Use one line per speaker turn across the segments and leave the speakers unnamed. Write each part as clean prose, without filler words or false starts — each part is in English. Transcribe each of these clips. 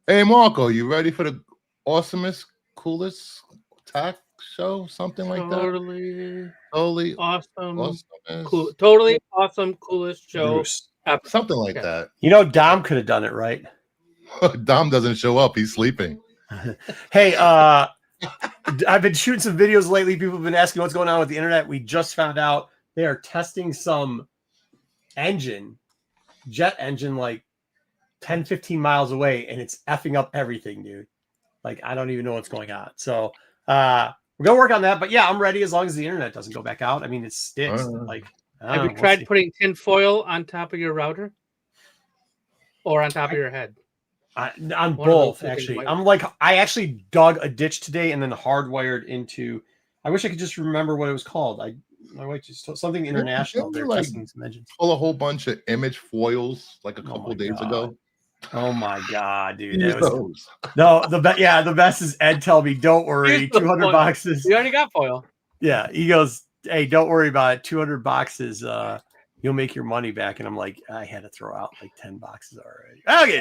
Hey, Marco, you ready for the awesomest, coolest tack show? Something like that? Totally
Awesome, cool,
awesomest.
totally awesome, coolest show
Bruce.
ever.
Something like
Yeah.
that.
You know, Dom could have done it, right?
Dom doesn't show up. He's sleeping.
Hey, I've been shooting some videos lately. People have been asking what's going on with the internet. We just found out they are testing some jet engine, like 10, 15 miles away, and it's effing up everything, dude. Like, I don't even know what's going on. So we're going to work on that. But yeah, I'm ready as long as the internet doesn't go back out. I mean, it sticks. Like,
have you tried putting tin foil on top of your router or on top of your head?
On both, actually. I actually dug a ditch today and then hardwired into. I wish I could just remember what it was called. My wife just told something international. They're testing some engines.
Pull a whole bunch of image foils like a couple days ago.
Oh my god, dude! The best is Ed tell me, "Don't worry, 200 boxes."
You already got foil.
Yeah, he goes, "Hey, don't worry about it. 200 boxes, you'll make your money back." And I'm like, I had to throw out like 10 boxes already. Okay.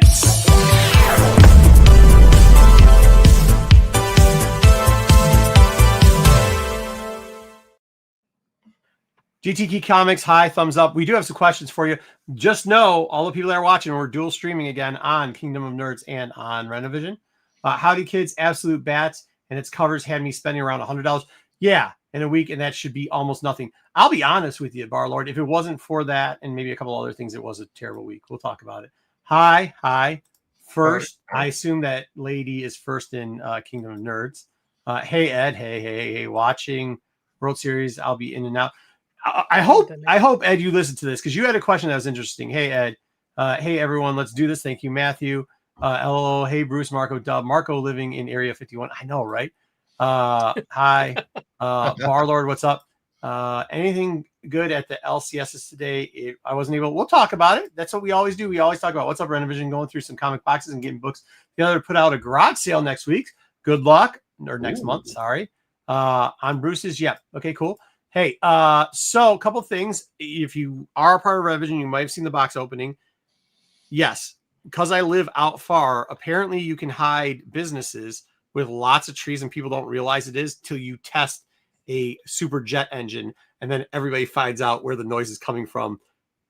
GTK Comics, hi, thumbs up. We do have some questions for you. Just know, all the people that are watching, we're dual streaming again on Kingdom of Nerds and on Renovision. Howdy Kids, absolute bats, and its covers had me spending around $100. Yeah, in a week, and that should be almost nothing. I'll be honest with you, Barlord. If it wasn't for that and maybe a couple other things, it was a terrible week. We'll talk about it. Hi. First, I assume that lady is first in Kingdom of Nerds. Hey, Ed. Hey. Watching World Series. I'll be in and out. I hope, Ed, you listened to this because you had a question that was interesting. Hey, Ed. Hey, everyone. Let's do this. Thank you, Matthew. LOL. Hey, Bruce, Marco, Dub. Marco living in Area 51. I know, right? Hi. Barlord, what's up? Anything good at the LCSs today? I wasn't able. We'll talk about it. That's what we always do. We always talk about what's up, Renovision, going through some comic boxes and getting books. The other put out a garage sale next week. Good luck. Or next month, sorry. On Bruce's. Yeah. Okay, cool. Hey, so a couple things. If you are a part of Renovision, you might have seen the box opening. Yes, because I live out far, apparently you can hide businesses with lots of trees and people don't realize it is till you test a super jet engine, and then everybody finds out where the noise is coming from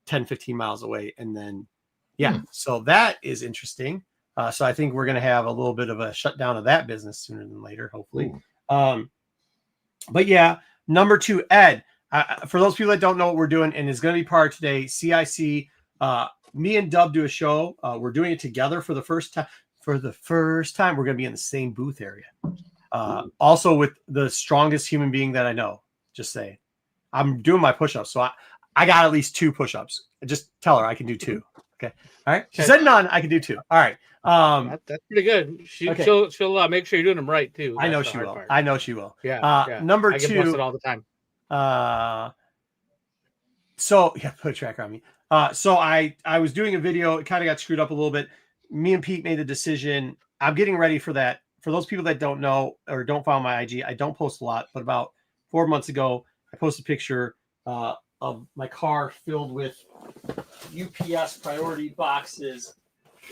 10, 15 miles away. And then, so that is interesting. So I think we're going to have a little bit of a shutdown of that business sooner than later, hopefully. But yeah, number 2, Ed, for those people that don't know what we're doing and is going to be part of today, CIC, me and Dub do a show. We're doing it together for the first time. For the first time, we're going to be in the same booth area. Also with the strongest human being that I know. Just say, I'm doing my push-ups. So I got at least 2 push-ups. Just tell her I can do 2. Okay. All right. She said none. I can do 2. All right.
That's pretty good. She'll make sure you're doing them right too.
I know she will. Part. I know she will.
Yeah.
Number
I
2.
get busted all the time.
So yeah, put a tracker on me. So I was doing a video. It kind of got screwed up a little bit. Me and Pete made the decision. I'm getting ready for that. For those people that don't know or don't follow my IG, I don't post a lot, but about 4 months ago, I posted a picture of my car filled with UPS priority boxes,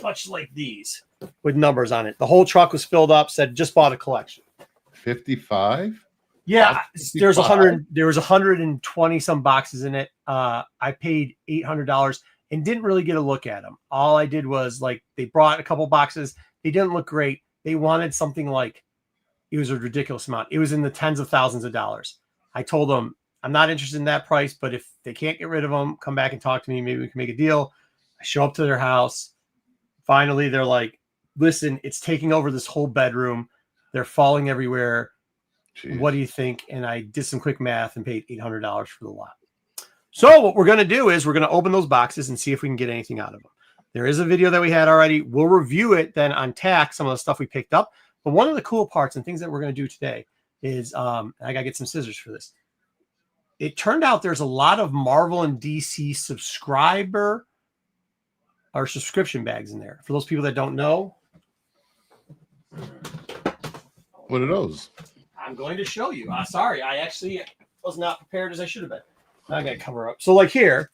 much like these, with numbers on it. The whole truck was filled up, said just bought a collection.
55?
Yeah, there's 100. There was 120 some boxes in it. I paid $800 and didn't really get a look at them. All I did was they brought a couple boxes. They didn't look great. They wanted something it was a ridiculous amount. It was in the tens of thousands of dollars. I told them I'm not interested in that price, but if they can't get rid of them, come back and talk to me. Maybe we can make a deal. I show up to their house. Finally, they're like, listen, it's taking over this whole bedroom. They're falling everywhere. Jeez. What do you think? And I did some quick math and paid $800 for the lot. So what we're going to do is we're going to open those boxes and see if we can get anything out of them. There is a video that we had already. We'll review it then on TAC, some of the stuff we picked up. But one of the cool parts and things that we're going to do today is, I got to get some scissors for this. It turned out there's a lot of Marvel and DC subscriber or subscription bags in there. For those people that don't know.
What are those?
I'm going to show you. Sorry, I actually was not prepared as I should have been. I got to cover up. So here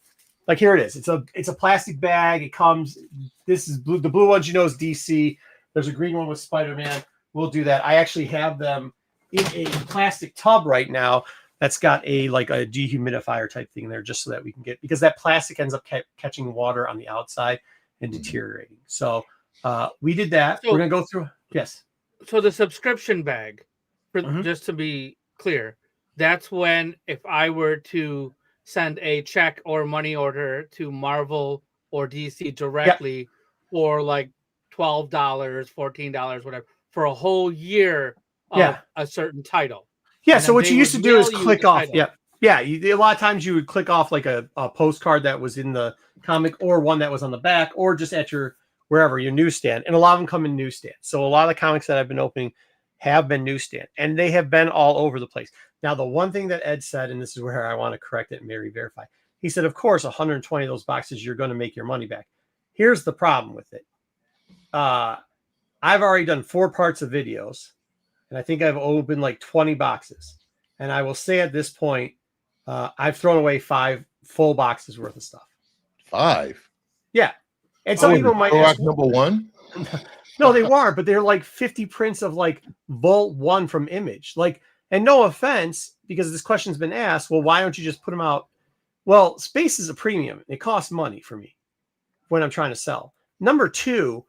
it is. It's a plastic bag. It comes. This is blue. The blue ones is DC. There's a green one with Spider-Man. We'll do that. I actually have them in a plastic tub right now that's got a dehumidifier type thing there, just so that we can get, because that plastic ends up catching water on the outside and deteriorating. So we did that.
So,
we're gonna go through. Yes.
So the subscription bag,
Mhm.
just to be clear, that's when if I were to send a check or money order to Marvel or DC directly for like $12, $14, whatever, for a whole year of a certain title.
Yeah.
And
So what you used to do is click off.
title.
Yeah. A lot of times you would click off like a postcard that was in the comic, or one that was on the back, or just at your wherever, your newsstand. And a lot of them come in newsstand. So a lot of the comics that I've been opening have been newsstand, and they have been all over the place. Now, the one thing that Ed said, and this is where I want to correct it and Mary verify, he said, of course, 120 of those boxes, you're going to make your money back. Here's the problem with it. I've already done 4 parts of videos, and I think I've opened like 20 boxes. And I will say at this point, I've thrown away 5 full boxes worth of stuff.
5?
Yeah. And some people might ask,
number 1?
No, they weren't, but they're like 50 prints of like Volt 1 from Image. Like, and no offense, because this question's been asked, well, why don't you just put them out? Well, space is a premium. It costs money for me when I'm trying to sell. Number 2,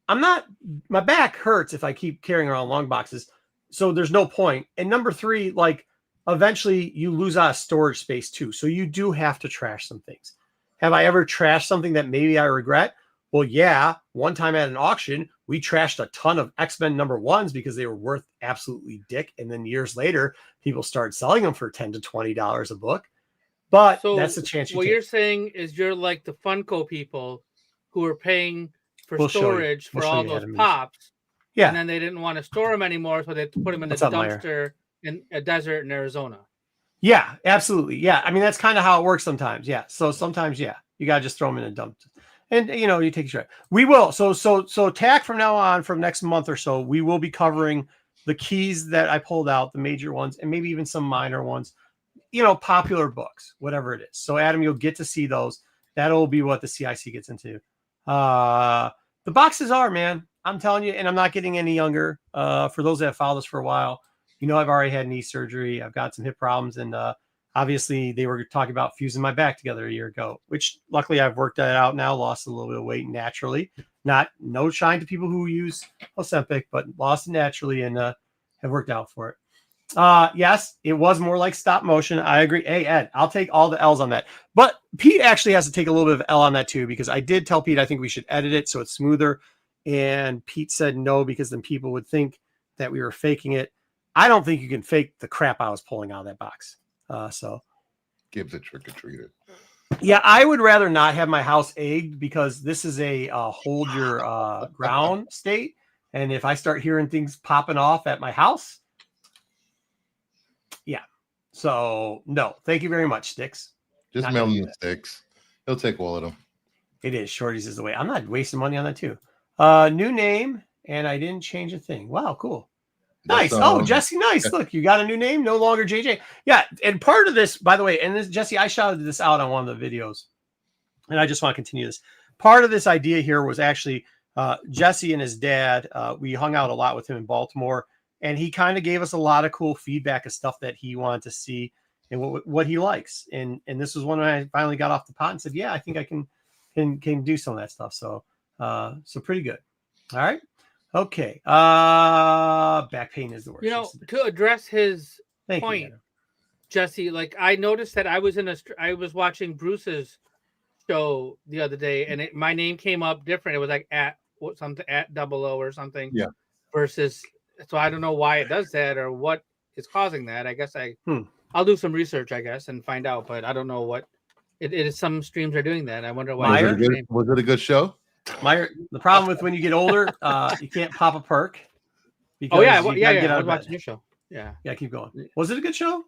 my back hurts if I keep carrying around long boxes. So there's no point. And number 3, like, eventually you lose out of storage space too. So you do have to trash some things. Have I ever trashed something that maybe I regret? Well, yeah. One time at an auction, we trashed a ton of X-Men number 1s because they were worth absolutely dick. And then years later, people started selling them for $10 to $20 a book. But
so
that's the chance you
what
take.
you're saying is you're like the Funko people who are paying for storage for all those pops.
Yeah.
And then they didn't want to store them anymore, so they had to put them in the dumpster in a desert in Arizona.
Yeah, absolutely. Yeah. I mean, that's kind of how it works sometimes. Yeah. So sometimes, yeah, you got to just throw them in a dump. And, you know, you take a shot. We will. So TAC from now on, from next month or so, we will be covering the keys that I pulled out, the major ones, and maybe even some minor ones, you know, popular books, whatever it is. So Adam, you'll get to see those. That'll be what the CIC gets into. The boxes are, man, I'm telling you, and I'm not getting any younger. For those that have followed us for a while, you know, I've already had knee surgery. I've got some hip problems, and obviously they were talking about fusing my back together a year ago, which luckily I've worked that out now, lost a little bit of weight naturally. No shine to people who use Ozempic, but lost it naturally and have worked out for it. Yes, it was more like stop motion. I agree. Hey, Ed, I'll take all the L's on that. But Pete actually has to take a little bit of L on that too, because I did tell Pete I think we should edit it so it's smoother. And Pete said no, because then people would think that we were faking it. I don't think you can fake the crap I was pulling out of that box. So
Gibbs a trick-or-treater.
Yeah, I would rather not have my house egged, because this is a hold your ground state. And if I start hearing things popping off at my house, yeah. So no, thank you very much, Sticks.
Just mail him the sticks. He'll take all of them.
It is. Shorties is the way. I'm not wasting money on that too. New name, and I didn't change a thing. Wow, cool. Nice. Oh, Jesse, nice. Look, you got a new name, no longer JJ. Yeah, and part of this, by the way, and this, Jesse, I shouted this out on one of the videos, and I just want to continue this. Part of this idea here was actually Jesse and his dad. We hung out a lot with him in Baltimore, and he kind of gave us a lot of cool feedback of stuff that he wanted to see and what he likes. And this was when I finally got off the pot and said, yeah, I think I can do some of that stuff. So pretty good. All right. Okay. Back pain is the worst.
You know, to address his
Thank
point,
you,
Jesse, like I noticed that I was watching Bruce's show the other day, and my name came up different. It was like at 00 or something.
Yeah.
Versus, so I don't know why it does that or what is causing that. I guess I'll do some research, I guess, and find out. But I don't know what it is. Some streams are doing that. I wonder why.
Was it a good show?
The problem with when you get older, you can't pop a perk.
Oh yeah, I was watching your show. Yeah,
keep going. Was it a good show?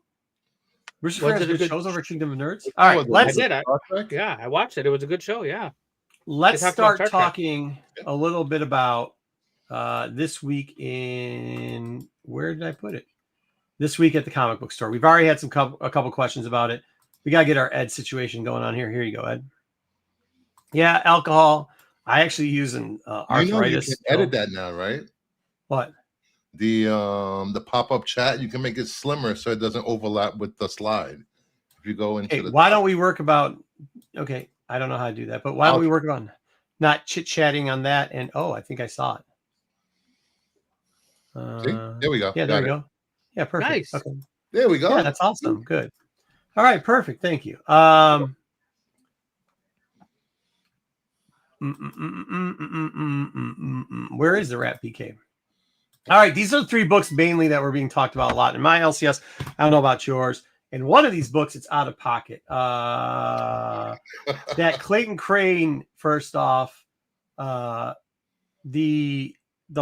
Was it a good
shows over Kingdom of Nerds? All right,
I watched it. It was a good show. Yeah.
Let's start talking a little bit about this week in, where did I put it? This week at the comic book store. We've already had a couple questions about it. We got to get our Ed situation going on here. Here you go, Ed. Yeah, alcohol. I actually use an
You
arthritis.
can edit that now, right?
What?
The pop-up chat, you can make it slimmer so it doesn't overlap with the slide. If you go into
why don't we work about? Okay, I don't know how to do that, but why don't we work on not chit-chatting on that? And I think I saw it.
See? There we go.
Yeah, there we go. Yeah, perfect.
Nice.
Okay.
There we go.
Yeah, that's awesome. Good. All right, perfect. Thank you. Where is the Rat PK? All right, these are the 3 books mainly that were being talked about a lot in my LCS. I don't know about yours. In one of these books, it's out of pocket. That Clayton Crane, first off, the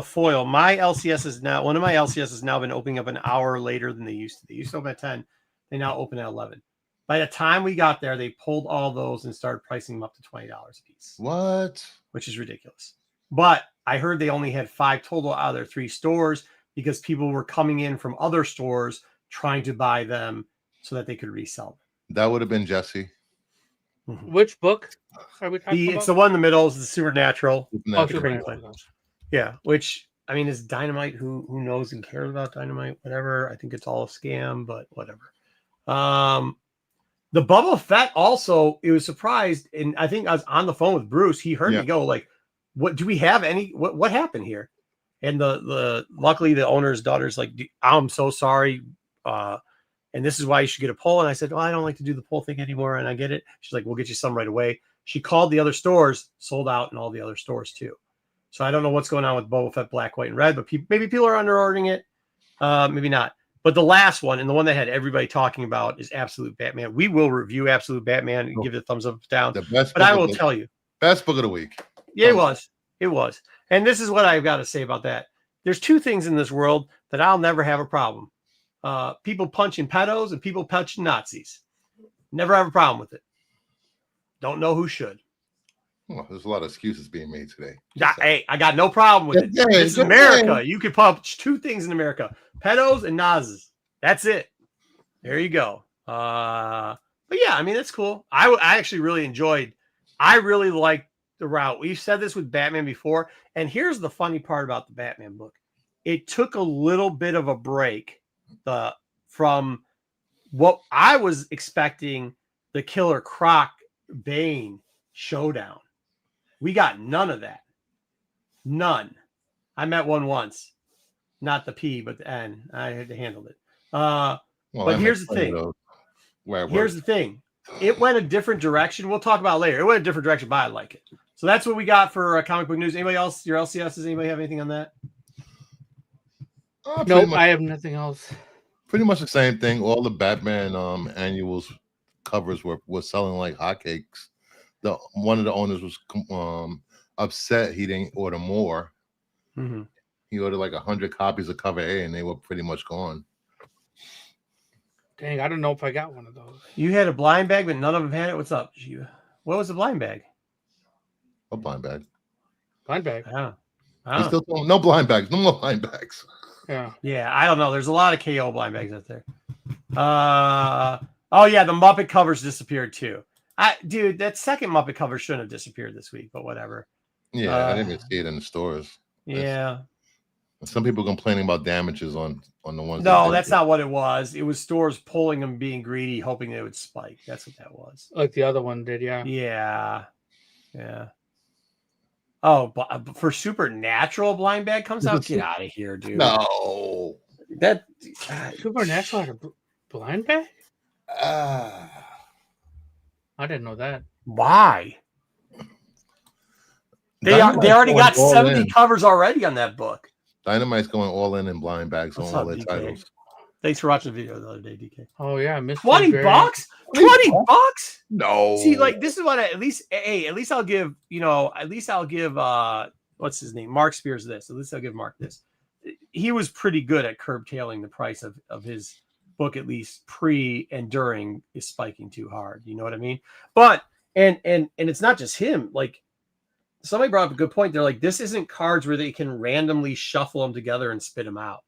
foil. My LCS is now, one of my LCS has now been opening up an hour later than they used to. They used to open at 10. They now open at 11. By the time we got there, they pulled all those and started pricing them up to $20 a piece.
What?
Which is ridiculous. But I heard they only had 5 total out of their 3 stores because people were coming in from other stores trying to buy them so that they could resell them.
That would have been Jesse.
Which book are we talking about?
It's the one in the middle. Is the Supernatural.
Supernatural.
Yeah, which I mean is Dynamite. Who knows and cares about Dynamite? Whatever. I think it's all a scam, but whatever. The Boba Fett also. It was surprised, and I think I was on the phone with Bruce. He heard me go like, "What do we have? What happened here?" And the luckily the owner's daughter's like, "I'm so sorry." And this is why you should get a poll. And I said, well, I don't like to do the poll thing anymore. And I get it. She's like, we'll get you some right away. She called the other stores, sold out in all the other stores too. So I don't know what's going on with Boba Fett Black, White, and Red, but maybe people are under ordering it. Maybe not. But the last one, and the one that had everybody talking about, is Absolute Batman. We will review Absolute Batman and give it a thumbs up, down.
The best,
but I will tell you,
best book of the week.
Yeah, it was. It was. And this is what I've got to say about that. There's 2 things in this world that I'll never have a problem. People punching pedos and people punching Nazis. Never have a problem with it. Don't know who should.
Well, there's a lot of excuses being made today.
Hey, I got no problem with it. This is America. You could punch 2 things in America: pedos and Nazis. That's it. There you go. But yeah, I mean, it's cool. I actually really enjoyed. I really liked the route. We've said this with Batman before, and here's the funny part about the Batman book: it took a little bit of a break from what I was expecting, the Killer Croc Bane showdown. We got none of that. None. I met one once. Not the P, but the N. I had to handle it. But here's the thing. Here's the thing. It went a different direction. We'll talk about it later. It went a different direction, but I like it. So that's what we got for comic book news. Anybody else? Your LCS? Does anybody have anything on that?
Nope, I have nothing else.
Pretty much the same thing. All the Batman annuals covers were selling like hotcakes. One of the owners was upset he didn't order more.
Mm-hmm.
He ordered like 100 copies of cover A, and they were pretty much gone.
Dang, I don't know if I got one of those.
You had a blind bag, but none of them had it. What's up? What was the blind bag?
A blind bag.
Blind bag.
Still no blind bags. No more blind bags.
Yeah, I don't know. There's a lot of KO blind bags out there. Oh yeah, the Muppet covers disappeared too. Dude, that second Muppet cover shouldn't have disappeared this week, but whatever.
Yeah, I didn't even see it in the stores.
Yeah.
Some people complaining about damages on the ones.
No, that's not what it was. It was stores pulling them, being greedy, hoping they would spike. That's what that was.
Like the other one did, yeah.
Yeah. Oh, but for Supernatural blind bag comes out? Get out of here, dude.
No.
That
Supernatural had a blind bag? I didn't know that.
Why? They already got 70 covers already on that book.
Dynamite's going all in blind bags on all their titles.
Thanks for watching the video the other day, DK.
Oh yeah, I missed
$20? $20?
No.
See, like this is what at least I'll give, what's his name? Mark Spears this. At least I'll give Mark this. He was pretty good at curtailing the price of his book, at least pre and during is spiking too hard. You know what I mean? But and it's not just him. Like somebody brought up a good point. They're like, this isn't cards where they can randomly shuffle them together and spit them out,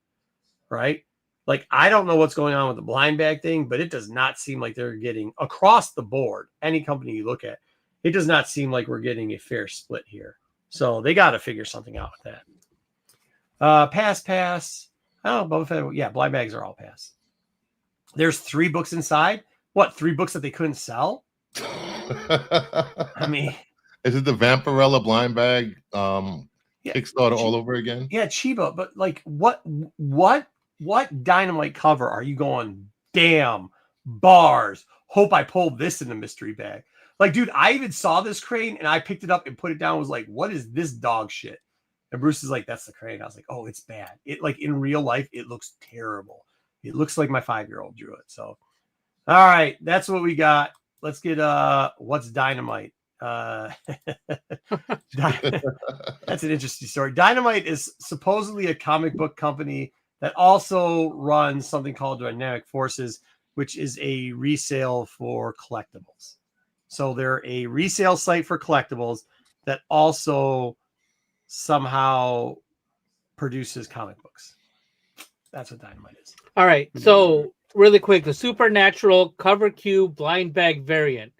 right? Like, I don't know what's going on with the blind bag thing, but it does not seem like they're getting across the board. Any company you look at, it does not seem like we're getting a fair split here. So they got to figure something out with that. Pass. Oh, Boba Fett. Yeah, blind bags are all pass. There's 3 books inside. What, 3 books that they couldn't sell? I mean,
is it the Vampirella blind bag
Yeah,
Kickstarter all over again?
yeah, Chiba, but like what Dynamite cover are you going, damn, bars, hope I pulled this in the mystery bag? Like, dude, I even saw this crane and I picked it up and put it down, was like, what is this dog shit? And Bruce is like, that's the crane. I was like, oh, it's bad. It, like, in real life, it looks terrible. It looks like my 5-year-old drew it. So, all right, that's what we got. Let's get what's Dynamite? That's an interesting story. Dynamite is supposedly a comic book company that also runs something called Dynamic Forces, which is a resale for collectibles. So they're a resale site for collectibles that also somehow produces comic books. That's what Dynamite is.
All right. So really quick, the Supernatural Cover Q blind bag variant.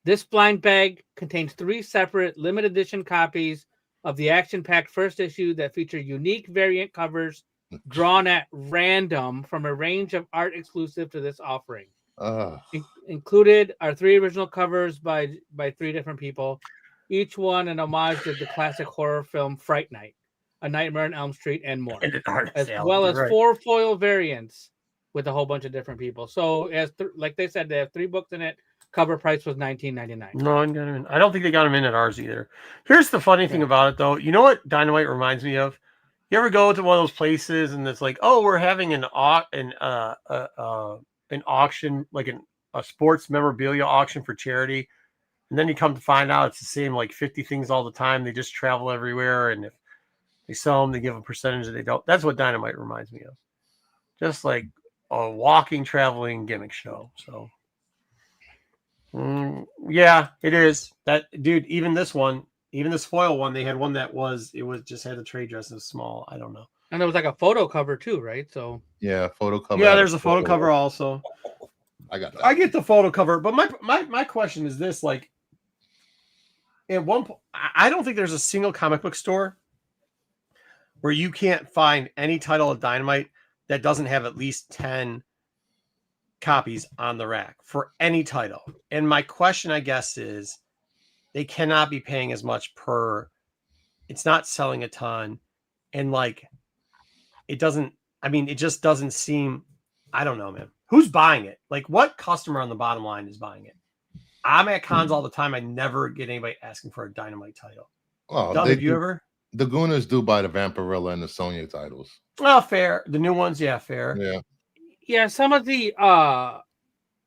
This blind bag contains 3 separate limited edition copies of the action-packed first issue that feature unique variant covers drawn at random from a range of art exclusive to this offering. Included are 3 original covers by 3 different people, each one an homage to the classic horror film Fright Night, A Nightmare on Elm Street, and more, as well as 4 foil variants with a whole bunch of different people. So, as like they said, they have 3 books in it. Cover price was $19.99.
No one got him in. I don't think they got him in at ours either. Here's the funny thing about it, though. You know what Dynamite reminds me of? You ever go to one of those places and it's like, oh, we're having an auction, like a sports memorabilia auction for charity, and then you come to find out it's the same like 50 things all the time. They just travel everywhere, and if they sell them, they give a percentage that they don't. That's what Dynamite reminds me of. Just like a walking, traveling gimmick show. So. Yeah, it is. That dude, even this foil one, they had one that just had the trade dress and small. I don't know.
And there was like a photo cover too, right? So
yeah, photo cover.
Yeah, there's a photo cover also.
I got that.
I get the photo cover, but my question is this: like, at one point, I don't think there's a single comic book store where you can't find any title of Dynamite that doesn't have at least 10 copies on the rack for any title. And my question, I guess, is they cannot be paying as much per. It's not selling a ton, and like it just doesn't seem. I don't know, man. Who's buying it? Like, what customer on the bottom line is buying it? I'm at cons all the time. I never get anybody asking for a Dynamite title.
Oh,
Have you ever?
The Gooners do buy the Vampirella and the Sonya titles.
Oh, fair. The new ones, yeah, fair.
Yeah.
Yeah, some of the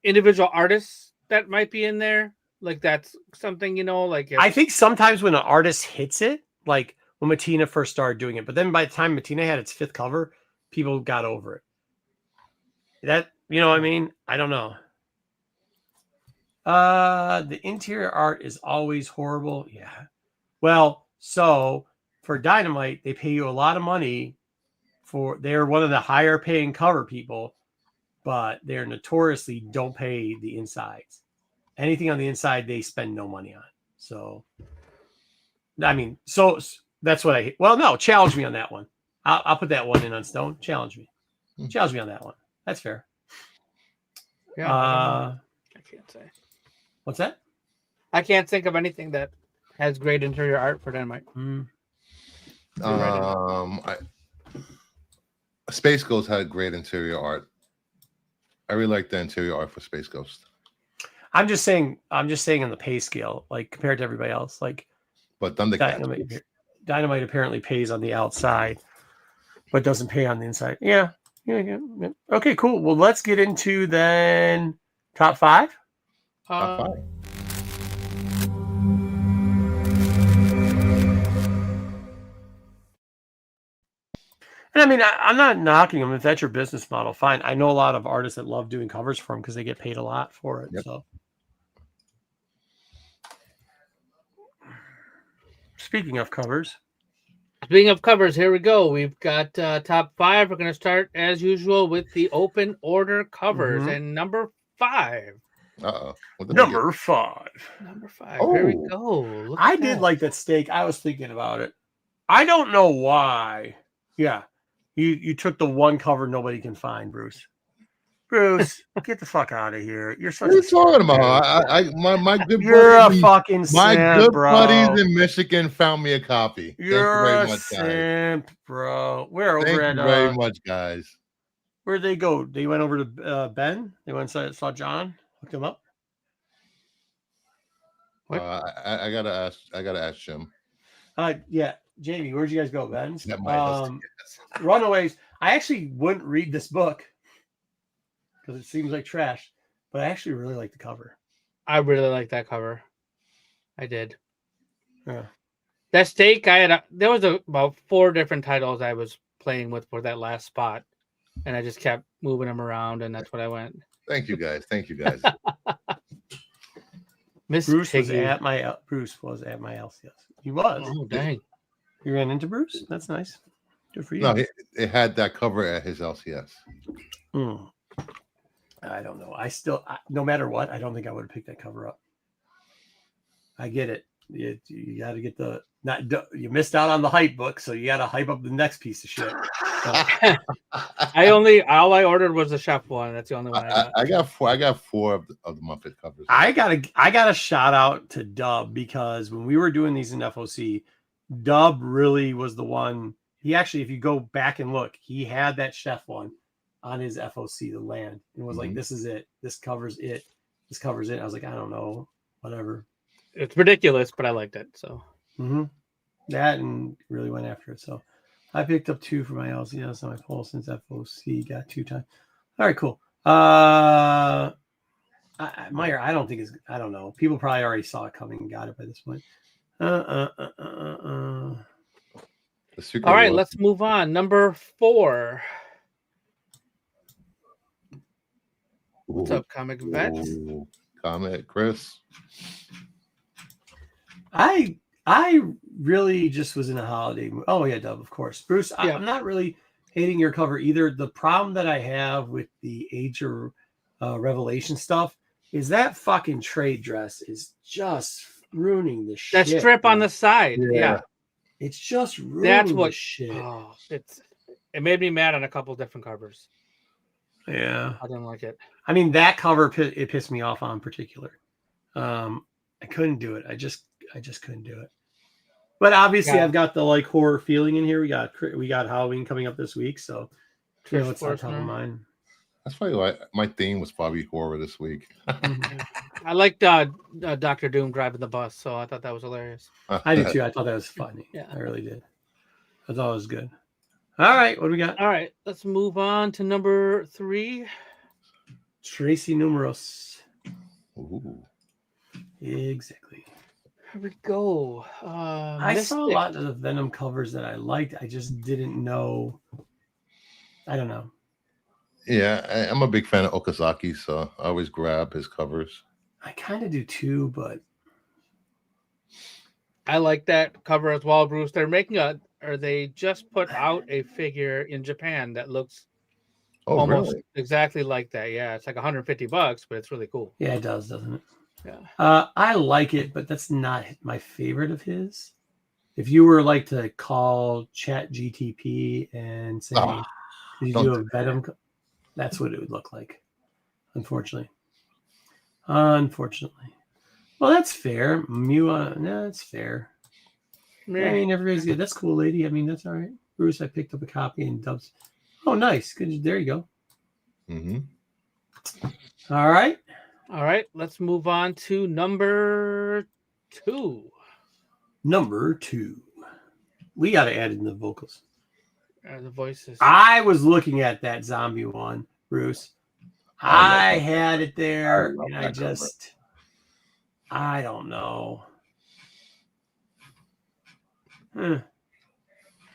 individual artists that might be in there, like that's something, like
I think sometimes when an artist hits it, like when Mattina first started doing it, but then by the time Mattina had its 5th cover, people got over it. That, you know what I mean? I don't know. The interior art is always horrible. Yeah. Well, so for Dynamite, they pay you a lot of money they're one of the higher paying cover people, but they're notoriously don't pay the insides. Anything on the inside, they spend no money on. So, I mean, so that's what no, challenge me on that one. I'll put that one in on Stone. Challenge me. Challenge me on that one. That's fair.
Yeah. I can't say.
What's that?
I can't think of anything that has great interior art for Dynamite.
Space Ghost had great interior art. I really like the interior art for Space Ghost.
I'm just saying on the pay scale, like compared to everybody else, like.
But Thundercats.
Dynamite apparently pays on the outside, but doesn't pay on the inside. Yeah. Okay, cool. Well, let's get into then top 5.
Top 5.
And I mean, I'm not knocking them. If that's your business model, fine. I know a lot of artists that love doing covers for them because they get paid a lot for it. Yep. So, speaking of covers,
here we go. We've got top 5. We're going to start as usual with the open order covers, and number 5
Uh-oh. What did I get?
Number 5.
Number 5. There we
Oh.
go. Look
I
at
did
that.
like that steak. I was thinking about it. I don't know why. Yeah. You took the one cover nobody can find, Bruce. Bruce, get the fuck out of here. You're such
What are
a
you talking
simp,
about?
dude.
My good
You're a
buddies,
fucking
my
simp,
good
bro.
buddies in Michigan found me a copy. Thank you
You're
very
a
much, guys.
simp, bro. We're over
Thank
at
you very much, guys.
where'd they go? They went over to Ben. They went and saw John. Hooked him up.
What?
I gotta ask Jim.
Yeah, Jamie, where'd you guys go, Ben?
That might have to guess.
Runaways. I actually wouldn't read this book because it seems like trash, but I actually really like the cover.
I really like that cover. I did.
Yeah.
That steak, there was about 4 different titles I was playing with for that last spot, and I just kept moving them around, and that's what I went.
Thank you, guys. Thank you, guys.
Miss
Bruce was
Piggy.
at my LCS. He was.
Oh dang!
You ran into Bruce? That's nice. Good for you.
No, it had that cover at his LCS.
I don't know. No matter what, I don't think I would have picked that cover up. I get it. You got to get you missed out on the hype book, so you got to hype up the next piece of shit.
All I ordered was the chef one. That's the only one I got.
I got four of the Muppet covers.
I got a shout out to Dub because when we were doing these in FOC, Dub really was the one. He actually, if you go back and look, he had that chef one on his FOC, the land, and was like, "This is it. This covers it. This covers it." I was like, "I don't know, whatever."
It's ridiculous, but I liked it. So
that and really went after it. So I picked up 2 for my LCS on my poll since FOC got 2 times. All right, cool. Meyer, I don't know. People probably already saw it coming and got it by this point.
All right, let's move on. Number 4. What's up, Comic Vet?
Comment, Chris.
I really just was in a holiday mood. Oh yeah, Dub, of course. Bruce, yeah. I'm not really hating your cover either. The problem that I have with the Age of Revelation stuff is that fucking trade dress is just ruining the shit.
That strip on the side. Yeah.
It's just ruining
That's what
shit.
Oh, it made me mad on a couple different covers.
Yeah.
I didn't like it.
I mean, that cover it pissed me off on in particular. I couldn't do it. I just couldn't do it. But obviously, I've got the horror feeling in here. We got Halloween coming up this week, so it's on top of mine.
That's probably why my theme was probably horror this week.
I liked Dr. Doom driving the bus, so I thought that was hilarious.
I did too. I thought that was funny. Yeah, I really did. I thought it was good. All right, what do we got?
All right, let's move on to number 3.
Tracy Numeros.
Ooh.
Exactly.
Here we go.
I saw a lot of the Venom covers that I liked. I just didn't know. I don't know.
Yeah, I'm a big fan of Okazaki, so I always grab his covers.
I kind of do too, but
I like that cover as well, Bruce. They just put out a figure in Japan that looks almost exactly like that. Yeah, it's like $150, but it's really cool.
Yeah, it does, doesn't it?
Yeah.
I like it, but that's not my favorite of his. If you were to call Chat GTP and say, "Did you do a Venom?" That's what it would look like. Unfortunately. Well, that's fair. Mua, no, that's fair. I mean, everybody's good. That's cool, lady. I mean, that's all right. Bruce, I picked up a copy and Dubs. Oh, nice. Good. There you go. All right.
All right. Let's move on to number 2.
Number 2. We got to add in the vocals.
The voices.
I was looking at that zombie one, Bruce. I had it there, and I don't know.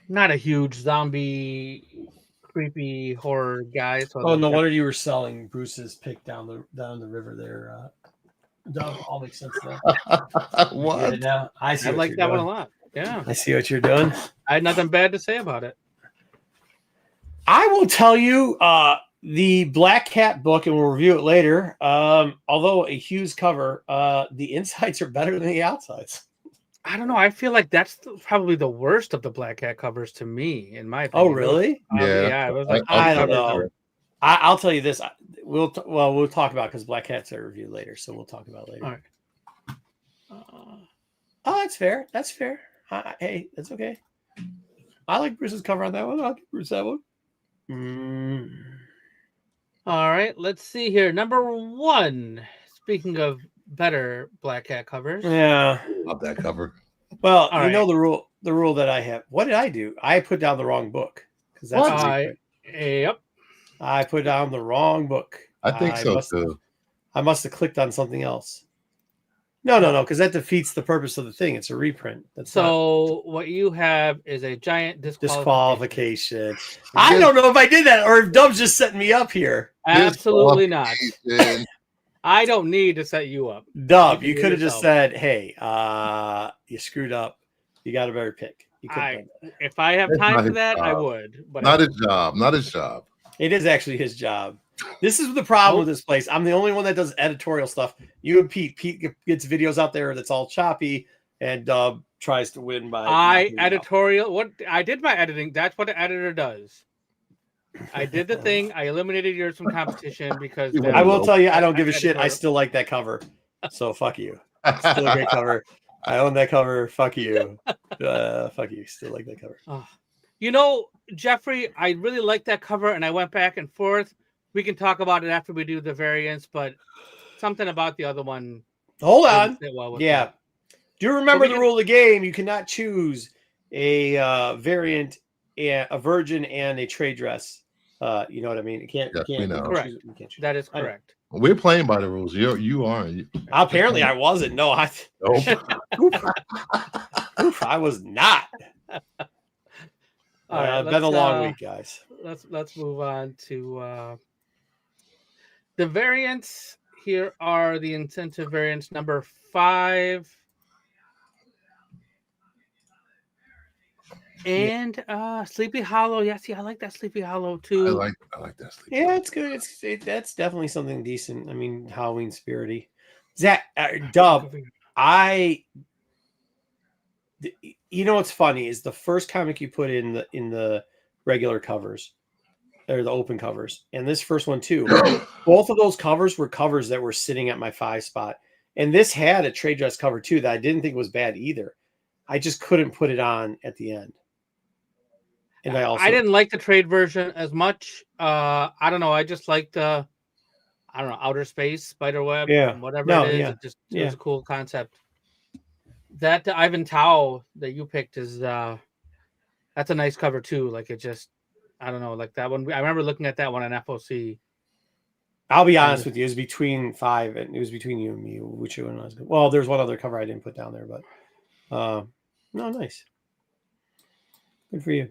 Not a huge zombie, creepy horror guy. So
no wonder you were selling Bruce's pick down the river there. All makes sense now.
What?
Now I
like that one a lot. Yeah,
I see what you're doing.
I had nothing bad to say about it.
I will tell you, The Black Cat book, and we'll review it later. Although a Hughes cover, the insides are better than the outsides.
I don't know. I feel like that's probably the worst of the Black Cat covers to me, in my
Oh,
opinion.
really?
Yeah. It was like
I don't
cover.
know. I'll tell you this. We'll talk about because Black Cat's are reviewed later, so we'll talk about it later.
All right.
Oh, that's fair. That's fair. Hey, that's okay. I like Bruce's cover on that one. I'll give Bruce that one.
All right. Let's see here. Number 1. Speaking of better Black Cat covers.
Yeah.
Love that cover.
Well,
All
you know
right.
the rule that I have. What did I do? I put down the wrong book because that's
What?
a reprint.
Yep.
I put down the wrong book.
I think so too.
I must have clicked on something else. No, because that defeats the purpose of the thing. It's a reprint.
What you have is a giant
disqualification. I don't know if I did that or if Dub's just setting me up here.
Absolutely not. I don't need to set you up.
Dub, you could have just said, "Hey, you screwed up. You got a better pick." You could.
If I have time for that, I would. But
not his job. Not his job.
It is actually his job. This is the problem with this place. I'm the only one that does editorial stuff. You and Pete. Pete gets videos out there that's all choppy, and Dub tries to win by.
What I did my editing. That's what the editor does. I did the thing. I eliminated yours from competition because
I will tell you, I don't give a shit. I still like that cover, so fuck you. Still a great cover. I own that cover. Fuck you. Fuck you. Still like that cover.
You know, Jeffrey, I really like that cover, and I went back and forth. We can talk about it after we do the variants, but something about the other one.
Hold on. Yeah. Do you remember the rule of the game? You cannot choose a variant, a virgin, and a trade dress. You know what I mean? You can't.
Yes,
you can't.
we know.
Correct. That is correct.
We're playing by the rules. You aren't.
Apparently, I wasn't. No,
Nope.
I was not.
All right,
been a long week, guys.
Let's move on to the variants. Here are the incentive variants. Number 5. And Sleepy Hollow. Yeah, see, I like that Sleepy Hollow too.
I like that Sleepy.
Yeah, it's good. That's definitely something decent. I mean, Halloween spirity. Zach, Dub, you know what's funny is the first comic you put in the regular covers or the open covers, and this first one too. Both of those covers were covers that were sitting at my 5 spot, and this had a trade dress cover too that I didn't think was bad either. I just couldn't put it on at the end. And I
didn't like the trade version as much. I don't know. I just liked outer space spiderweb.
Yeah.
Whatever it is.
Yeah.
It was a cool concept. That Ivan Tao that you picked is that's a nice cover too. Like it just, I don't know, like that one. I remember looking at that one on FOC.
I'll be honest with you. It was between 5 and it was between you and me. Which one was good? Well, there's one other cover I didn't put down there, but no, nice. Good for you.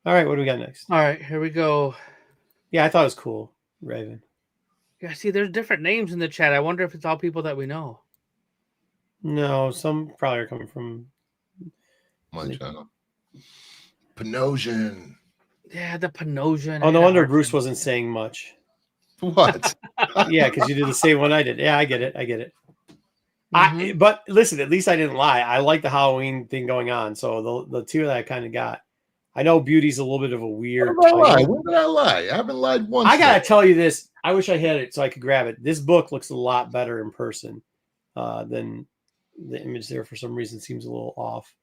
All right, what do we got next?
All right, here we go.
Yeah, I thought it was cool, Raven.
Yeah, see, there's different names in the chat. I wonder if it's all people that we know.
No, some probably are coming from
my channel. Panosian.
Yeah, the Panosian.
Oh, no wonder Bruce wasn't saying much.
What?
Yeah, because you did the same one I did. Yeah, I get it. But listen, at least I didn't lie. I like the Halloween thing going on. So the two that I kind of got. I know Beauty's a little bit of a weird.
When did I lie? I haven't lied once.
I gotta tell you this. I wish I had it so I could grab it. This book looks a lot better in person than the image there. For some reason, seems a little off.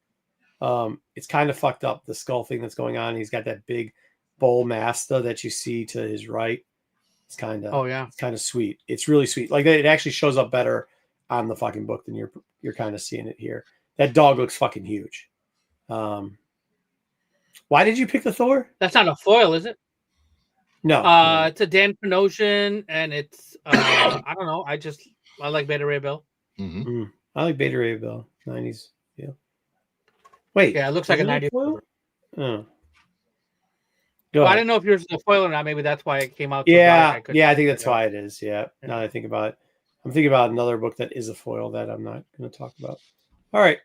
It's kind of fucked up. The skull thing that's going on. He's got that big bull masta that you see to his right. It's kind of it's kind of sweet. It's really sweet. Like it actually shows up better on the fucking book than you're kind of seeing it here. That dog looks fucking huge. Why did you pick the Thor?
That's not a foil, is it?
No.
It's a Dan Panosian, and it's I don't know. I like Beta Ray Bill.
Mm-hmm.
I like Beta Ray Bill. 90s. Yeah. Wait.
Yeah, it looks like a 90s foil.
Oh.
I didn't know if yours was a foil or not. Maybe that's why it came out.
Yeah, I think that's why it is. Yeah. Now that I think about it, I'm thinking about another book that is a foil that I'm not going to talk about. All right.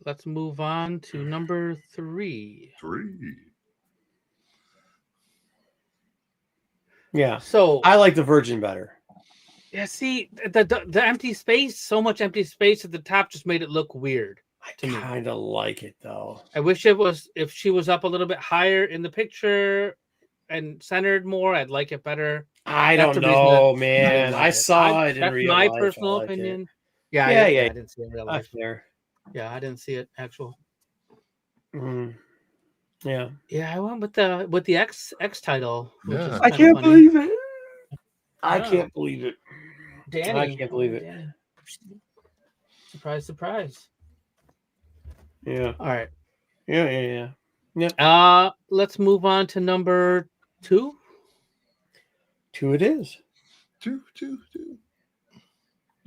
Let's move on to number 3.
Yeah,
So
I like the Virgin better.
yeah, see the empty space, so much empty space at the top just made it look weird.
I
To me.
kind of like it though.
I wish it was if she was up a little bit higher in the picture and centered more, I'd like it better.
I
That's
don't
the reason that
know,
I
man.
didn't like
I
it.
saw it in
That's
real
my
life.
personal
I like it.
opinion. Yeah,
Yeah,
I
yeah.
didn't see it in real
That's
life.
fair.
Yeah, I didn't see it actual.
Mm, yeah.
Yeah, I went with the X title. Which
Yeah.
is
I
kinda
can't
funny.
believe it. I
Yeah.
can't believe it.
Danny.
I can't believe it.
Danny. Surprise, surprise.
Yeah.
All right.
Yeah.
Let's move on to number 2.
2 it is.
Two.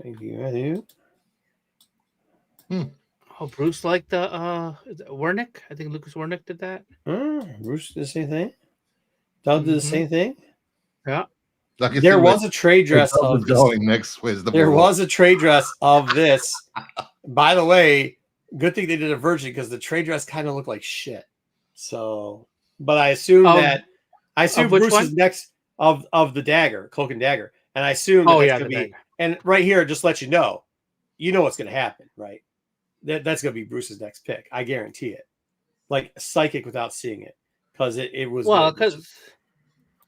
Thank you. I do.
Oh, Bruce liked the is it Wernick. I think Lucas Wernick did that.
Bruce did the same thing. Doug did the same thing.
Yeah.
I can
There
see
was a trade
where
dress
Doug was
of this.
going next. Where's the
There
ball?
was a trade dress of this. By the way, good thing they did a Virgin because the trade dress kind of looked like shit. So, but I assume
Of which
Bruce
one?
is next of the dagger, cloak and dagger, and I assume
Oh
that's
yeah,
gonna
the
be.
dagger.
And right here, just let you know what's gonna happen, right? That's gonna be Bruce's next pick. I guarantee it. Like psychic without seeing it, because it was
Well,
good.
because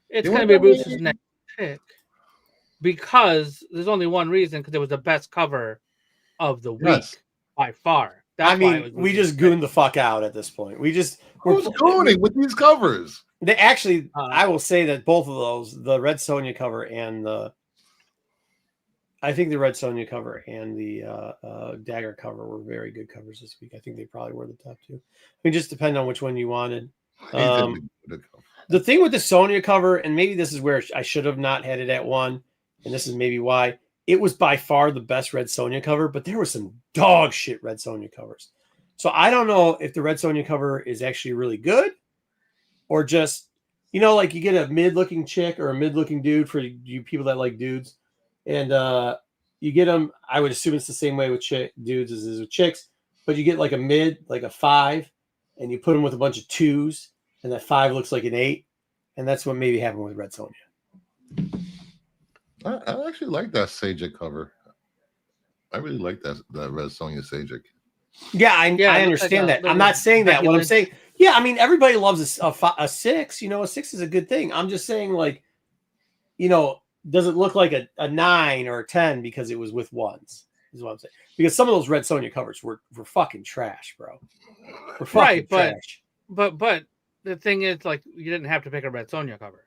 it's
You
going to
want
be
that
Bruce's
way?
next pick. Because there's only one reason, because it was the best cover of the week
Yes.
by far. That's
I
why it
mean,
was
we
Bruce's
just
pick.
gooned the fuck out at this point.
Who's going with these covers?
They actually,
Uh,
I will say that both of those, the Red Sonja cover and I think the Red Sonja cover and the Dagger cover were very good covers this week. I think they probably were the top 2. I mean, just depend on which one you wanted.
He did the cover.
The thing with the Sonja cover, and maybe this is where I should have not had it at 1, and this is maybe why, it was by far the best Red Sonja cover, but there were some dog shit Red Sonja covers. So I don't know if the Red Sonja cover is actually really good or just, like you get a mid-looking chick or a mid-looking dude for you people that like dudes, and you get them. I would assume it's the same way with dudes as it is with chicks, but you get like a mid, like a 5, and you put them with a bunch of 2s, and that 5 looks like an 8, and that's what maybe happened with Red Sonja.
I actually like that Sajic cover. I really like that Red Sonja Sajic.
Yeah, I
it looks
understand
like
that. I'm not saying that. What I'm saying, yeah, I mean, everybody loves a 6. A 6 is a good thing. I'm just saying, like, does it look like a 9 or a 10 because it was with 1s? Is what I'm saying. Because some of those Red Sonja covers were fucking trash, bro. Were fucking trash.
But the thing is, like, you didn't have to pick a Red Sonja cover.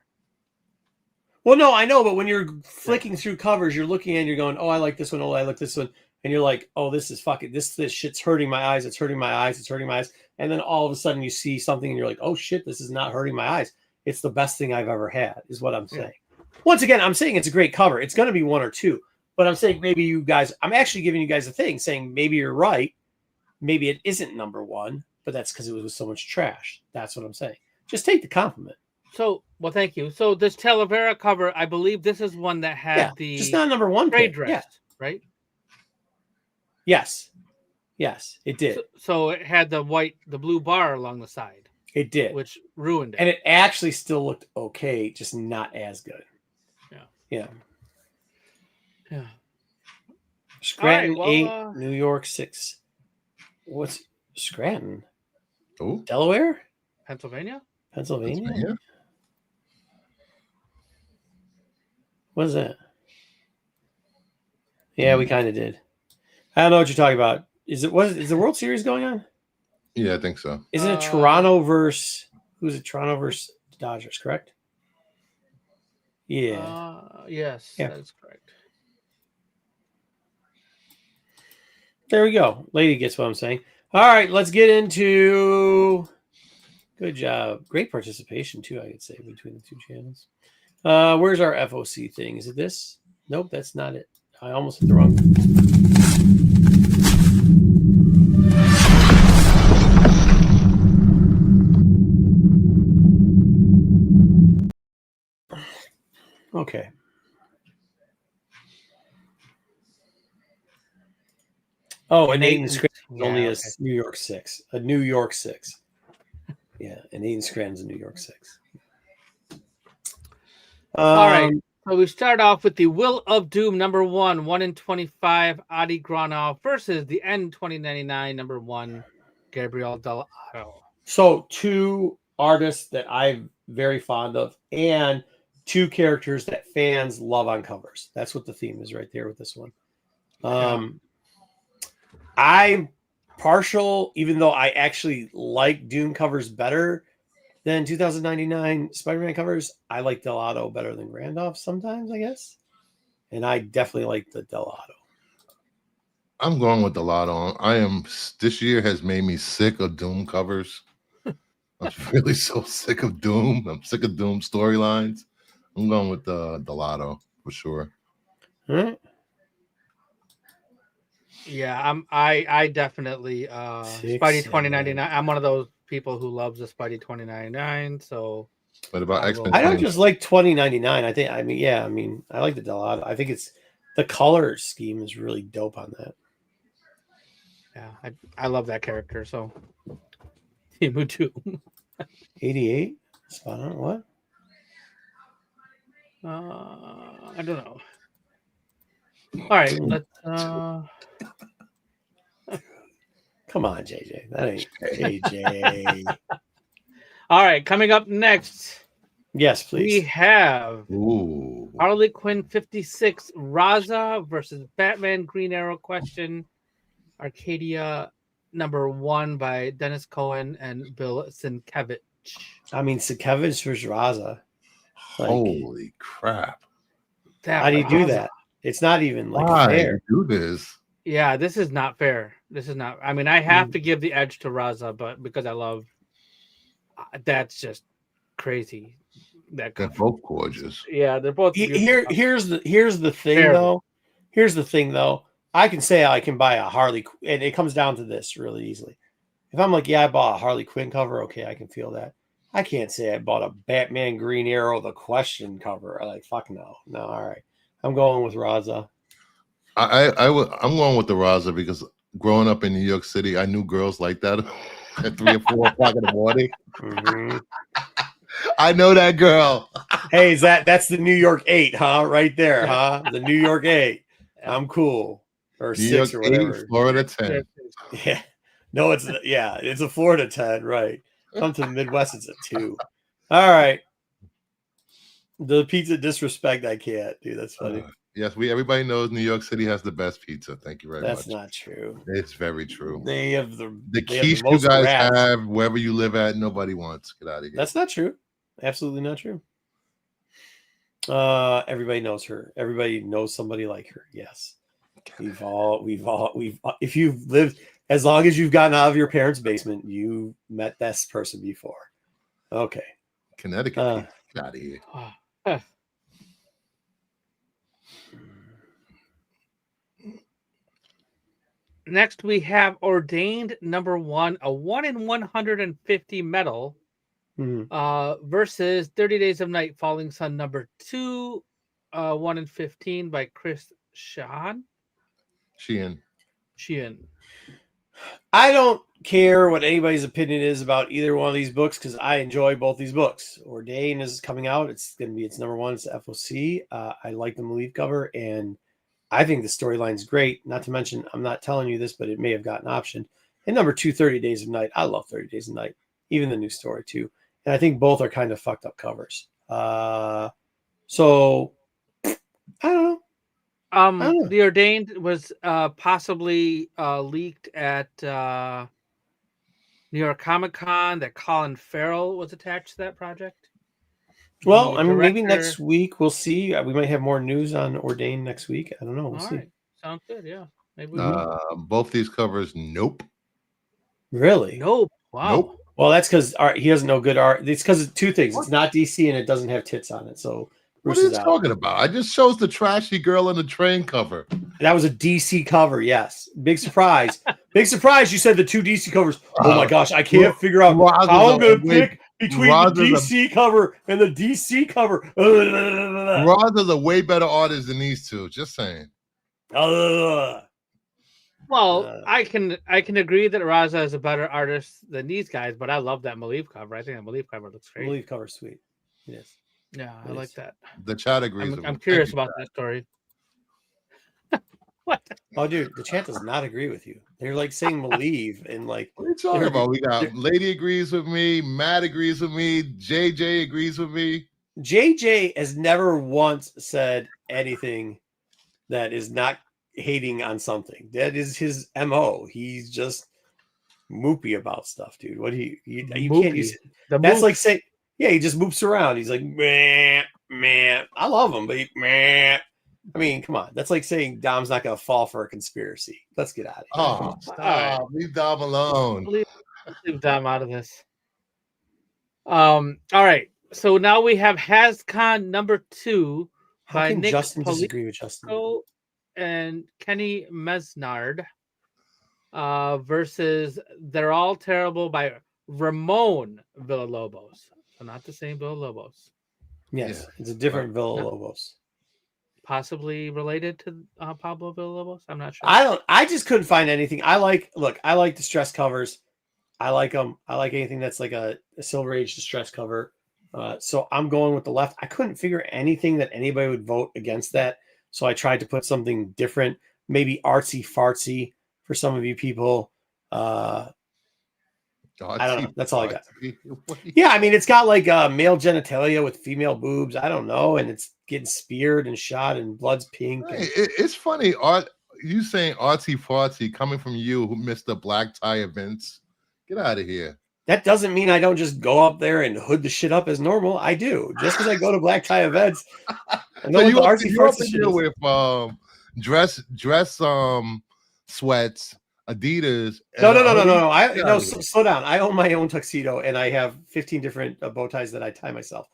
Well, no, I know, but when you're flicking through covers, you're looking and you're going, oh, I like this one. Oh, I like this one. And you're like, oh, this is fucking, this shit's hurting my eyes. It's hurting my eyes. It's hurting my eyes. And then all of a sudden you see something and you're like, oh shit, this is not hurting my eyes. It's the best thing I've ever had, is what I'm saying. Once again, I'm saying it's a great cover. It's going to be 1 or 2, but I'm saying maybe you guys, I'm actually giving you guys a thing saying maybe you're right. Maybe it isn't number 1, but that's because it was so much trash. That's what I'm saying. Just take the compliment.
So, well, thank you. So this Talavera cover, I believe this is one that had the
just not number 1
trade
pick.
dress, right?
Yes, it did.
So it had the blue bar along the side.
It did,
which ruined it.
And it actually still looked okay, just not as good. Yeah. Scranton 8, New York 6. What's Scranton?
Oh,
Delaware,
Pennsylvania.
What is that? Yeah, we kind of did. I don't know what you're talking about. Is the World Series going on?
Yeah, I think so.
Isn't it Toronto versus Dodgers, correct? Yeah.
Yes,
Yeah.
that's correct.
There we go. Lady gets what I'm saying. All right, let's get into. Good job. Great participation, too, I could say, between the 2 channels. Where's our FOC thing? Is it this? Nope, that's not it. I almost hit the wrong. Okay. Oh, and Aiden Scranton is only a New York 6. A New York 6. Yeah, and Aiden Scranton's a New York 6.
All right. So we start off with the Will of Doom #1, 1 in 25, Adi Granov versus the N2099 #1, Gabriel Dell'Otto.
So 2 artists that I'm very fond of, and 2 characters that fans love on covers. That's what the theme is right there with this one. I'm partial, even though I actually like Doom covers better than 2099 Spider-Man covers. I like Dell'Otto better than Randolph sometimes, I guess. And I definitely like the Dell'Otto.
I'm going with Dell'Otto. This year has made me sick of Doom covers. I'm really so sick of Doom. I'm sick of Doom storylines. I'm going with Dell'Otto for sure.
All right.
Yeah, I definitely Spidey 2099. I'm one of those people who loves the Spidey 2099. So
What about X-Men?
I don't just like 2099. I mean, I like the Dell'Otto. I think it's the color scheme is really dope on that.
Yeah, I love that character. So Timu too.
88? Spot on. What?
I don't know. All right, let's
Come on, JJ. That ain't JJ.
All right, coming up next.
Yes, please.
We have
Ooh.
Harley Quinn 56 Raza versus Batman Green Arrow question. Arcadia #1 by Dennis Cohen and Bill Sienkiewicz.
I mean, Sienkiewicz versus Raza.
Holy crap.
How do you do that? It's not even like
Why
fair.
do this?
Yeah, this is not fair. This is not. I mean, I have to give the edge to Raza, but because I love, that's just crazy.
They're both gorgeous.
Yeah, they're both.
Here's the thing though. Here's the thing though. I can say I can buy a Harley, and it comes down to this really easily. If I'm like, yeah, I bought a Harley Quinn cover, okay, I can feel that. I can't say I bought a Batman Green Arrow the question cover. I'm like, fuck no, all right. I'm going with Raza.
I'm going with the Raza because growing up in New York City, I knew girls like that at 3 or 4 o'clock in the morning.
Mm-hmm.
I know that girl.
Hey, that's the New York 8, huh? Right there, huh? The New York 8. I'm cool. Or
New
6
York
or whatever.
8, Florida 10.
Yeah. No, it's a Florida 10, right. Come to the Midwest, it's a 2. All right. The pizza disrespect, I can't, dude. That's funny.
Yes, everybody knows New York City has the best pizza. Thank you very much.
That's not true.
It's very true.
They have the
quiche you guys have wherever you live at. Nobody wants. Get out of here.
That's not true. Absolutely not true. Everybody knows her. Everybody knows somebody like her. Yes. We've all if you've lived as long as you've gotten out of your parents' basement, you met this person before. Okay.
Connecticut. Get out of here.
Next, we have Ordained #1, a 1 in 150 medal, versus 30 Days of Night, Falling Sun #2, 1 in 15 by Chris Sheehan.
I don't care what anybody's opinion is about either one of these books because I enjoy both these books. Ordained is coming out. It's going to be its #1. It's FOC. I like the Maleev cover, and I think the storyline's great. Not to mention, I'm not telling you this, but it may have gotten optioned. And #2, 30 Days of Night. I love 30 Days of Night, even the new story too. And I think both are kind of fucked up covers. So I don't know.
The Ordained was possibly leaked at New York Comic Con that Colin Farrell was attached to that project.
Well, I mean, maybe next week we'll see. We might have more news on Ordained next week. I don't know. We'll see.
Right. Sounds good. Yeah. Maybe
both these covers, nope.
Really?
Nope. Wow.
Nope.
Well, that's because he doesn't know good art. It's because of 2 things. It's not DC and it doesn't have tits on it. So
Bruce what are you talking about? I just chose the trashy girl in the train cover.
That was a DC cover. Yes. Big surprise. Big surprise. You said the 2 DC covers. Oh my gosh. I can't figure out how I'm going to pick between the DC cover and the DC cover.
Raza's a way better artist than these 2. Just saying.
Well, I can agree that Raza is a better artist than these guys, but I love that Maleev cover. I think that Maleev cover looks great.
Maleev cover, sweet. Yes.
Yeah, I like that.
The chat agrees with
I'm
me.
curious
Thank you,
about that story. What?
Oh, dude, the chat does not agree with you. They're like saying believe and like.
What are you talking about? We got Lady agrees with me, Matt agrees with me, JJ agrees with me.
JJ has never once said anything that is not hating on something. That is his MO. He's just moopy about stuff, dude. What you can't use. That's like saying, yeah, he just moops around. He's like, man. I love him, but man. I mean, come on. That's like saying Dom's not going to fall for a conspiracy. Let's get out of here.
Oh, stop. Leave Dom alone.
Leave Dom out of this. All right. So now we have HasCon number 2
How
by
can
Nick
Justin disagree with Justin?
and Kenny Mesnard versus They're All Terrible by Ramon Villalobos. So not the same Villalobos.
Yes, it's a different Villalobos.
Possibly related to Pablo Villalobos. I'm not sure.
I just couldn't find anything. I like distress covers. I like them. I like anything that's like a Silver Age distress cover. So I'm going with the left. I couldn't figure anything that anybody would vote against that. So I tried to put something different, maybe artsy fartsy for some of you people. I don't know. That's all I got. Yeah, I mean, it's got like male genitalia with female boobs. I don't know, and it's getting speared and shot, and blood's pink.
Hey, it's funny. You saying artsy fartsy coming from you who missed the black tie events? Get out of here.
That doesn't mean I don't just go up there and hood the shit up as normal. I do. Just because I go to black tie events. I know
So
what the artsy fartsy shit is.
With dress sweats, Adidas.
No. Slow down. I own my own tuxedo, and I have 15 different bow ties that I tie myself.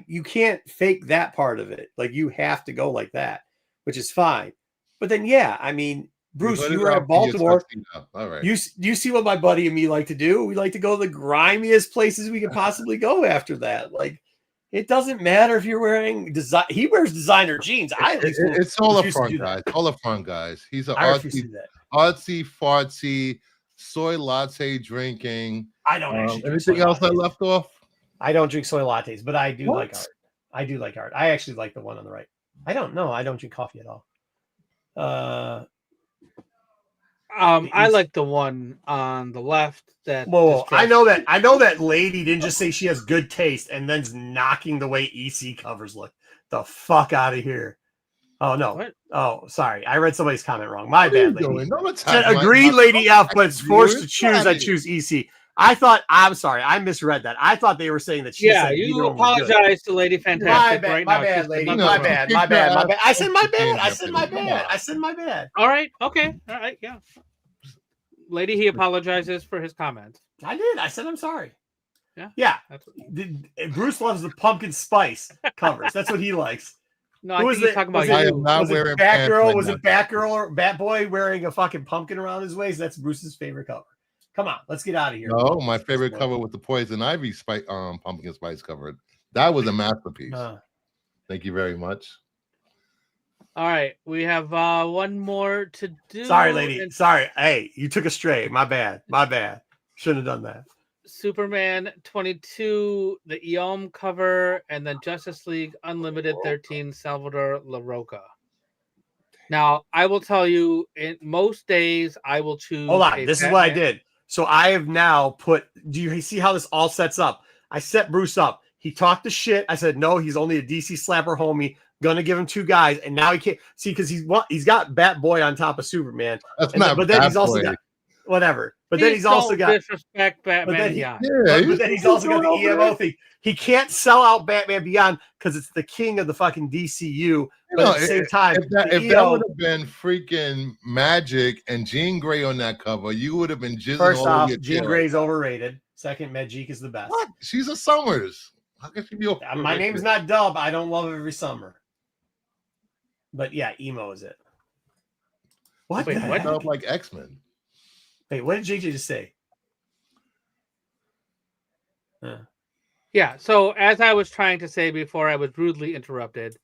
You can't fake that part of it. Like, you have to go like that, which is fine. But then, yeah, I mean, Bruce, you were at Baltimore.
All right.
You see what my buddy and me like to do? We like to go to the grimiest places we could possibly go after that. Like, it doesn't matter if you're wearing design. He wears designer jeans.
It's all a front, guys. All a front, guys. He's an artsy fartsy soy latte drinking.
I don't actually.
Anything else I left off?
I don't drink soy lattes, but I do like art. I do like art. I actually like the one on the right. I don't know. I don't drink coffee at all.
I like the one on the left.
I know that lady didn't just say she has good taste and then's knocking the way EC covers look. The fuck out of here. Oh no.
What?
Oh, sorry. I read somebody's comment wrong. My bad, lady.
Agreed,
Lady F, but it's forced to choose. I choose EC. I'm sorry. I misread that. I thought they were saying that she said
you apologize to Lady Fantastic.
My bad, lady. My bad. I said my bad.
All right. Okay. All right. Yeah. Lady, he apologizes for his comment.
I did. I said I'm sorry.
Yeah.
Bruce loves the pumpkin spice covers. That's what he likes.
No, I think he's talking about
I am not wearing
Batgirl. Was it Batgirl or Batboy wearing a fucking pumpkin around his waist? That's Bruce's favorite cover. Come on, let's get out of here.
No, my favorite cover with the Poison Ivy pumpkin spice cover. That was a masterpiece. Thank you very much.
All right, we have one more to do.
Sorry, lady. Sorry. Hey, you took a stray. My bad. Shouldn't have done that.
Superman 22, the Eom cover, and then Justice League Unlimited 13, Salvador LaRocca. Now, I will tell you, in most days, I will choose.
Hold on. This is what I did. So I have now put. Do you see how this all sets up? I set Bruce up. He talked the shit. I said, no, he's only a DC slapper homie. Gonna give him 2 guys, and now he can't see because he's got Batboy on top of Superman.
That's not. But then he's also
got whatever. But then he's also got
disrespect Batman Beyond.
But then he's also got the EMO thing. He can't sell out Batman Beyond because it's the king of the fucking DCU. But at the same time,
if that would have been freaking Magic and Jean Grey on that cover, you would have been jizzing.
First off, Jean Grey's overrated. Second, Magic is the best.
What? She's a Summers. How can she be?
My name's not Dub. I don't love every summer. But yeah, emo is it. What?
Wait, what? Like X-Men.
Wait, what did JJ just say?
Yeah, so as I was trying to say before, I was rudely interrupted.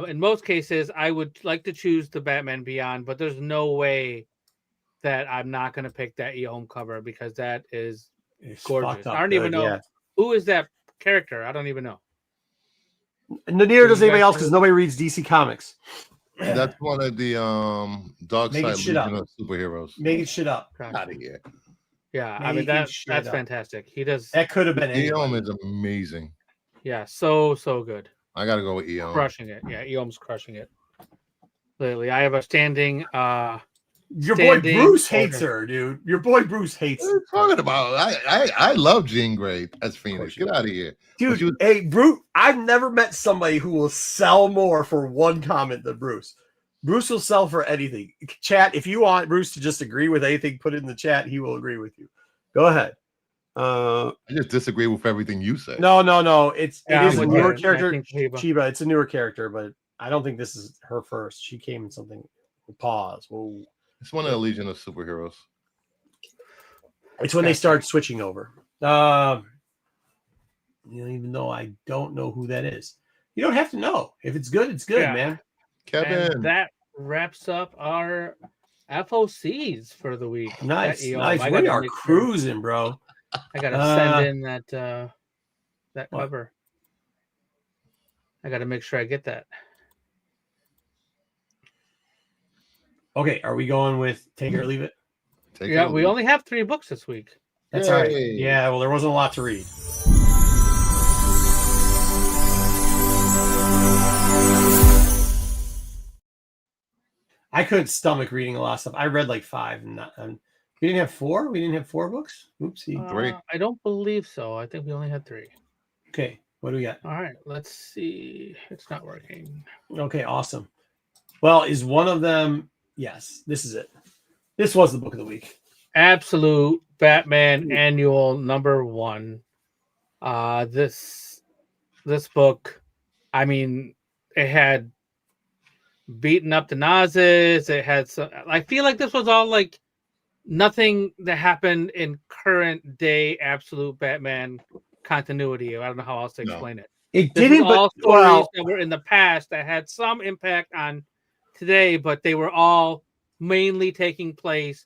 In most cases, I would like to choose the Batman Beyond, but there's no way that I'm not going to pick that Eom cover because that is gorgeous. I don't even know who is that character. I don't even know.
Neither does
You
anybody
guys
else
know
because
it?
nobody reads DC Comics.
That's one of the Dark
Making
Side
shit
Legion
up.
of Superheroes.
Making shit up.
Gotcha.
Out of here.
Yeah, I mean
Making
that's
shit up.
fantastic. He does.
That could have been
Eom
anybody.
is amazing.
Yeah, so good.
I gotta go with Eom.
Crushing it. Yeah, Eom's crushing it. Lately, I have a standing.
Your boy
standing
Bruce hates
order.
her, dude. Your boy Bruce hates
What are you talking about? I love Jean Grey as Phoenix.
you
Get out of here.
Dude,
But you-
hey, Bruce, I've never met somebody who will sell more for one comment than Bruce. Bruce will sell for anything. Chat, if you want Bruce to just agree with anything, put it in the chat. He will agree with you. Go ahead.
I just disagree with everything you say.
No. It
Yeah,
is
I'm
a
with
newer
you. I
character.
think Chiba.
Chiba, it's a newer character, but I don't think this is her first. She came in something. Pause. Whoa.
It's one of the Legion of Superheroes.
It's when they
Gotcha.
start switching over. Even though I don't know who that is. You don't have to know. If it's good, it's good,
Yeah.
man.
Kevin.
And that wraps up our FOCs for the week.
Nice.
That Eom.
Nice.
I
We
gotta
are
make sure-
cruising, bro.
I gotta send in that
what?
cover. I gotta make sure I get that.
Okay, are we going with take it or leave it?
Take
Yeah,
it
we
away.
only have 3 books this week.
That's all right.
Yay.
Yeah, well, there wasn't a lot to read. I couldn't stomach reading a lot of stuff. I read like 5, and we didn't have 4. We didn't have 4 books. Oopsie.
3.
I don't believe so. I think we only had 3.
Okay, what do we got?
All right, let's see. It's not working.
Okay, awesome. Well, is one of them? Yes, this is it. This was the book of the week.
Absolute Batman Annual #1. This book, I mean, it had beaten up the Nazis. It had some. I feel like this was all like nothing that happened in current day Absolute Batman continuity. I don't know how else to
No.
explain it.
It
This
didn't,
was all
but
stories
well,
that were in the past that had some impact on today, but they were all mainly taking place,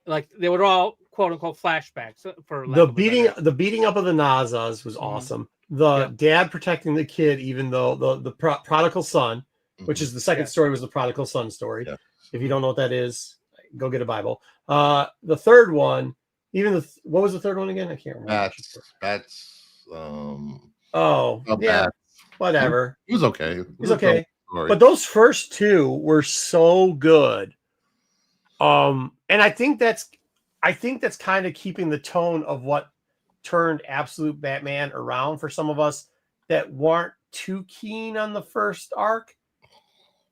like they were all quote unquote flashbacks for lack
the
of a better-
beating up of the Nazis was awesome. The
Yeah.
dad protecting the kid, even though the prodigal son, which
Mhm.
is the second
Yeah.
story, was the prodigal son story.
Yeah.
If you don't know what that is, go get a Bible. The third one, what was the third one again? I can't remember.
Bats.
Oh,
Not
yeah,
bad.
whatever.
It was okay. It
It's
was a
okay.
story.
But those first 2 were so good. And I think that's kind of keeping the tone of what turned Absolute Batman around for some of us that weren't too keen on the first arc.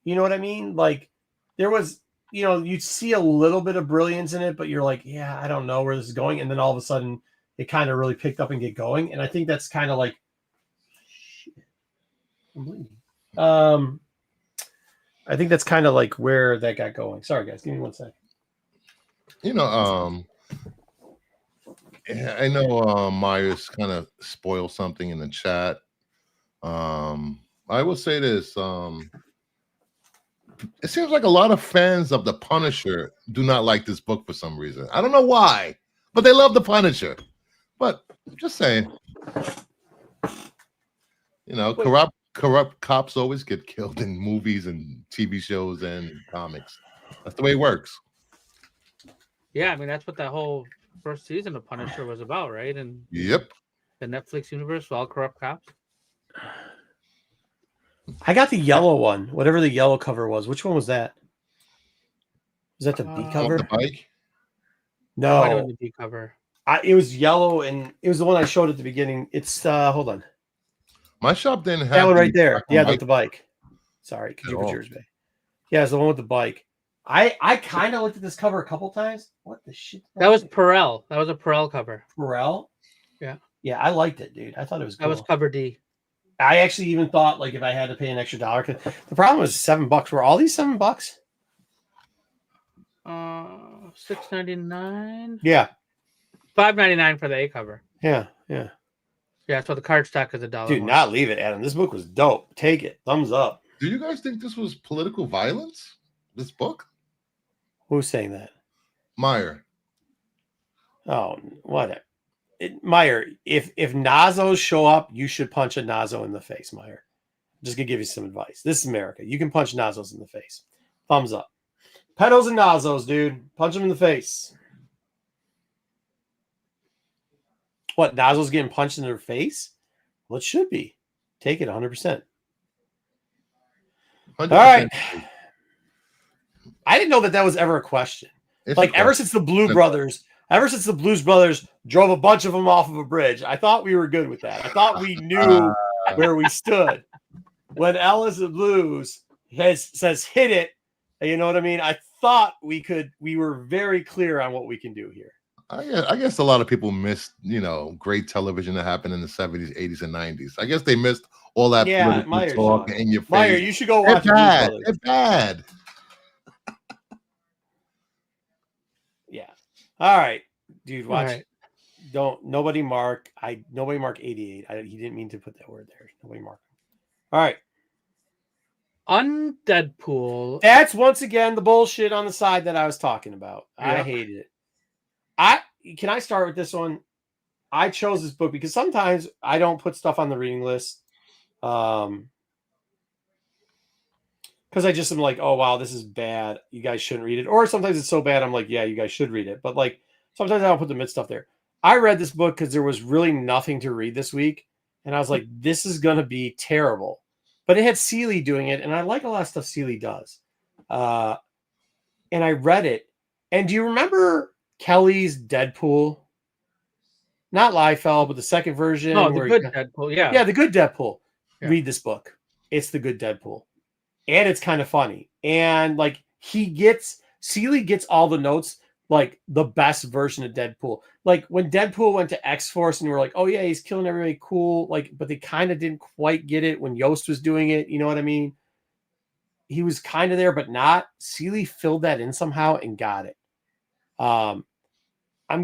You know what I mean? Like there was, you'd see a little bit of brilliance in it, but you're like, yeah, I don't know where this is going. And then all of a sudden it kind of really picked up and get going. And I think that's kind of like, I'm bleeding. I think that's kind of like where that got going. Sorry guys, give me 1 second.
Yeah, I know Myers kind of spoiled something in the chat. I will say this. It seems like a lot of fans of The Punisher do not like this book for some reason. I don't know why, but they love The Punisher. But just saying, corrupt cops always get killed in movies and TV shows and comics. That's the way it works.
Yeah, I mean that's what that whole first season of Punisher was about, right? And
Yep.
the Netflix universe, all corrupt cops.
I got the yellow one, whatever the yellow cover was. Which one was that? Was that the B
Uh,
cover?
The bike.
Might have been
No,
the B cover.
it was yellow, and it was the one I showed at the beginning. It's hold on,
My shop didn't have
that one
the
right there.
black
Yeah,
and
with the bike. Sorry, could
At
you put
all.
yours back? Yeah, it's the one with the bike. I kind of looked at this cover a couple times. What the shit?
That was Perel. That was a Perel cover.
Pharrell.
Yeah.
Yeah, I liked it, dude. I thought it was cool.
That was cover D.
I actually even thought like if I had to pay an extra dollar, 'cause the problem was $7. Were all these $7?
$6.99.
Yeah,
$5.99 for the A cover.
yeah.
Yeah, so the card stock is $1.
Dude,
more.
not leave it, Adam. This book was dope. Take it. Thumbs up.
Do you guys think this was political violence? This book?
Who's saying that?
Meyer.
Oh, what? Meyer, if Nazos show up, you should punch a Nazo in the face, Meyer. Just gonna give you some advice. This is America. You can punch Nazos in the face. Thumbs up. Pedos and Nazos, dude. Punch them in the face. What, Nazos getting punched in their face? Well, it should be. Take it 100%.
100%.
All right. I didn't know that was ever a question.
It's
Like
a
ever
question.
since the Blues Brothers drove a bunch of them off of a bridge, I thought we were good with that. I thought we knew where we stood. When Alice of Blues says hit it, you know what I mean? I thought we were very clear on what we can do here.
I guess a lot of people missed, great television that happened in the 70s, 80s, and 90s. I guess they missed all that political
Meyer,
talk
Sean.
in your face.
Meyer, you should go watch
They're bad.
Blues
They're
Brothers.
bad.
Yeah. All right, dude. Watch.
All right.
Nobody mark 88. He didn't mean to put that word there. Nobody mark. All right.
Undeadpool.
That's once again the bullshit on the side that I was talking about. I
Yep.
hated it. Can I start with this one? I chose this book because sometimes I don't put stuff on the reading list. Because I just am like, oh wow, this is bad. You guys shouldn't read it. Or sometimes it's so bad, I'm like, yeah, you guys should read it. But like sometimes I don't put the mid stuff there. I read this book because there was really nothing to read this week. And I was like, this is gonna be terrible. But it had Seeley doing it, and I like a lot of stuff Seeley does. And I read it. And do you remember Kelly's Deadpool? Not Liefeld, but the second version.
No, the good Deadpool. Yeah.
Yeah, the good Deadpool.
Yeah.
Read this book. It's the good Deadpool. And it's kind of funny. And like Seeley gets all the notes, like the best version of Deadpool. Like when Deadpool went to X-Force and we were like, oh yeah, he's killing everybody, cool. Like, but they kind of didn't quite get it when Yost was doing it. You know what I mean? He was kind of there, but not. Seeley filled that in somehow and got it. I'm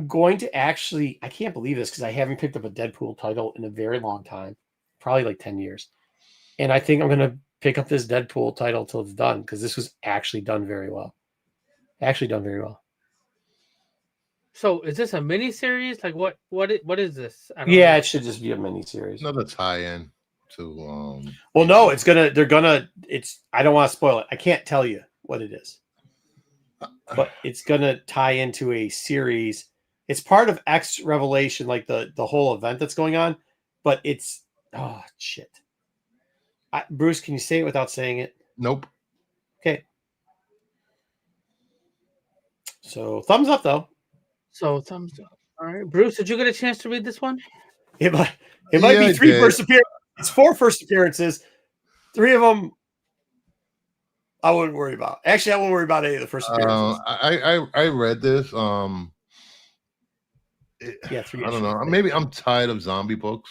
going to actually, I can't believe this because I haven't picked up a Deadpool title in a very long time, probably like 10 years. And I think I'm going to pick up this Deadpool title till it's done because this was actually done very well.
So is this a mini series? Like what is this? I don't
Yeah,
know.
it should just be a mini series.
Another tie-in to
Well, no, it's I don't want to spoil it. I can't tell you what it is. But it's gonna tie into a series. It's part of X Revelation, like the whole event that's going on, but it's shit. Bruce, can you say it without saying it?
Nope.
Okay. So thumbs up though.
So thumbs up. All right, Bruce, did you get a chance to read this one?
It might
Yeah,
be
I
3
did.
first appearances. It's 4 first appearances. 3 of them I wouldn't worry about. Actually, I won't worry about any of the first appearances.
I read this.
Yeah, 3
I don't know.
issues.
Maybe I'm tired of zombie books,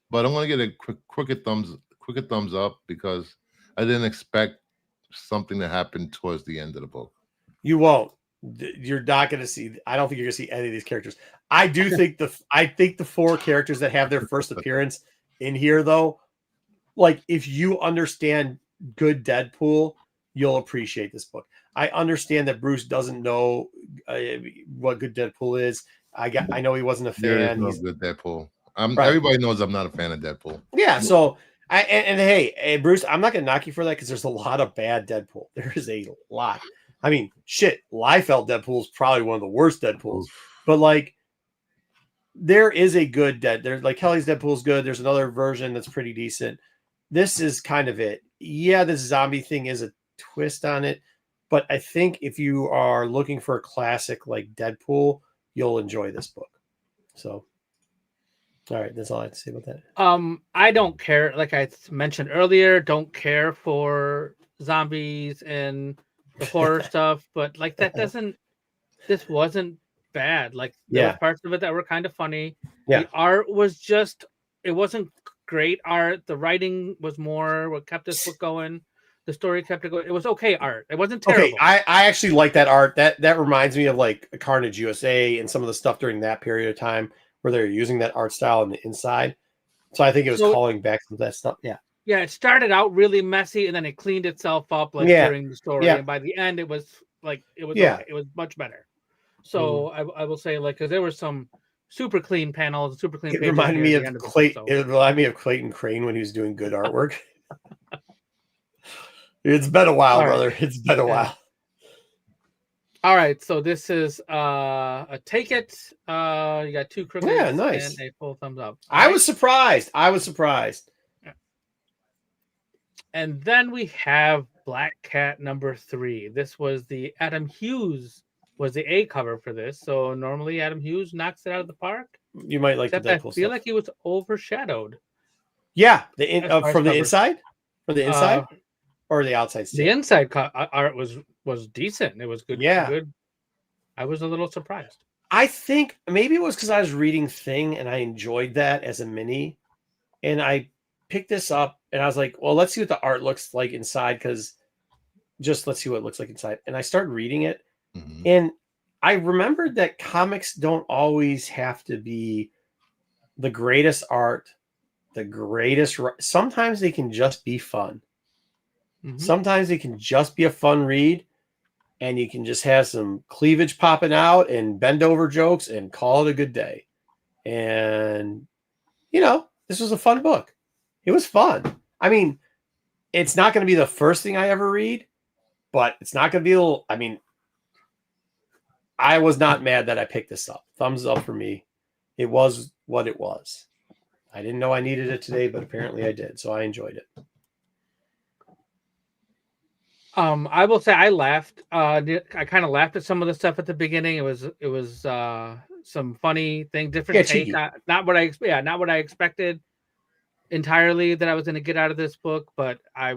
but I'm gonna get a quicker thumbs up because I didn't expect something to happen towards the end of the book.
You won't. You're not going to see. I don't think you're going to see any of these characters. I do think the 4 characters that have their first appearance in here, though, like if you understand good Deadpool, you'll appreciate this book. I understand that Bruce doesn't know what good Deadpool is. I know he wasn't a
There is
fan.
no
He's-
good Deadpool.
Right.
Everybody knows I'm not a fan of Deadpool.
Yeah, so hey, Bruce, I'm not gonna knock you for that because there's a lot of bad Deadpool. There is a lot. I mean, shit, Liefeld Deadpool is probably one of the worst Deadpools. But like, there is a good There's like Kelly's Deadpool is good. There's another version that's pretty decent. This is kind of it. Yeah, this zombie thing is a twist on it, but I think if you are looking for a classic like Deadpool, you'll enjoy this book. So. All right, that's all I have to say about that.
I don't care. Like I mentioned earlier, don't care for zombies and the horror stuff, but like this wasn't bad. Like there was parts of it that were kind of funny.
Yeah.
The art was it wasn't great art. The writing was more what kept this book going. The story kept it going. It was okay art. It wasn't terrible.
Okay, I actually like that art. That reminds me of like Carnage USA and some of the stuff during that period of time where they're using that art style on the inside. So I think it was calling back some of that stuff. Yeah.
Yeah, it started out really messy and then it cleaned itself up during the story.
Yeah.
And by the end it was okay. It was much better. So I will say because there were some super clean panels, super clean
It
pages.
reminded me
near
of
the end the book,
Clayton.
so.
It reminded me of Clayton Crane when he was doing good artwork. It's been a while,
All right.
brother. It's been a
Yeah.
while.
All right, so this is a take it. You got 2 crookeds
Yeah, nice.
and a full thumbs up.
I was surprised. I was surprised.
And then we have Black Cat number 3. This was the Adam Hughes was the A cover for this. So normally Adam Hughes knocks it out of the park.
You might like
Except
the
I
Deadpool
feel
stuff.
like he was overshadowed.
Yeah,
As far as
from the
cover.
inside, from the inside, or the outside.
The inside art was decent. It was good.
Yeah.
Good. I was a little surprised.
I think maybe it was because I was reading Thing and I enjoyed that as a mini, and I picked this up and I was like, well, let's see what the art looks like inside, because just let's see what it looks like inside. And I started reading it, and I remembered that comics don't always have to be the greatest art, the greatest. Sometimes they can just be fun. Sometimes they can just be a fun read, and you can just have some cleavage popping out and bend over jokes and call it a good day. And, you know, this was a fun book. It was fun. I mean, it's not going to be the first thing I ever read, but it's not going to be, I was not mad that I picked this up. Thumbs up for me. It was what it was. I didn't know I needed it today, but apparently I did. So I enjoyed it.
I will say I laughed. I kind of laughed at some of the stuff at the beginning. It was some funny thing, different take. Not what I expected entirely that I was going to get out of this book, but I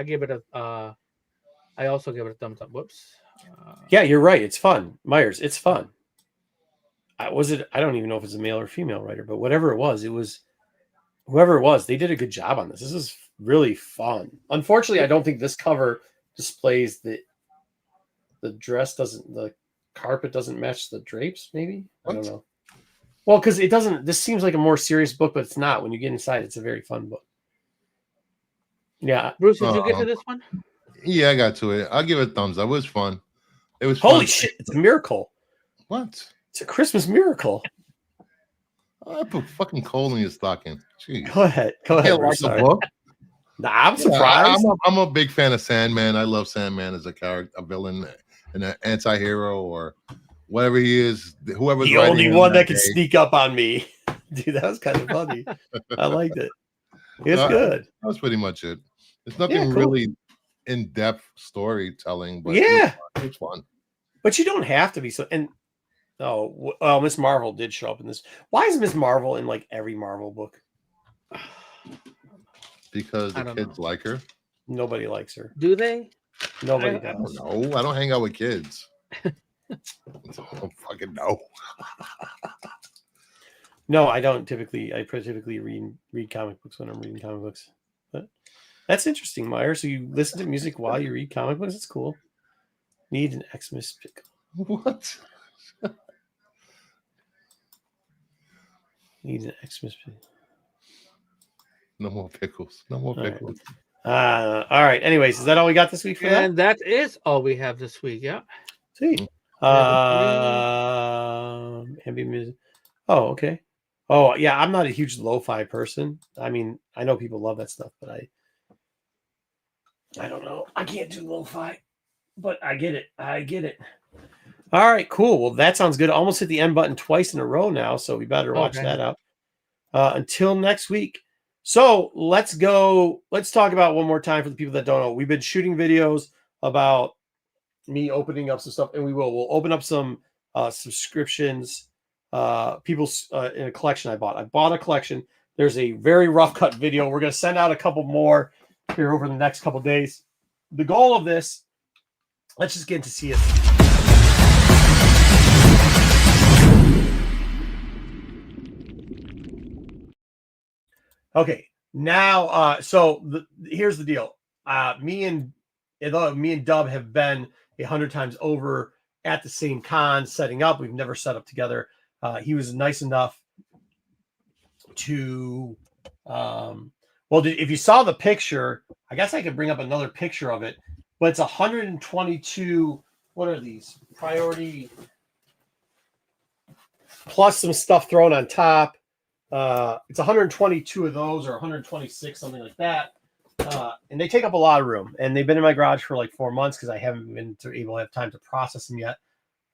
give it a. I also give it a thumbs up. Whoops.
Yeah, you're right. It's fun, Myers. It's fun. I don't even know if it's a male or female writer, but whatever it was, whoever it was, they did a good job on this. This is really fun. Unfortunately, I don't think this cover displays the carpet doesn't match the drapes, maybe? I don't know. Well, because it doesn't, this seems like a more serious book, but it's not. When you get inside, it's a very fun book. Yeah.
Bruce, did you get to this one?
Yeah, I got to it. I'll give it a thumbs up. It was fun. It was
Holy
fun.
shit, it's a miracle.
What?
It's a Christmas miracle.
I put fucking coal in your stocking. Jeez.
Go ahead. Nah, I'm surprised.
I'm a big fan of Sandman. I love Sandman as a character, a villain, and an anti-hero, or whatever he is. Whoever's
the only one that could sneak up on me. Dude, that was kind of funny. I liked it. It's good.
That was pretty much it. There's nothing really in-depth storytelling, but it's fun.
But you don't have to be so. And Miss Marvel did show up in this. Why is Miss Marvel in like every Marvel book?
Because the kids like her.
Nobody likes her.
Do they?
Nobody
does. I don't know. I don't hang out with kids. I don't fucking know.
No, I don't typically. I typically read comic books when I'm reading comic books. But that's interesting, Meyer. So you listen to music while you read comic books? That's cool. Need an Xmas pickle.
What?
Need an Xmas pickle.
No more pickles. No more pickles.
All right. Anyways, is that all we got this week for that?
And that is all we have this week. Yeah.
See. Ambient music. Oh, okay. Oh, yeah. I'm not a huge lo-fi person. I mean, I know people love that stuff, but I don't know. I can't do lo-fi, but I get it. All right, cool. Well, that sounds good. I almost hit the end button twice in a row now, so we better watch that out. Until next week. So let's go. Let's talk about one more time for the people that don't know. We've been shooting videos about me opening up some stuff, and we'll open up some subscriptions. People in a collection I bought a collection. There's a very rough cut video. We're going to send out a couple more here over the next couple days. The goal of this, let's just get to see it. Okay, now, here's the deal. Me and Dub have been 100 times over at the same con setting up. We've never set up together. He was nice enough to, if you saw the picture, I guess I could bring up another picture of it, but it's 122. What are these? Priority plus some stuff thrown on top. It's 122 of those or 126, something like that. And they take up a lot of room. And they've been in my garage for like 4 months because I haven't been able to have time to process them yet.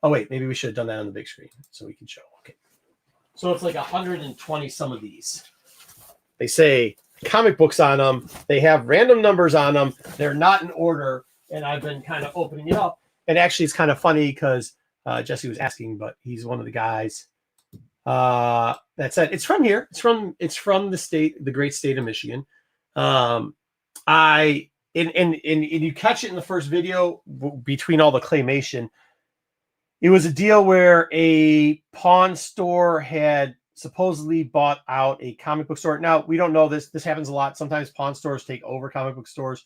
Oh, wait, maybe we should have done that on the big screen so we can show. Okay. So it's like 120 some of these. They say comic books on them. They have random numbers on them. They're not in order. And I've been kind of opening it up. And actually, it's kind of funny because Jesse was asking, but he's one of the guys that said it's from here. It's from the great state of Michigan. And you catch it in the first video between all the claymation. It was a deal where a pawn store had supposedly bought out a comic book store. Now, we don't know this. This happens a lot. Sometimes pawn stores take over comic book stores,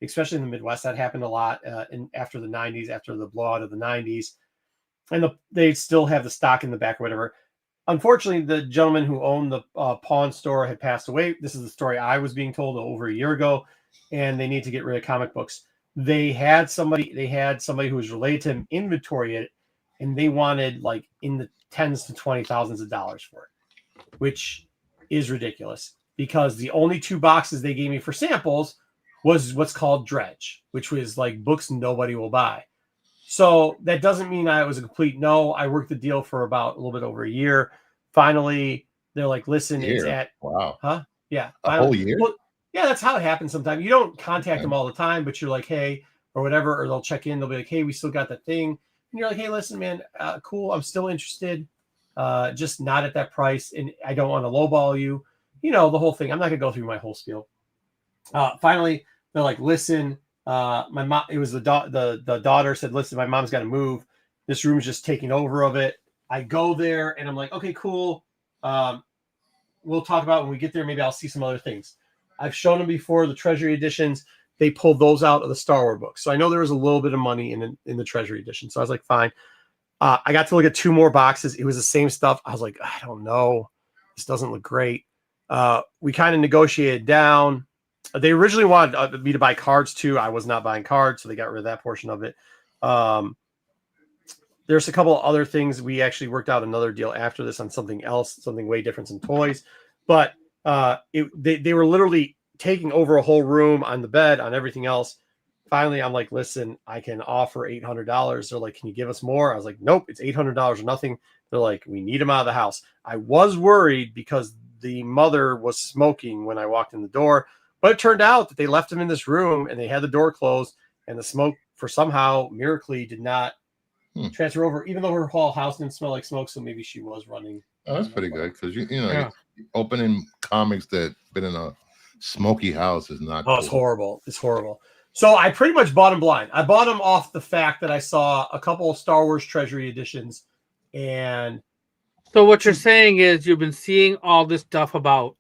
especially in the Midwest. That happened a lot after the 90s, after the blowout of the 90s. And they still have the stock in the back or whatever. Unfortunately, the gentleman who owned the pawn store had passed away. This is the story I was being told over a year ago, and they need to get rid of comic books. They had somebody who was related to him inventory it, and they wanted like in the tens to $20,000s of dollars for it, which is ridiculous because the only 2 boxes they gave me for samples was what's called dredge, which was like books nobody will buy. So that doesn't mean it was a complete no. I worked the deal for about a little bit over a year. Finally, they're like, listen, it's at
wow.
Huh? Yeah.
A whole year?
Well, yeah, that's how it happens sometimes. You don't contact them all the time, but you're like, hey, or whatever, or they'll check in. They'll be like, hey, we still got that thing. And you're like, hey, listen, man, cool. I'm still interested. Just not at that price. And I don't want to lowball you. You know, the whole thing. I'm not going to go through my whole spiel. Finally, they're like, listen, my mom, it was the daughter said, listen, my mom's got to move. This room's just taking over of it. I go there and I'm like, okay, cool. We'll talk about when we get there. Maybe I'll see some other things. I've shown them before the Treasury editions. They pulled those out of the Star Wars books. So I know there was a little bit of money in the Treasury edition. So I was like, fine. I got to look at 2 more boxes. It was the same stuff. I was like, I don't know. This doesn't look great. We kind of negotiated down. They originally wanted me to buy cards too. I was not buying cards, so they got rid of that portion of it. There's a couple of other things. We actually worked out another deal after this on something else, something way different than toys. But they were literally taking over a whole room on the bed, on everything else. Finally, I'm like, listen, I can offer $800. They're like, can you give us more? I was like, nope, it's $800 or nothing. They're like, we need him out of the house. I was worried because the mother was smoking when I walked in the door, but it turned out that they left him in this room and they had the door closed and the smoke for somehow miraculously did not transfer over, even though her whole house didn't smell like smoke. So maybe she was running.
Oh, that's pretty good because you know, opening comics that been in a smoky house is not.
Oh, cool. It's horrible. It's horrible. So I pretty much bought them blind. I bought them off the fact that I saw a couple of Star Wars Treasury editions, and
so what you're saying is you've been seeing all this stuff about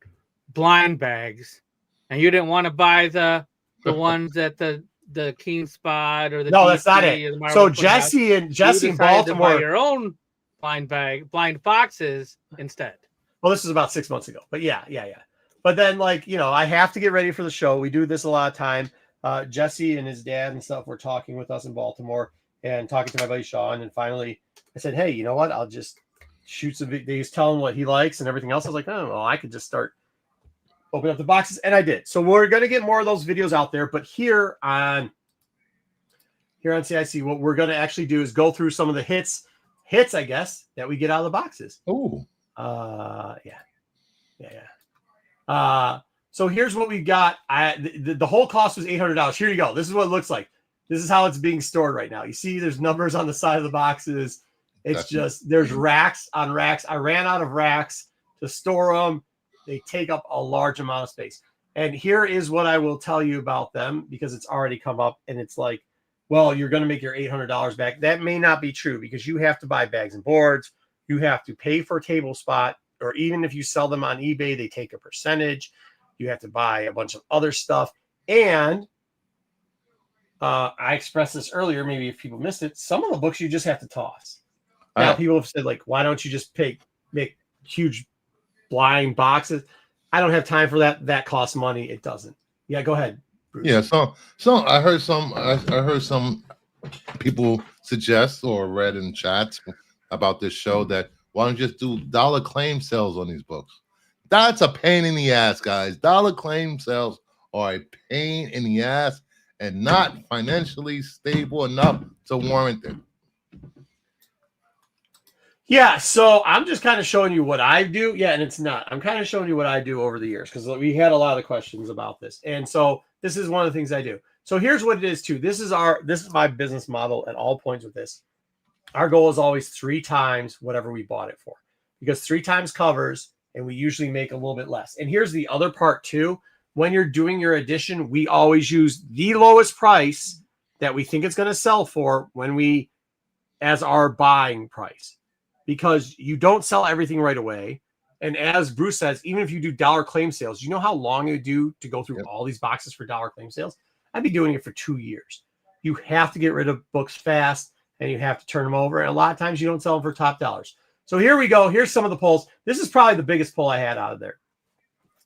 blind bags, and you didn't want to buy the ones that the King Spot or the
no,
DC
that's not it. So Jesse in Baltimore,
to buy your own blind boxes instead.
Well, this is about 6 months ago, but yeah. But then, like, you know, I have to get ready for the show. We do this a lot of time. Jesse and his dad and stuff were talking with us in Baltimore and talking to my buddy Sean. And finally, I said, hey, you know what? I'll just shoot some videos, tell him what he likes and everything else. I was like, oh, well, I could just start opening up the boxes. And I did. So we're going to get more of those videos out there. But here on CIC, what we're going to actually do is go through some of the hits, I guess, that we get out of the boxes.
Oh,
yeah. So here's what we got. The whole cost was $800. Here you go. This is what it looks like. This is how it's being stored right now. You see there's numbers on the side of the boxes. It's just, there's racks on racks. I ran out of racks to store them. They take up a large amount of space. And here is what I will tell you about them because it's already come up and it's like, well, you're going to make your $800 back. That may not be true because you have to buy bags and boards. You have to pay for a table spot, or even if you sell them on eBay, they take a percentage. You have to buy a bunch of other stuff. And I expressed this earlier, maybe if people missed it, some of the books you just have to toss. Now people have said, like, why don't you just make huge blind boxes? I don't have time for that. That costs money. It doesn't. Yeah, go ahead, Bruce.
Yeah, so I heard some people suggest or read in chats about this show that Why don't you just do dollar claim sales on these books? That's a pain in the ass, guys. Dollar claim sales are a pain in the ass and not financially stable enough to warrant it.
Yeah, so I'm just kind of showing you what I do. Yeah, and it's not. I'm kind of showing you what I do over the years because we had a lot of questions about this. And so this is one of the things I do. So here's what it is too. This is my business model at all points with this. Our goal is always 3 times whatever we bought it for, because 3 times covers, and we usually make a little bit less. And here's the other part too. When you're doing your edition, we always use the lowest price that we think it's going to sell for as our buying price, because you don't sell everything right away. And as Bruce says, even if you do dollar claim sales, you know how long it would do to go through all these boxes for dollar claim sales? I'd be doing it for 2 years. You have to get rid of books fast, and you have to turn them over. And a lot of times you don't sell them for top dollars. So here we go. Here's some of the polls. This is probably the biggest poll I had out of there.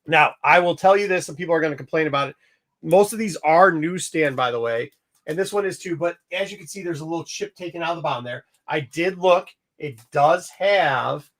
Now, I will tell you this, and people are going to complain about it. Most of these are newsstand, by the way. And this one is too. But as you can see, there's a little chip taken out of the bottom there. I did look. It does have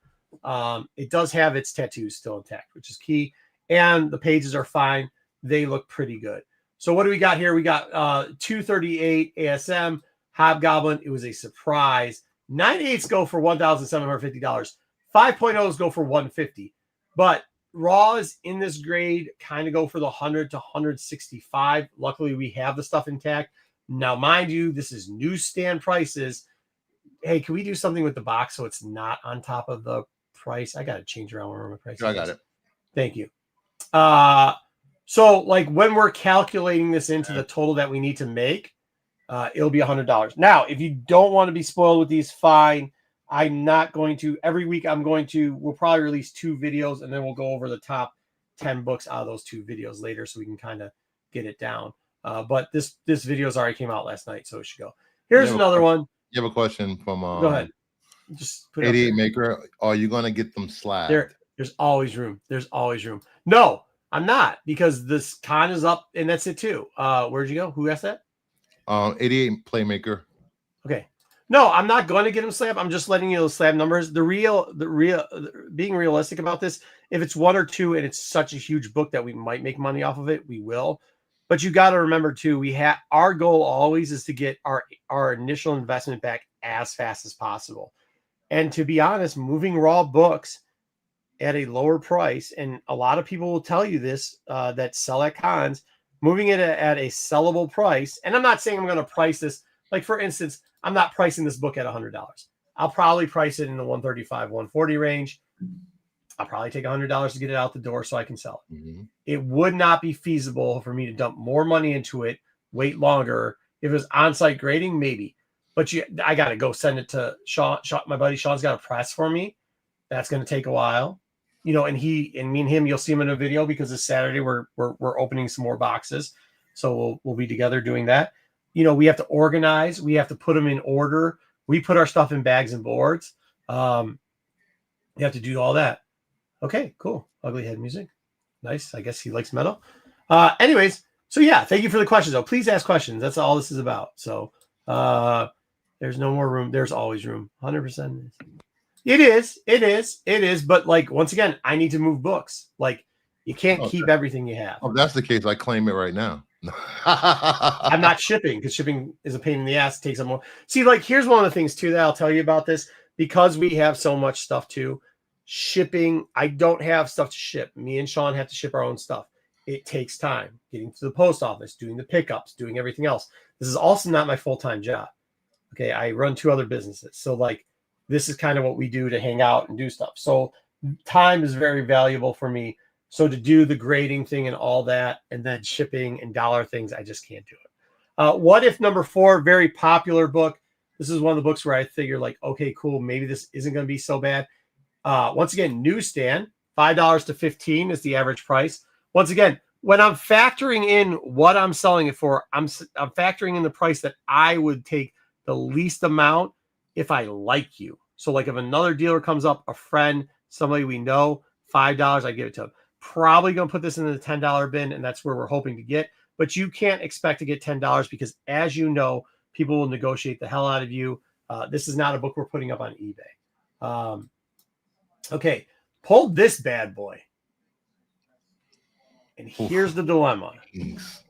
its tattoos still intact, which is key. And the pages are fine. They look pretty good. So what do we got here? We got 238 ASM Hobgoblin. It was a surprise. 9/8s go for $1,750. 5.0s go for $150. But raws in this grade kind of go for the $100 to $165. Luckily, we have the stuff intact. Now, mind you, this is newsstand prices. Hey, can we do something with the box so it's not on top of the price? I got to change around where my price is.
I got it.
Thank you. So like when we're calculating this into the total that we need to make, it'll be $100. Now, if you don't want to be spoiled with these, fine. I'm not going to. Every week we'll probably release 2 videos, and then we'll go over the top 10 books out of those 2 videos later so we can kind of get it down. But this video's already came out last night, so it should go. Here's another one.
You have a question from
Go ahead. Just put
88 Maker. Are you going to get them slabbed?
There's always room. There's always room. No, I'm not, because this con is up, and that's it too. Where'd you go? Who asked that?
88 Playmaker.
Okay. No, I'm not going to get him slab. I'm just letting you know the slab numbers. Being realistic about this, if it's 1 or 2 and it's such a huge book that we might make money off of it, we will. But you got to remember too, our goal always is to get our initial investment back as fast as possible. And to be honest, moving raw books at a lower price, and a lot of people will tell you this that sell at cons, moving it at a sellable price. And I'm not saying I'm going to price this. Like, for instance, I'm not pricing this book at $100. I'll probably price it in the $135, $140 range. I'll probably take $100 to get it out the door so I can sell it. Mm-hmm. It would not be feasible for me to dump more money into it, wait longer. If it was on-site grading, maybe. But I got to go send it to Sean. My buddy Sean's got a press for me. That's going to take a while. And me and him, you'll see him in a video, because this Saturday we're opening some more boxes. So we'll be together doing that. We have to organize. We have to put them in order. We put our stuff in bags and boards. You have to do all that. Okay, cool. Ugly Head Music. Nice. I guess he likes metal. Anyways, so yeah, thank you for the questions, though. Please ask questions. That's all this is about. So there's no more room. There's always room. 100%. It is. But like, once again, I need to move books. Like, you can't keep everything you have.
Oh, if that's the case, I claim it right now.
I'm not shipping, because shipping is a pain in the ass. It takes up more. See, like, here's one of the things too that I'll tell you about this, because we have so much stuff too. Shipping, I don't have stuff to ship. Me and Sean have to ship our own stuff. It takes time getting to the post office, doing the pickups, doing everything else. This is also not my full-time job. Okay, I run 2 other businesses, so like, this is kind of what we do to hang out and do stuff. So time is very valuable for me. So to do the grading thing and all that, and then shipping and dollar things, I just can't do it. What If number 4, very popular book. This is one of the books where I figure, like, okay, cool, maybe this isn't going to be so bad. Once again, newsstand, $5 to $15 is the average price. Once again, when I'm factoring in what I'm selling it for, I'm factoring in the price that I would take the least amount if I like you. So like, if another dealer comes up, a friend, somebody we know, $5, I give it to them. Probably going to put this in the $10 bin, and that's where we're hoping to get. But you can't expect to get $10, because, as you know, people will negotiate the hell out of you. This is not a book we're putting up on eBay. Okay, pulled this bad boy. And here's the dilemma.
Jeez.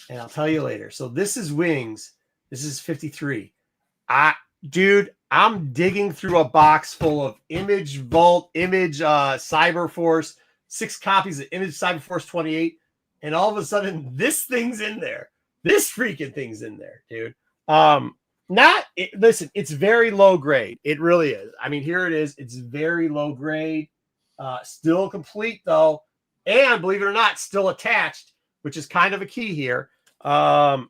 And I'll tell you later. So this is Wings. This is 53. Dude, I'm digging through a box full of Image Vault, Image Cyberforce, 6 copies of Image Cyberforce 28, and all of a sudden this thing's in there. This freaking thing's in there, dude. Listen, it's very low grade. It really is. I mean, here it is. It's very low grade. Still complete though, and believe it or not, still attached, which is kind of a key here. Hammer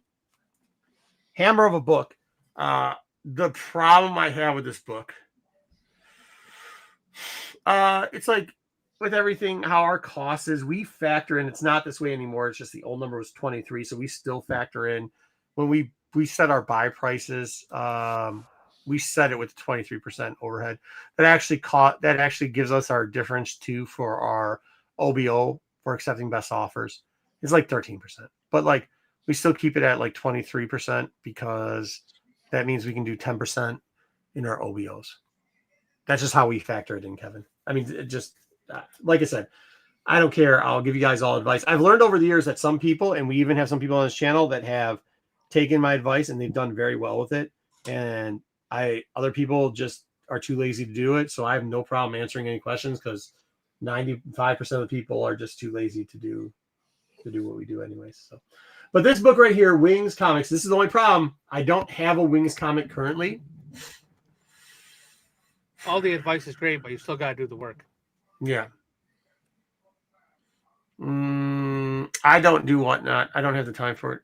of a book. The problem I have with this book, it's like with everything, how our cost is, we factor in, it's not this way anymore. It's just the old number was 23. So we still factor in when we set our buy prices. We set it with 23% overhead. That actually gives us our difference too for our OBO for accepting best offers. It's like 13%, but like we still keep it at like 23% because that means we can do 10% in our OBOs. That's just how we factor it in, Kevin. I mean, it just like I said, I don't care. I'll give you guys all advice. I've learned over the years that some people, and we even have some people on this channel that have taken my advice and they've done very well with it. And other people just are too lazy to do it. So I have no problem answering any questions because 95% of the people are just too lazy to do what we do anyways. So, but this book right here, Wings Comics, this is the only problem. I don't have a Wings comic currently.
All the advice is great, but you still got to do the work.
Yeah. I don't do Whatnot. I don't have the time for it.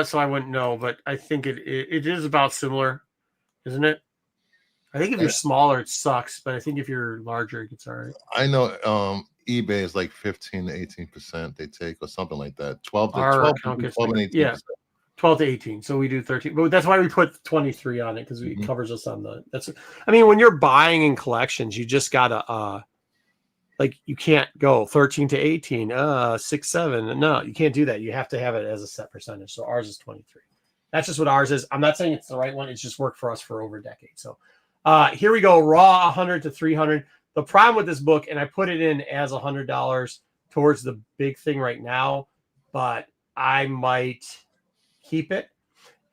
So I wouldn't know, but I think it is about similar, isn't it? I think if you're smaller, it sucks, but I think if you're larger, it gets all right.
I know eBay is like 15 to 18% they take or something like that. 12 and 18%.
Yeah, 12 to 18. So we do 13. But that's why we put 23 on it because it covers us on the I mean, when you're buying in collections, you just gotta like you can't go 13 to 18, 6, 7. No, you can't do that. You have to have it as a set percentage. So ours is 23. That's just what ours is. I'm not saying it's the right one. It's just worked for us for over a decade. So here we go. Raw 100 to 300. The problem with this book, and I put it in as $100 towards the big thing right now, but I might keep it.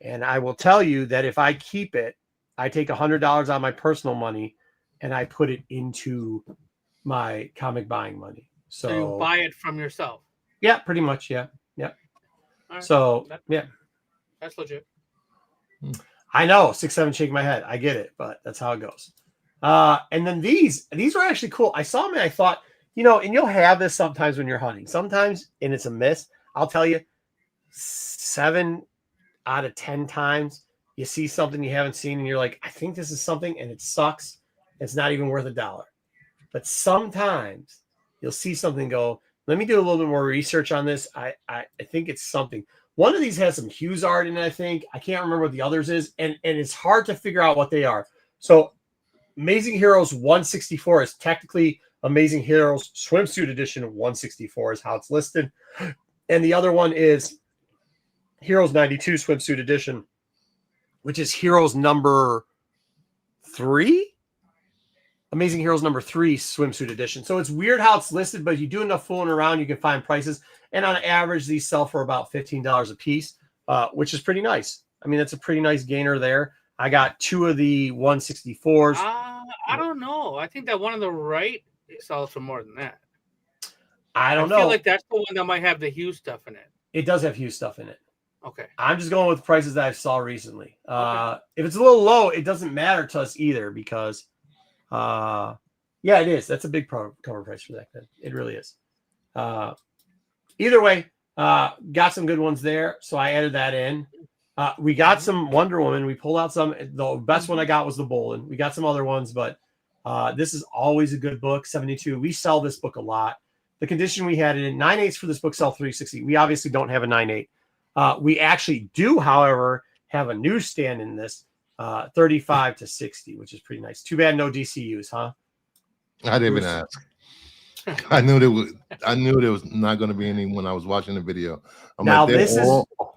And I will tell you that if I keep it, I take $100 on my personal money and I put it into my comic buying money. So
you buy it from yourself.
Yeah, pretty much. Yeah.
Right.
So
that's legit.
I know 6-7 shaking my head. I get it, but that's how it goes. And then these were actually cool. I saw them and I thought, and you'll have this sometimes when you're hunting. Sometimes, and it's a miss. I'll tell you, 7 out of 10 times you see something you haven't seen and you're like, I think this is something, and it sucks. It's not even worth $1. But sometimes you'll see something, go, let me do a little bit more research on this. I think it's something. One of these has some Hughes art in it, I think. I can't remember what the others is, and it's hard to figure out what they are. So Amazing Heroes 164 is technically Amazing Heroes Swimsuit Edition 164 is how it's listed. And the other one is Heroes 92 Swimsuit Edition, which is Heroes number 3? Amazing Heroes number 3 Swimsuit Edition. So it's weird how it's listed, but you do enough fooling around, you can find prices. And on average, these sell for about $15 a piece, which is pretty nice. I mean, that's a pretty nice gainer there. I got 2 of the 164s.
I don't know. I think that one on the right sells for more than that.
I don't know.
I feel like that's the one that might have the Hughes stuff in it.
It does have Hughes stuff in it.
Okay.
I'm just going with the prices that I saw recently. Okay. If it's a little low, it doesn't matter to us either because, yeah, it is. That's a big cover price for that. It really is. Either way, got some good ones there. So I added that in. We got some Wonder Woman. We pulled out some. The best one I got was the Bolin. We got some other ones, but this is always a good book. 72. We sell this book a lot. The condition we had it in 9/8 for this book sell 360. We obviously don't have a 9/8. We actually do, however, have a newsstand in this 35 to 60, which is pretty nice. Too bad no DCUs, huh?
I didn't even ask. I knew there was not going to be any when I was watching the video. This is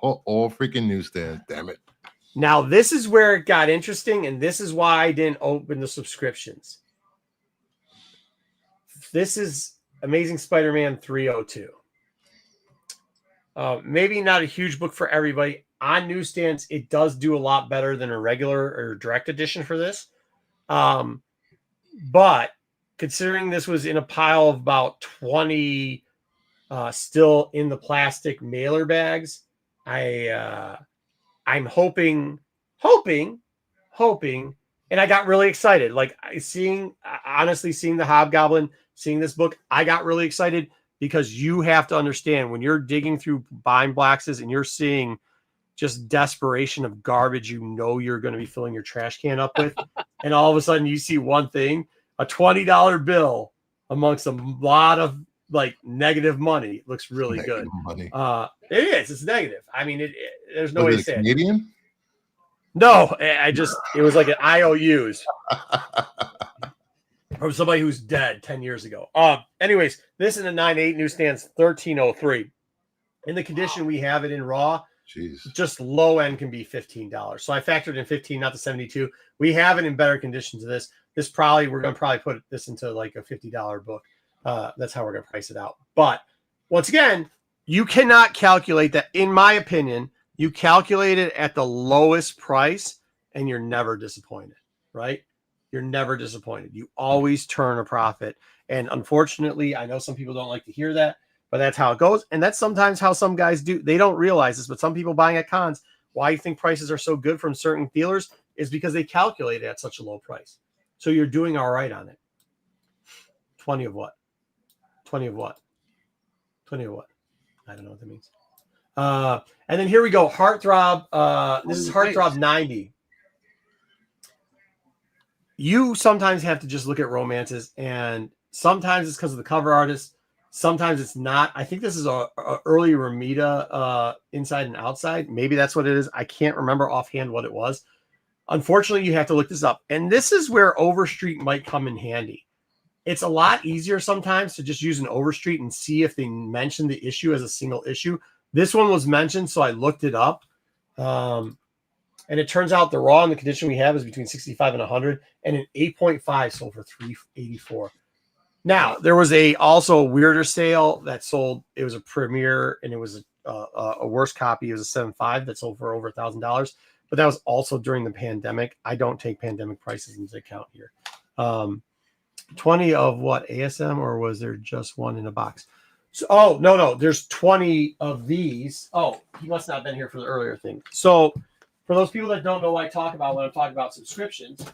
all freaking newsstands. Damn it!
Now this is where it got interesting, and this is why I didn't open the subscriptions. This is Amazing Spider-Man 302. Maybe not a huge book for everybody. On newsstands, it does do a lot better than a regular or direct edition for this. But considering this was in a pile of about 20 still in the plastic mailer bags, I'm hoping, and I got really excited. Like honestly seeing the Hobgoblin, seeing this book, I got really excited because you have to understand when you're digging through bind boxes and you're seeing just desperation of garbage you know you're going to be filling your trash can up with, and all of a sudden you see one thing, a $20 bill amongst a lot of like negative money. It looks really
Negative
good.
money.
It is. It's negative. I mean, there's no
Was
way
it
to say
Canadian?
it. No, it was like an IOUs from somebody who's dead 10 years ago. Anyways, this in the 9.8 newsstands, 1303. In the condition we have it in raw,
Jeez.
just low end can be $15. So I factored in 15, not the 72. We have it in better condition to this. We're going to probably put this into like a $50 book. That's how we're going to price it out. But once again, you cannot calculate that. In my opinion, you calculate it at the lowest price and you're never disappointed, right? You're never disappointed. You always turn a profit. And unfortunately, I know some people don't like to hear that, but that's how it goes. And that's sometimes how some guys do. They don't realize this, but some people buying at cons, why you think prices are so good from certain dealers is because they calculate it at such a low price. So you're doing all right on it. 20 of what? 20 of what? 20 of what? I don't know what that means. And then here we go. Heartthrob. This is Heartthrob 90. You sometimes have to just look at romances, and sometimes it's because of the cover artist. Sometimes it's not. I think this is a early Ramita inside and outside. Maybe that's what it is. I can't remember offhand what it was. Unfortunately, you have to look this up. And this is where Overstreet might come in handy. It's a lot easier sometimes to just use an Overstreet and see if they mention the issue as a single issue. This one was mentioned, so I looked it up. And it turns out the raw in the condition we have is between 65 and 100, and an 8.5 sold for $384. Now, there was also a weirder sale that sold. It was a premiere, and it was a worse copy. It was a 7.5 that sold for over $1,000. But that was also during the pandemic. I don't take pandemic prices into account here. 20 of what, ASM, or was there just one in a box? So, no. There's 20 of these. Oh, he must not have been here for the earlier thing. So for those people that don't know what I talk about when I'm talking about subscriptions,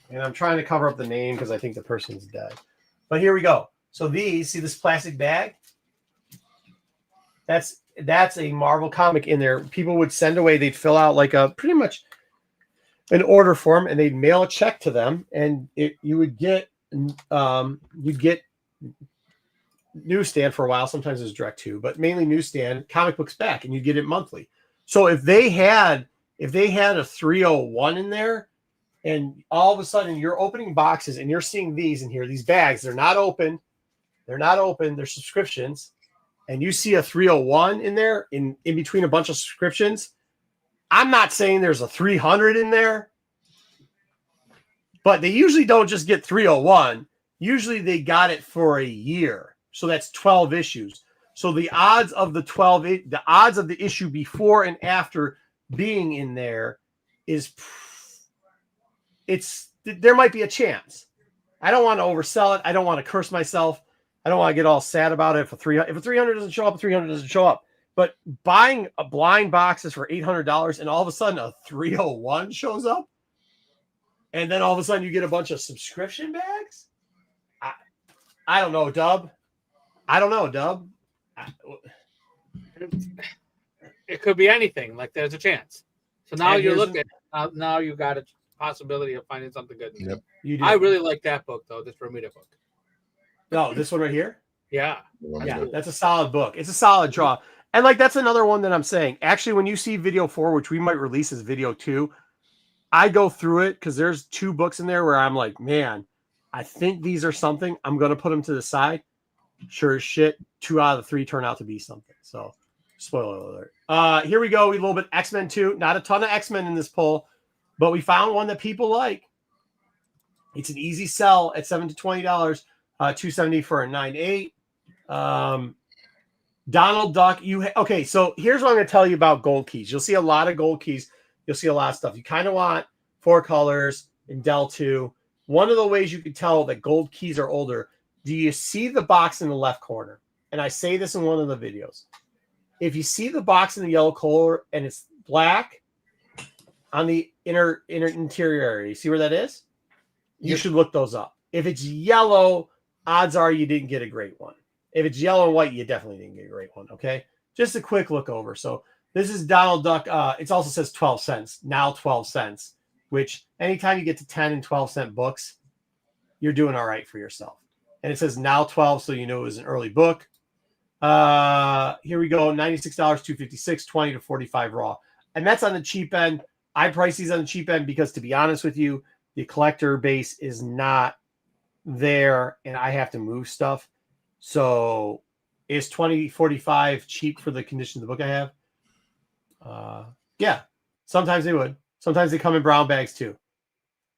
and I'm trying to cover up the name because I think the person's dead. But here we go. So these, see this plastic bag? That's a Marvel comic in there. People would send away, they'd fill out like a pretty much an order form, and they'd mail a check to them, and you would get newsstand for a while. Sometimes it was direct too, but mainly newsstand, comic books back, and you get it monthly. So if they had a 301 in there, and all of a sudden you're opening boxes and you're seeing these in here, these bags, they're not open, they're subscriptions, and you see a 301 in there in between a bunch of subscriptions. I'm not saying there's a 300 in there, but they usually don't just get 301. Usually they got it for a year. So that's 12 issues. So the odds of the odds of the issue before and after being in there there might be a chance. I don't want to oversell it. I don't want to curse myself. I don't want to get all sad about it. If a 300 doesn't show up, a 300 doesn't show up. But buying a blind boxes for $800 and all of a sudden a 301 shows up, and then all of a sudden you get a bunch of subscription bags. I don't know, Dub.
It could be anything. Like there's a chance. So now you're looking. Now you got a possibility of finding something good.
Yep.
You do.
I really like that book though. This Ramita book.
No, this one right here.
Yeah.
Yeah, that's a solid book. It's a solid draw. And like that's another one that I'm saying. Actually, when you see video 4, which we might release as video 2, I go through it because there's 2 books in there where I'm like, man, I think these are something. I'm going to put them to the side. Sure as shit, 2 out of the 3 turn out to be something. So, spoiler alert. Here we go. We a little bit X-Men 2. Not a ton of X-Men in this poll, but we found one that people like. It's an easy sell at $7 to $20, $270 for a 9.8. Donald Duck, okay, so here's what I'm going to tell you about gold keys. You'll see a lot of gold keys. You'll see a lot of stuff. You kind of want 4 colors in Del 2. One of the ways you can tell that gold keys are older, do you see the box in the left corner? And I say this in one of the videos. If you see the box in the yellow color and it's black on the inner interior area, you see where that is? You should look those up. If it's yellow, odds are you didn't get a great one. If it's yellow and white, you definitely didn't get a great one, okay? Just a quick look over. So this is Donald Duck. It also says 12 cents, now 12 cents, which anytime you get to 10 and 12-cent books, you're doing all right for yourself. And it says now 12, so you know it was an early book. Here we go, $96, $256, 20 to 45 raw. And that's on the cheap end. I price these on the cheap end because, to be honest with you, the collector base is not there, and I have to move stuff. So is 2045 cheap for the condition of the book I have? Yeah, sometimes they would. Sometimes they come in brown bags too.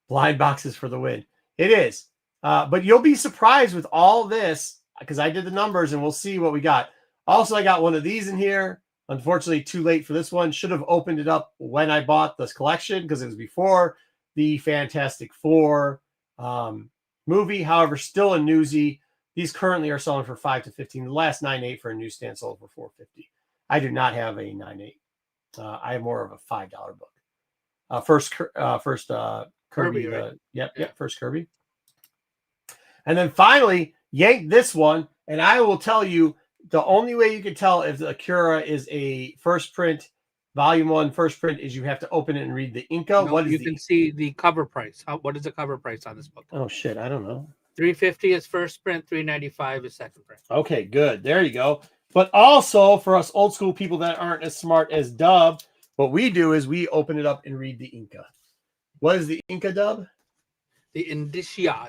Blind boxes for the win. It is. But you'll be surprised with all this because I did the numbers and we'll see what we got. Also, I got one of these in here. Unfortunately, too late for this one. Should have opened it up when I bought this collection because it was before the Fantastic Four movie. However, still a newsie. These currently are selling for $5 to $15. The last 9.8 for a newsstand sold for $4.50. I do not have a 9.8. I have more of a $5 book. First Kirby. First Kirby. And then finally, yank this one. And I will tell you, the only way you can tell if the Acura is a first print, volume 1 first print, is you have to open it and read the Inca.
No, you can see the cover price. What is the cover price on this book?
Oh, shit. I don't know.
$350 is first print, $395 is second print.
Okay, good. There you go. But also, for us old school people that aren't as smart as Dub, what we do is we open it up and read the Inca. What is the Inca, Dub?
The indicia,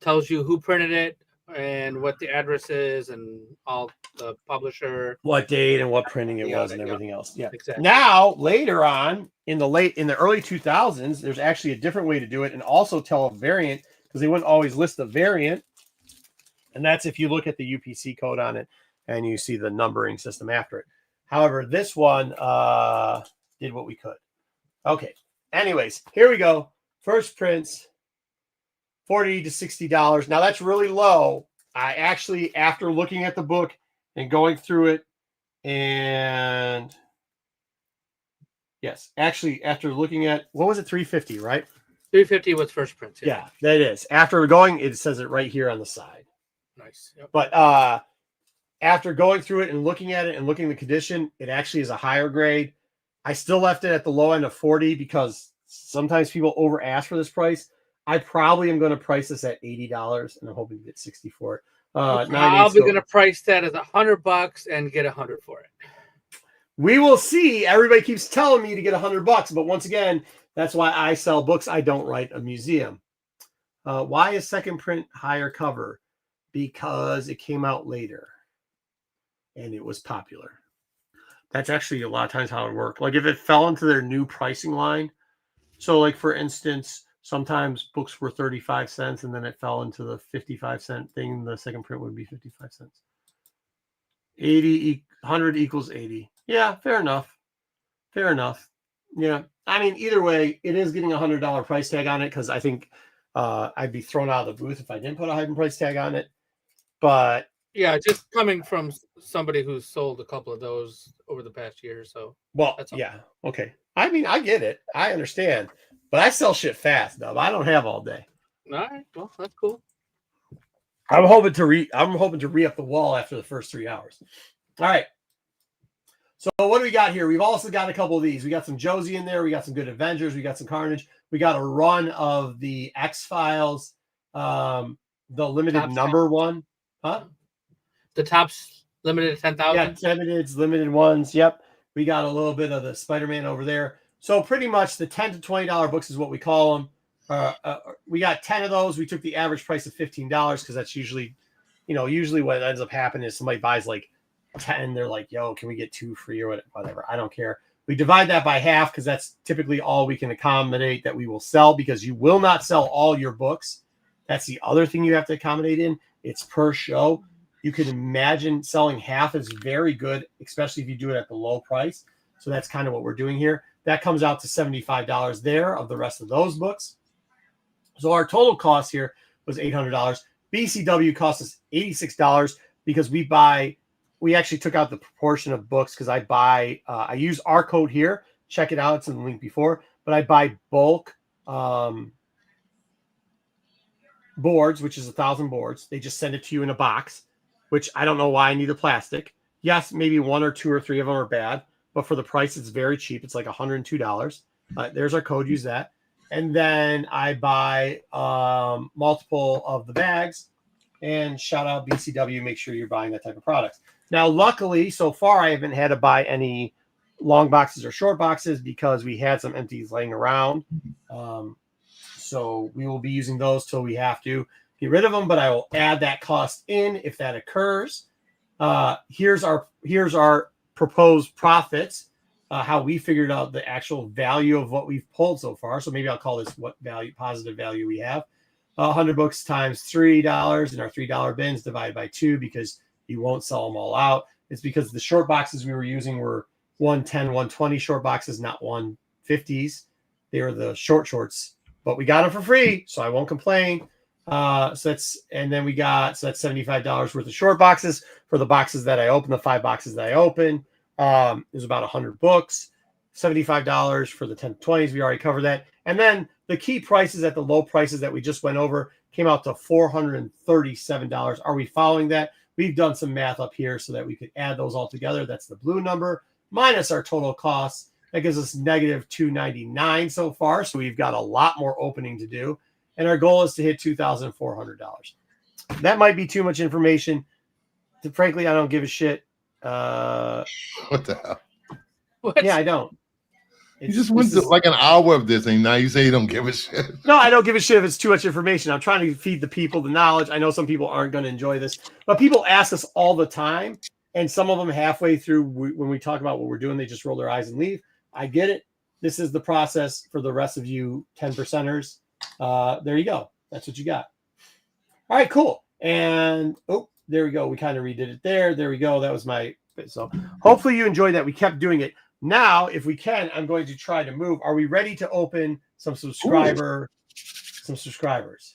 tells you who printed it and what the address is and all the publisher,
what date and what printing it was and everything else. Yeah,
exactly.
Now, later on in the early 2000s, there's actually a different way to do it and also tell a variant because they wouldn't always list the variant. And that's if you look at the UPC code on it and you see the numbering system after it. However, this one did what we could. Okay. Anyways, here we go. First prints, $40 to $60. Now that's really low. I actually, after looking at the book and going through it, and yes, actually, after looking at what was it, $350, right?
$350 was first print.
Yeah, that is. After going, it says it right here on the side.
Nice. Yep.
But after going through it and looking at it and looking at the condition, it actually is a higher grade. I still left it at the low end of 40 because sometimes people over ask for this price. I probably am going to price this at $80, and I'm hoping to get 60 for it.
I'll be going to price that as $100 and get 100 for it.
We will see. Everybody keeps telling me to get $100, but once again, that's why I sell books. I don't write a museum. Why is second print higher cover? Because it came out later, and it was popular. That's actually a lot of times how it worked. Like if it fell into their new pricing line. So like for instance, sometimes books were 35 cents and then it fell into the 55-cent thing. The second print would be 55 cents. 100 equals 80. Yeah, fair enough. Fair enough. Yeah. I mean, either way, it is getting a $100 price tag on it because I think I'd be thrown out of the booth if I didn't put a high price tag on it. But
yeah, just coming from somebody who's sold a couple of those over the past year or so.
Well, yeah. Okay. I mean, I get it. I understand. But I sell shit fast, though. I don't have all day.
All right. Well, that's cool.
I'm hoping to re-up the wall after the first 3 hours. All right. So what do we got here? We've also got a couple of these. We got some Josie in there. We got some Good Avengers. We got some Carnage. We got a run of the X-Files, the limited
Top
number
10.
one. Huh?
The Topps limited 10,000.
Yeah, limited ones. Yep. We got a little bit of the Spider-Man over there. So pretty much the $10 to $20 books is what we call them. We got 10 of those. We took the average price of $15 because that's usually what ends up happening is somebody buys like 10. They're like, yo, can we get 2 free or whatever? I don't care. We divide that by half because that's typically all we can accommodate that we will sell, because you will not sell all your books. That's the other thing you have to accommodate in. It's per show. You can imagine selling half is very good, especially if you do it at the low price. So that's kind of what we're doing here. That comes out to $75 there of the rest of those books. So our total cost here was $800. BCW cost us $86 because we actually took out the proportion of books because I use our code here. Check it out. It's in the link before. But I buy bulk boards, which is 1,000 boards. They just send it to you in a box, which I don't know why I need the plastic. Yes, maybe 1 or 2 or 3 of them are bad, but for the price, it's very cheap. It's like $102. There's our code. Use that. And then I buy multiple of the bags, and shout out BCW. Make sure you're buying that type of products. Now, luckily, so far, I haven't had to buy any long boxes or short boxes because we had some empties laying around. So we will be using those till we have to get rid of them, but I will add that cost in if that occurs. Here's our proposed profits, how we figured out the actual value of what we've pulled so far. So maybe I'll call this what value, positive value we have. 100 books times $3 in our $3 bins divided by 2 because you won't sell them all out. It's because the short boxes we were using were 110, 120 short boxes, not 150s. They were the shorts, but we got them for free, so I won't complain. So that's $75 worth of short boxes for the boxes that I open, the 5 boxes that I open. There's about 100 books, $75 for the 10 20s. We already covered that. And then the key prices at the low prices that we just went over came out to $437. Are we following that? We've done some math up here so that we could add those all together. That's the blue number minus our total costs. That gives us negative $299 so far. So we've got a lot more opening to do. And our goal is to hit $2,400. That might be too much information. Frankly, I don't give a shit.
What the hell?
What?
Yeah, I don't.
You just went to like an hour of this, and now you say you don't give a shit.
No, I don't give a shit if it's too much information. I'm trying to feed the people the knowledge. I know some people aren't going to enjoy this, but people ask us all the time, and some of them halfway through when we talk about what we're doing, they just roll their eyes and leave. I get it. This is the process for the rest of you 10%ers. There you go. That's what you got. All right, cool. And there we go. We kind of redid it there. There we go. That was my. So hopefully you enjoyed that. We kept doing it. Now, if we can, I'm going to try to move. Are we ready to open some subscribers?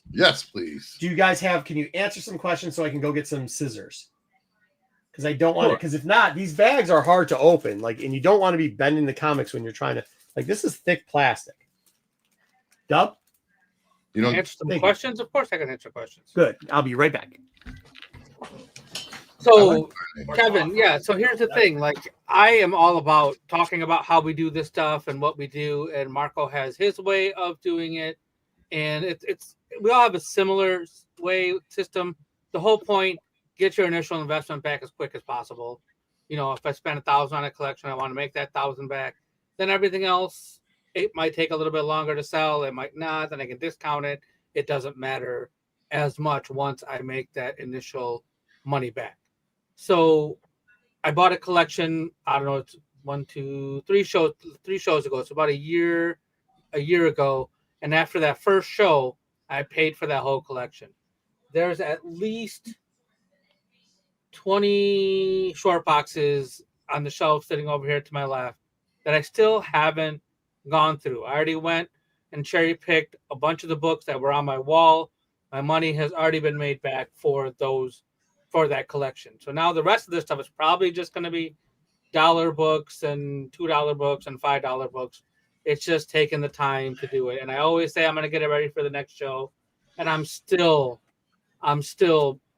Yes, please.
Do you guys can you answer some questions so I can go get some scissors? Because I don't want it. Because if not, these bags are hard to open. And you don't want to be bending the comics when you're trying to. This is thick plastic. Dub?
You don't
answer some questions? Of course I can answer questions.
Good. I'll be right back.
So, Kevin, so here's the thing. I am all about talking about how we do this stuff and what we do, and Marco has his way of doing it, and it's we all have a similar system. The whole point: get your initial investment back as quick as possible. If I spend $1,000 on a collection, I want to make that $1,000 back. Then everything else, it might take a little bit longer to sell. It might not. Then I can discount it. It doesn't matter as much once I make that initial money back. So I bought a collection, I don't know, it's 3 shows ago. It's about a year ago. And after that first show, I paid for that whole collection. There's at least 20 short boxes on the shelf sitting over here to my left that I still haven't gone through. I already went and cherry picked a bunch of the books that were on my wall. My money has already been made back for that collection. So now the rest of this stuff is probably just going to be $1 books and $2 books and $5 books. It's just taking the time to do it. And I always say I'm going to get it ready for the next show. And I'm still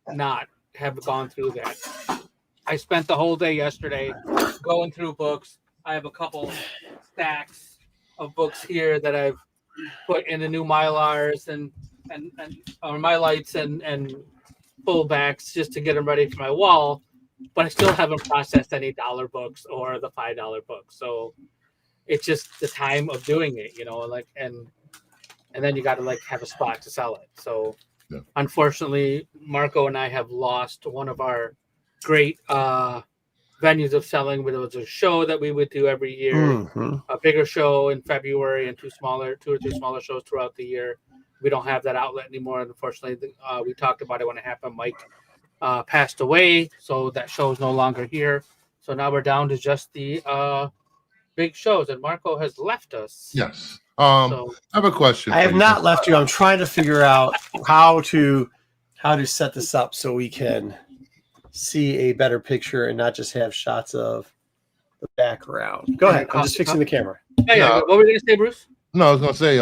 not have gone through that. I spent the whole day yesterday going through books. I have a couple stacks of books here that I've put in the new Mylars and Mylights and pullbacks just to get them ready for my wall, but I still haven't processed any $1 books or the $5 books. So it's just the time of doing it, and then you got to have a spot to sell it. So Unfortunately, Marco and I have lost one of our great venues of selling. There was a show that we would do every year,
Mhm.
a bigger show in February, and two or three smaller shows throughout the year. We don't have that outlet anymore, unfortunately. We talked about it when it happened. Mike passed away, so that show is no longer here. So now we're down to just the big shows, and Marco has left us.
Yes.
So
I have a question.
I
for
have
you.
not left you. I'm trying to figure out how to set this up so we can see a better picture and not just have shots of the background. Go ahead. I'm just fixing the camera.
yeah.
No.
What were we gonna say, Bruce?
No, I was gonna say,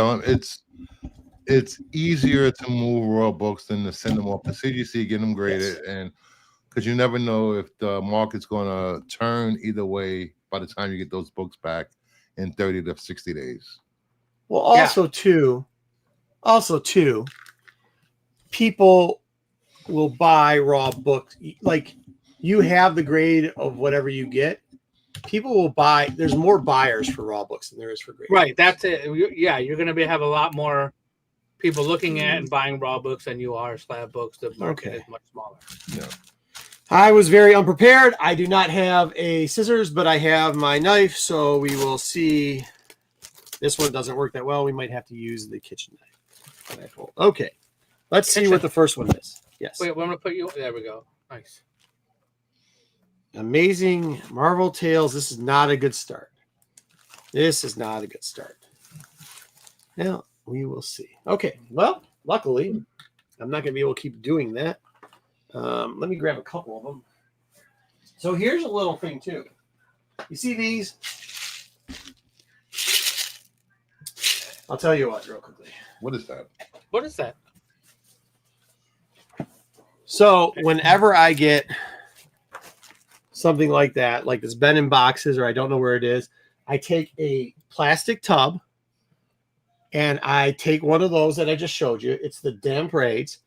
it's easier to move raw books than to send them off to CGC, get them graded, and because you never know if the market's gonna turn either way by the time you get those books back in 30 to 60 days.
Well, also too, people will buy raw books. Like you have the grade of whatever you get. People will buy. There's more buyers for raw books than there is for grade.
Right, that's it. Yeah, you're going to have a lot more people looking at and buying raw books than you are slab books. The market is much smaller.
Yeah.
I was very unprepared. I do not have a scissors, but I have my knife, so we will see. This one doesn't work that well. We might have to use the kitchen knife. Okay, let's see what the first one is. Yes.
Wait, I'm going to put you. There we go. Nice.
Amazing Marvel Tales. This is not a good start. Now, we will see. Okay, well, luckily, I'm not going to be able to keep doing that. Let me grab a couple of them. So here's a little thing, too. You see these? I'll tell you what, real quickly.
What is that?
What is that?
So whenever I get something like that, like it's been in boxes or I don't know where it is, I take a plastic tub and I take one of those that I just showed you. It's the damp raids.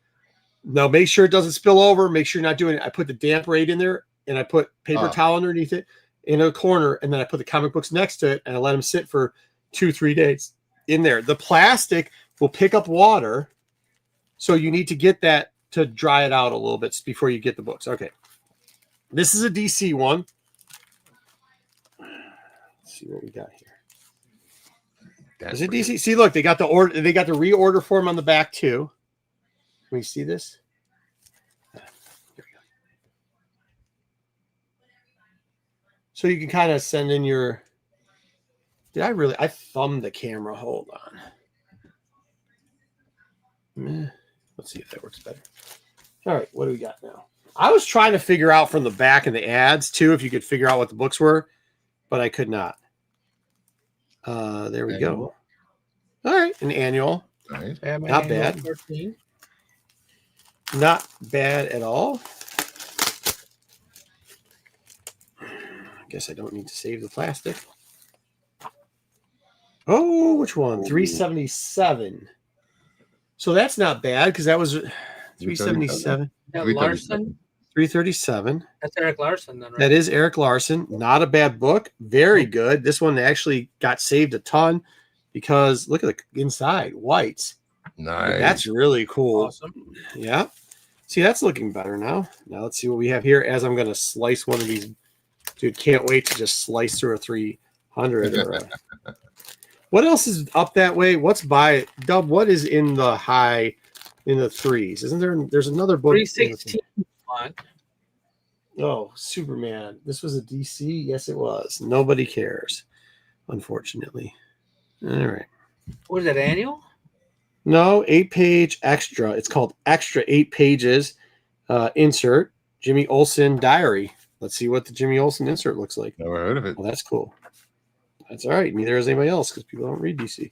Now make sure it doesn't spill over. Make sure you're not doing it. I put the damp raid in there and I put paper towel underneath it in a corner, and then I put the comic books next to it and I let them sit for 2-3 days in there. The plastic will pick up water, so you need to get that to dry it out a little bit before you get the books. Okay. This is a DC one. Let's see what we got here. Is it DC? See, look, they got the order. They got the reorder form on the back too. Can we see this? Here we go. So you can kind of send in your. I thumbed the camera. Hold on. Let's see if that works better. All right, what do we got now? I was trying to figure out from the back and the ads too if you could figure out what the books were, but I could not. There we go. All right, an annual.
Right.
Not bad.
13.
Not bad at all. I guess I don't need to save the plastic. Oh, which one? 377. So that's not bad because that was 377.
That Larson?
337.
That's Eric Larson, then, right?
That is Eric Larson. Not a bad book. Very good. This one actually got saved a ton because look at the inside. Whites.
Nice.
That's really cool.
Awesome.
Yeah. See, that's looking better now. Now let's see what we have here as I'm going to slice one of these. Dude, can't wait to just slice through a 300. What else is up that way? What's by Dub? What is in the high in the threes? Isn't there? There's another book.
316.
Oh, Superman. This was a DC. Yes, it was. Nobody cares, unfortunately. All right.
What is that, annual?
No, 8-page extra. It's called Extra 8 Pages. Insert Jimmy Olsen Diary. Let's see what the Jimmy Olsen insert looks like.
Never heard of it.
Well, that's cool. That's all right. Neither has anybody else because people don't read DC.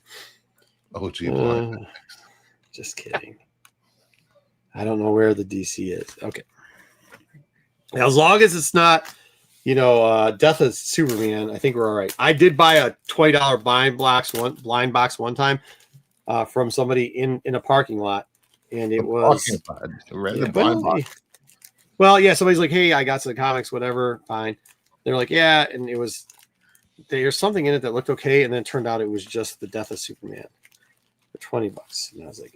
Oh, gee.
Just kidding. I don't know where the DC is. Okay. Now, as long as it's not, Death of Superman, I think we're all right. I did buy a $20 blind box one time from somebody in a parking lot, and it was. Well, yeah, somebody's like, "Hey, I got some comics, whatever." Fine. They're like, "Yeah," and it was. There's something in it that looked okay, and then it turned out it was just the Death of Superman for $20. And I was like,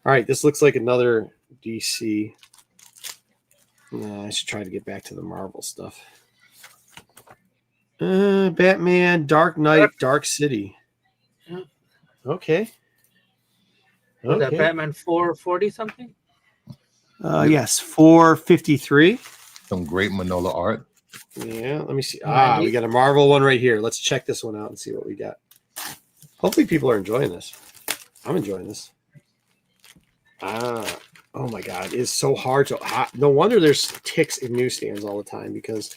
all right, this looks like another DC. I should try to get back to the Marvel stuff. Batman, Dark Knight, Dark City.
Yeah.
Okay.
Was that Batman 440 something?
Yes, 453.
Some great Manola art.
Yeah, let me see.
Nice.
We got a Marvel one right here. Let's check this one out and see what we got. Hopefully people are enjoying this. I'm enjoying this. Oh my God. It's so hard to. No wonder there's ticks in newsstands all the time because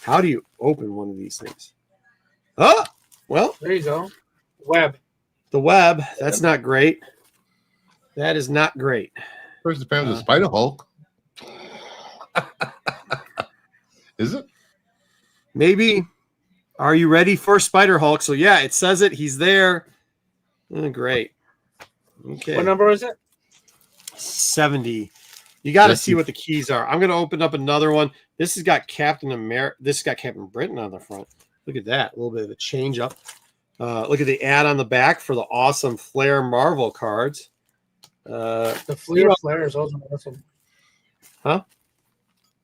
how do you open one of these things? Oh, well,
There you go. Web.
the web. That's not great. That is not great.
First appearance of Spider Hulk. Is it?
Maybe. Are you ready for Spider Hulk? So yeah, it says it. He's there. Great. Okay.
What number is it?
70. You got to
Yes,
see what the keys are. I'm going to open up another one. This has got Captain America. This has got Captain Britain on the front. Look at that. A little bit of a change up. Look at the ad on the back for the awesome Flair Marvel cards.
The Fleer Flares, those were awesome.
Huh?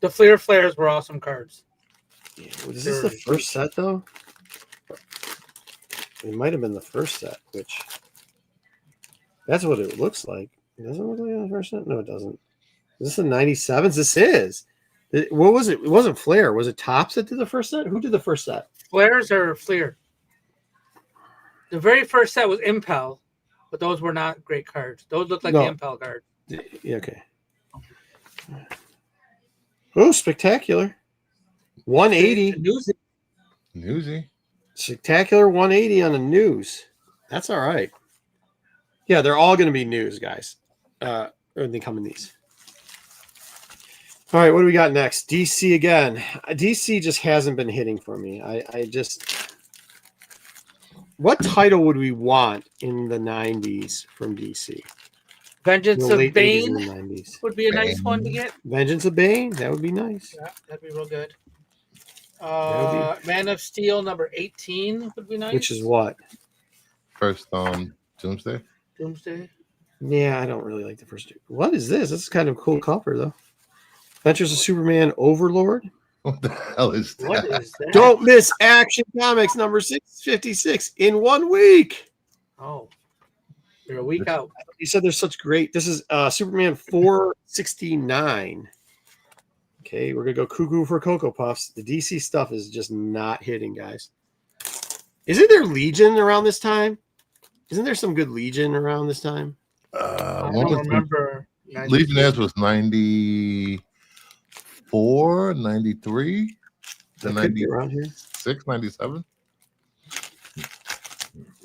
The Fleer Flares were awesome cards.
Is this the first set, though? It might have been the first set, which that's what it looks like. It doesn't look like the first set? No, it doesn't. Is this the 97s? This is. What was it? It wasn't Flair. Was it Topps that did the first set? Who did the first set?
Flares or Fleer? The very first set was Impel, but those were not great cards. Those looked like
No.
the Impel card.
Yeah, okay. Oh, spectacular. 180.
Newsy.
Spectacular 180 on the news. That's all right. Yeah, they're all going to be news, guys. Or they come in these. All right, what do we got next? DC again. DC just hasn't been hitting for me. I just. What title would we want in the 90s from DC?
Vengeance
The
of
late 80s
Bane
and the 90s.
would be a nice one to get.
Vengeance of Bane. That would be nice.
Yeah, that'd be real good.
That'd
Man of Steel number 18 would be nice.
Which is what?
First Doomsday.
Doomsday.
Yeah, I don't really like the first two. What is this? This is kind of a cool cover, though. Adventures of Superman Overlord.
What the hell is that?
What is that?
Don't miss Action Comics number 656 in 1 week.
Oh, you're a week out.
You said there's such great. This is Superman 469. Okay, we're gonna go cuckoo for Cocoa Puffs. The DC stuff is just not hitting, guys. Isn't there Legion around this time? Isn't there some good Legion around this time?
I
What
don't
was
remember.
Legionnaires was 94, 93, to
That could be around here.
96, 97.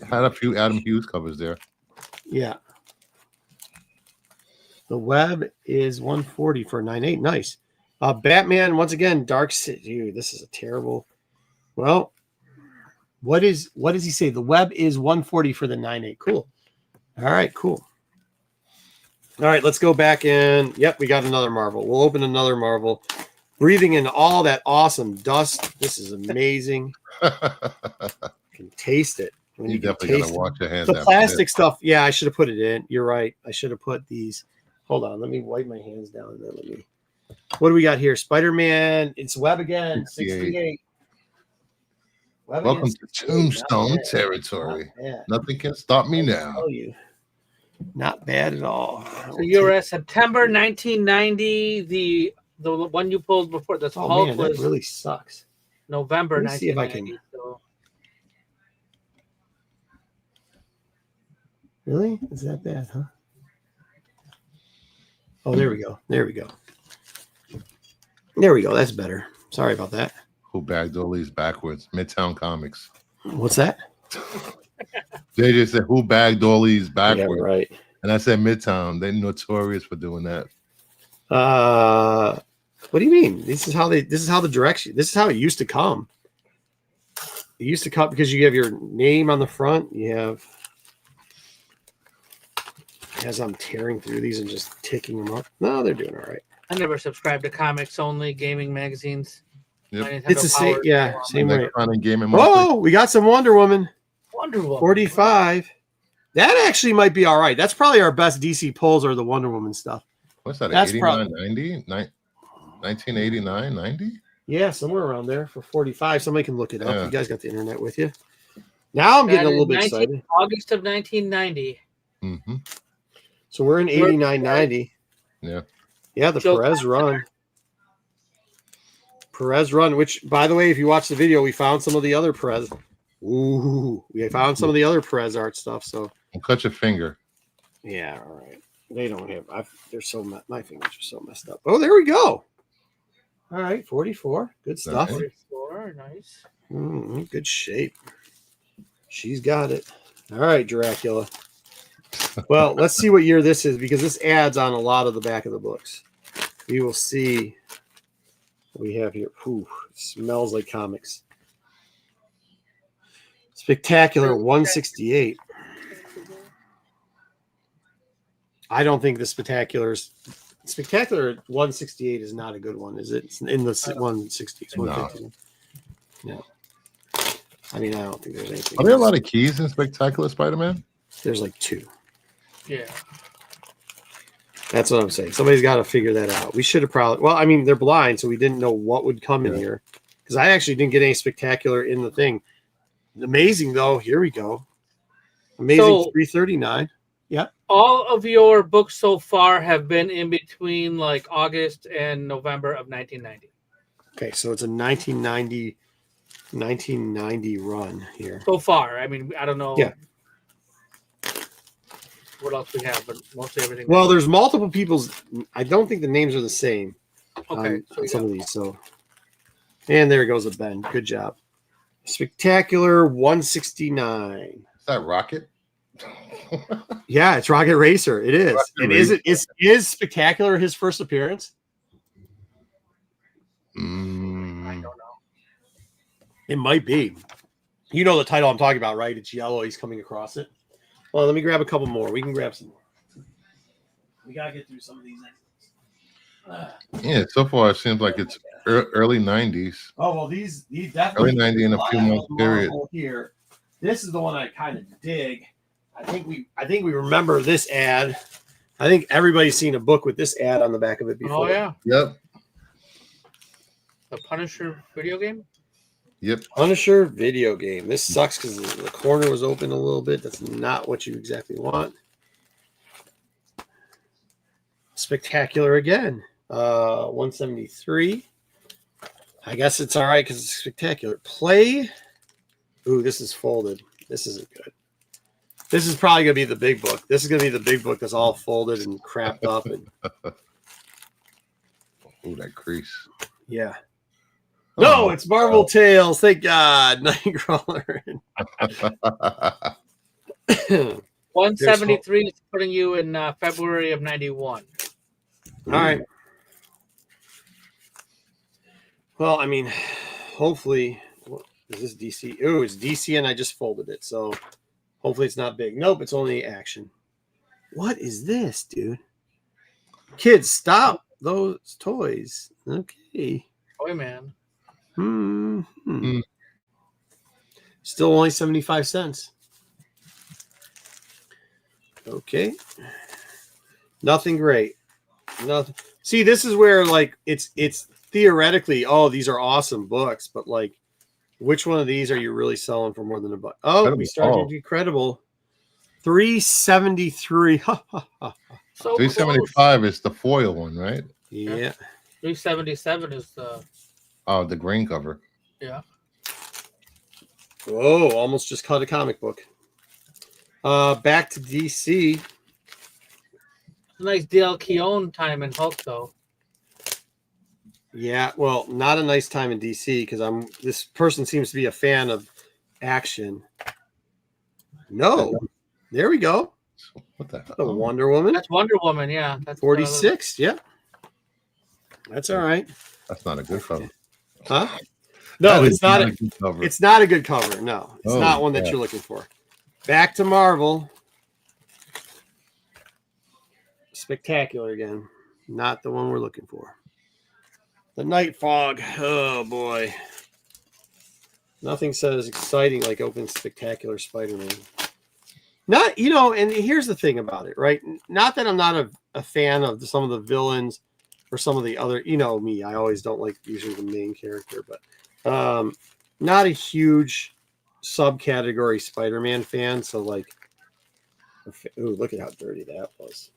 Had a few Adam Hughes covers there.
Yeah. The web is 140 for 98. Nice. Batman, once again, Dark City. Dude, this is a terrible. Well, what does he say? The web is 140 for the 98. Cool. All right, cool. All right, let's go back in. Yep, we got another Marvel. We'll open another Marvel. Breathing in all that awesome dust. This is amazing. You can taste it. When
You
can
definitely
taste
gotta wash your hands.
the
after
plastic
this.
stuff. Yeah, I should have put it in. You're right. I should have put these. Hold on. Let me wipe my hands down and then let me. What do we got here? Spider-Man. It's web again. 68. Web
Welcome
again,
to
68.
Tombstone
Not bad.
territory.
Not bad.
Nothing can stop me
I'll
now.
tell you. Not bad at all.
So you're at September 1990. The one you pulled before the
Oh
Hulk
man, that
was
really sucks.
November
Let me see if I
1990. So
Really? Is that bad, huh? Oh, there we go. There we go. There we go. That's better. Sorry about that.
Who bagged all these backwards? Midtown Comics.
What's that?
They just said, who bagged all these backwards?
Yeah, right.
And I said Midtown. They're notorious for doing that.
What do you mean? This is how the direction. This is how it used to come. It used to come because you have your name on the front. You have, as I'm tearing through these and just ticking them up. No, they're doing all right.
I never subscribed to comics only gaming magazines.
Yep.
My Nintendo
It's the same,
Power-
yeah, same way.
Electronic Gaming Monthly.
Oh, we got some Wonder Woman.
Wonder Woman.
45. That actually might be all right. That's probably our best DC pulls are the Wonder Woman stuff.
What's that?
That's
89, 90? 1989, 90?
Yeah, somewhere around there for 45. Somebody can look it up.
Yeah.
You guys got the internet with you. Now I'm getting a little bit excited.
August of 1990.
Mm-hmm.
So we're in 89, 90.
Yeah.
Yeah, the
Joe
Perez run. Perez run, which, by the way, if you watch the video, we found some of the other Perez. Ooh, we found some of the other Perez art stuff. So,
Don't cut your finger.
yeah, all right. They don't have. They're so my fingers are so messed up. Oh, there we go. All right, 44. Good stuff.
44, nice.
Good shape. She's got it. All right, Dracula. Well, let's see what year this is because this adds on a lot of the back of the books. We will see what we have here. Ooh, smells like comics. Spectacular 168. I don't think the Spectacular 168 is not a good one, is it? It's in the 160s, 150s. No. I mean, I don't think there's anything.
Are there a lot of keys in Spectacular Spider-Man?
There's like 2.
Yeah.
That's what I'm saying. Somebody's got to figure that out. We should have probably. Well, I mean, they're blind, so we didn't know what would come in here. Because I actually didn't get any Spectacular in the thing. Amazing though. Here we go. Amazing
So-
339. Yeah.
All of your books so far have been in between like August and November of 1990.
Okay, so it's a 1990 run here.
So far. I mean, I don't know
Yeah.
what else we have, but mostly everything.
Well, there's multiple people's. I don't think the names are the same.
okay.
On some of these. So, and there goes a Ben. Good job. Spectacular 169.
Is that Rocket?
Yeah, it's Rocket Racer. It is.
Rocket
And is Spectacular his first appearance?
I don't know.
It might be. You know the title I'm talking about, right? It's yellow. He's coming across it. Well, let me grab a couple more. We can grab some more. We gotta get through some of these.
Yeah, so far it seems like it's early 90s.
Oh well, these definitely
Early 90 in a few month period.
Here, this is the one I kind of dig. I think we remember this ad. I think everybody's seen a book with this ad on the back of it before.
Oh yeah,
Yep.
the Punisher video game.
Yep.
Punisher video game. This sucks because the corner was open a little bit. That's not what you exactly want. Spectacular again. 173. I guess it's all right because it's spectacular. Play. Ooh, this is folded. This isn't good. This is probably gonna be the big book. This is gonna be the big book that's all folded and crapped up and
Ooh, that crease.
yeah. No,
Oh,
it's Marvel Tales. Thank God. Nightcrawler.
173 is putting you in February of 91.
All right. Well, I mean, hopefully, is this DC? Oh, it's DC, and I just folded it, so hopefully it's not big. Nope, it's only action. What is this, dude? Kids, stop those toys. Okay.
Toy Man.
Still only 75 cents. Okay. Nothing great. Nothing. See, this is where like it's theoretically, oh, these are awesome books, but like which one of these are you really selling for more than $1? Oh, we started to be credible. 373.
So
375 is the foil one, right?
Yeah.
377 is the
Oh, the green cover.
yeah.
Whoa, almost just cut a comic book. Back to DC.
Nice DL Keown time in Hulk though.
Yeah, well, not a nice time in DC because this person seems to be a fan of action. No, there we go.
What the hell?
The Wonder Woman.
That's Wonder Woman, yeah. That's
46. Yeah. That's all right.
That's not a good cover.
Huh? No,
That
it's
is
not.
a good cover.
It's not a good cover. No, it's
Oh,
not one that
yeah.
you're looking for. Back to Marvel. Spectacular again. Not the one we're looking for. The Night Fog. Oh boy. Nothing says exciting like open Spectacular Spider-Man. Not, and here's the thing about it, right? Not that I'm not a fan of some of the villains or some of the other, you know me, I always don't like usually the main character, but not a huge subcategory Spider-Man fan. So like, ooh, look at how dirty that was.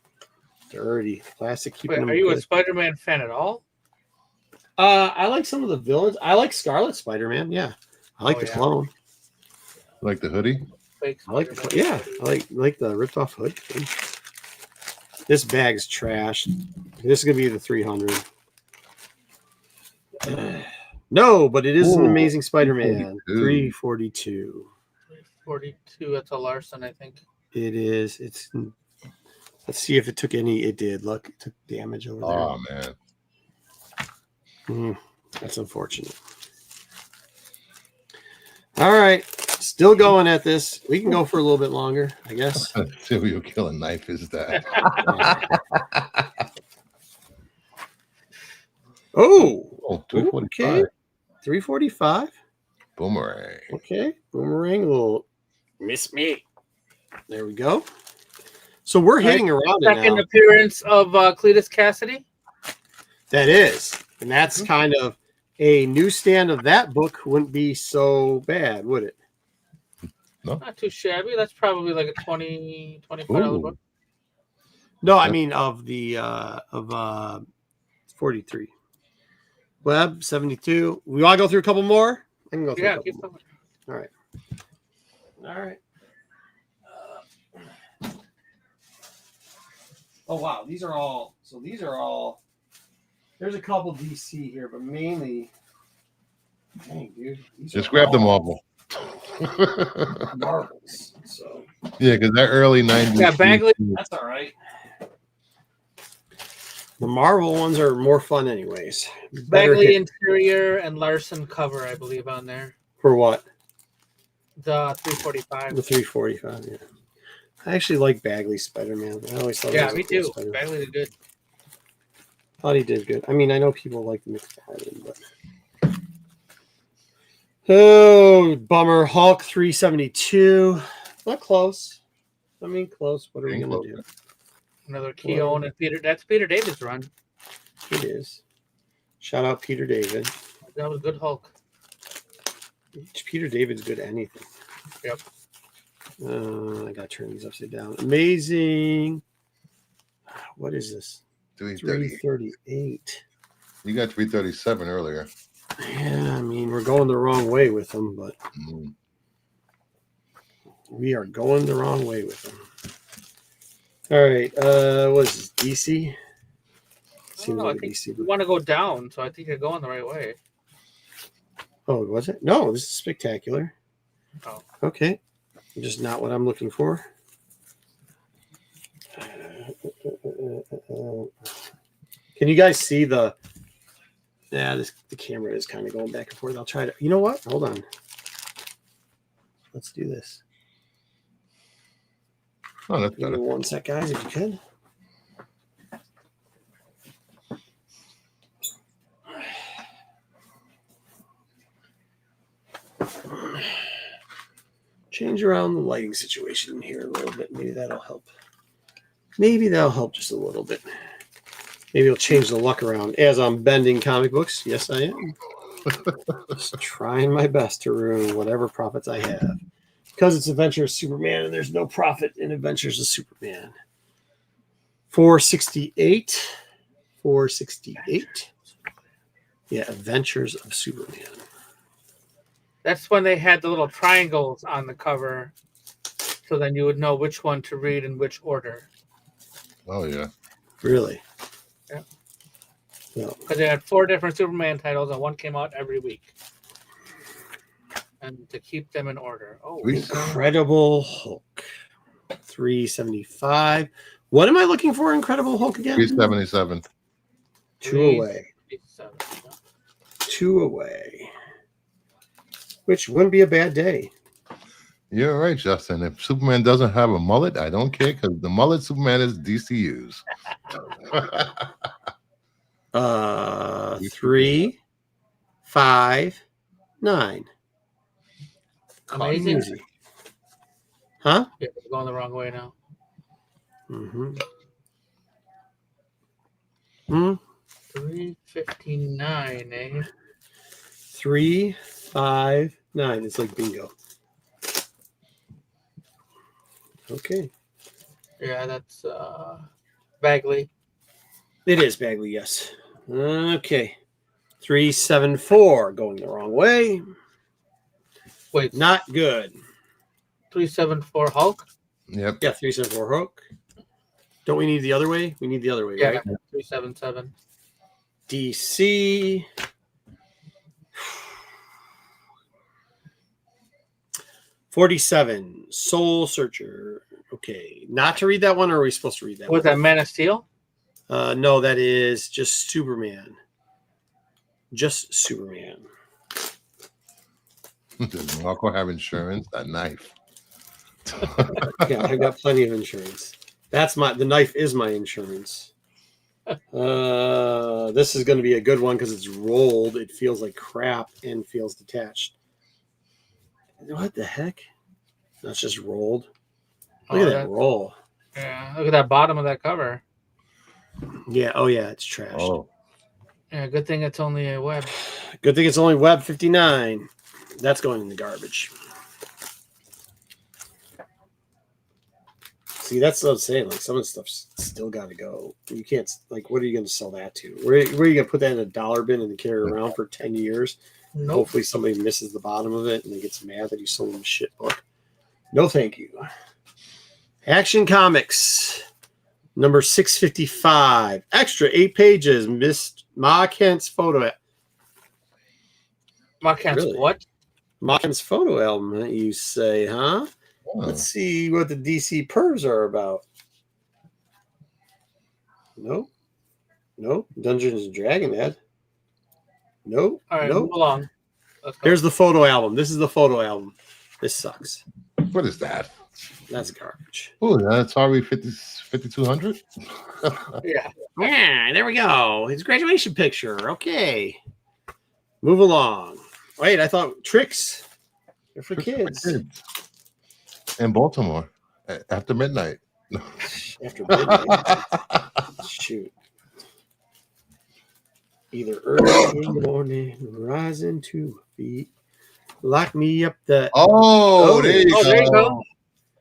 Dirty plastic. Keeping
Wait,
them
are you a
good.
Spider-Man fan at all?
I like some of the villains. I like Scarlet Spider-Man. Yeah, I like
Oh,
the
yeah.
clone.
Like the hoodie.
Fake
I like the
Spider-Man.
I like the ripped off hood. This bag's trash. This is gonna be the 300. No, but it is an
Ooh,
amazing Spider-Man.
342.
342.
42. That's a Larson, I think.
It is. It's. Let's see if it took any. It did. Look, it took damage over
Oh man.
there. That's unfortunate. All right, still going at this. We can go for a little bit longer, I guess.
Serial killer knife is that?
Oh,
Oh, 345.
okay. 345.
Boomerang.
Okay, boomerang will miss me. There we go. So we're hitting around it
Second
now.
appearance of Cletus Cassidy.
That is, and that's kind of a newsstand of that book wouldn't be so bad, would it?
Not too shabby. That's probably like a $20, $25 book.
No, I mean of the of 43. Web 72. We want to go through a couple more? I can go through a
Yeah,
couple
keep
more.
going.
All right. All right. Oh wow, these are all. So these are all. There's a couple DC here, but mainly. Dang, dude. These
Just
are
grab the
all
Marvel.
Marvels. So
Yeah, because that early 90s.
Yeah, Bagley.
that's all right. The Marvel ones are more fun, anyways. Better
Bagley
hit
interior and Larson cover, I believe, on there.
for what?
The 345.
The 345. Yeah. I actually like Bagley Spider-Man. I always thought.
Yeah,
he was a
me
cool
too.
Spider-Man.
Bagley did good.
Thought he did good. I mean, I know people like the McFarlane, but oh, bummer. Hulk 372. Not close. I mean, close. What are we
Getting
gonna do?
Another Keown and Peter. That's Peter David's run.
It is. Shout out Peter David.
That was good Hulk.
Peter David's good at anything.
Yep.
I gotta turn these upside down. Amazing. What is this?
330.
338.
You got 337 earlier.
Yeah, I mean, we're going the wrong way with them, but
Mm.
we are going the wrong way with them. All right. What is this? DC? Seems
know,
like
I
a
think
DC
You
book.
want to go down, so I think you're going the right way.
Oh, was it? No, this is spectacular.
Oh.
Okay. Just not what I'm looking for. Can you guys see the? Yeah, the camera is kind of going back and forth. I'll try to. You know what? Hold on. Let's do this.
Oh, that's
Give me
better.
1 sec, guys, if you could. Change around the lighting situation here a little bit. Maybe that'll help. Maybe that'll help just a little bit. Maybe it'll change the luck around as I'm bending comic books. Yes, I am. Just trying my best to ruin whatever profits I have. Because it's Adventures of Superman and there's no profit in Adventures of Superman. 468. 468. Yeah, Adventures of Superman.
That's when they had the little triangles on the cover, so then you would know which one to read in which order.
Oh, yeah.
Really?
Yeah.
No.
Because they had 4 different Superman titles, and one came out every week. And to keep them in order. Oh,
Incredible Hulk. 375. What am I looking for? Incredible Hulk again?
377.
2 away.
377.
2 away. Which wouldn't be a bad day.
You're right, Justin. If Superman doesn't have a mullet, I don't care because the mullet Superman is DCU's.
3, 5, 9.
Amazing.
Easy. Huh?
Yeah, we're going the wrong way now.
Mm-hmm.
$359, eh?
359. It's like bingo. Okay.
Yeah, that's Bagley.
It is Bagley, yes. Okay. 374 going the wrong way.
Wait,
Not good.
374 Hulk?
Yep.
Yeah, 374 Hook. Don't we need the other way? We need the other way,
Yeah,
right?
377.
DC. $47 Soul Searcher. Okay. Not to read that one, or are we supposed to read that
Was
one?
that Man of Steel?
No, that is just Superman. Just Superman.
Does Marco have insurance? That knife.
Yeah, I've got plenty of insurance. The knife is my insurance. This is going to be a good one because it's rolled. It feels like crap and feels detached. What the heck? That's just rolled. Look at that roll.
Yeah, look at that bottom of that cover.
Yeah. Oh yeah, it's trashed.
Oh,
Yeah, good thing it's only a web.
Good thing it's only Web 59. That's going in the garbage. See, that's what I'm saying. Like, some of the stuff's still got to go. You can't, like, what are you going to sell that to? Where are you going to put that in a dollar bin and carry it around for 10 years?
Nope.
Hopefully somebody misses the bottom of it and they gets mad that you sold them a shit book. No, thank you. Action Comics, number 655. Extra 8 pages. Missed Ma Kent's photo.
Mark Kent's
Really?
what?
Ma Kent's photo album, you say, huh? Let's see what the DC pervs are about. Nope. Nope. Dungeons and Dragon ad. Nope.
All right,
nope.
move along. Let's go.
Here's the photo album. This is the photo album. This sucks.
what is that?
That's garbage.
Oh, that's Atari 5200.
Yeah.
Yeah, there we go. His graduation picture. Okay. Move along. Wait, I thought tricks. They're for kids.
In Baltimore after midnight.
After midnight. Shoot. Either early in the morning, rising to feet, lock me up the.
Oh, there you
Oh,
go.
there you go.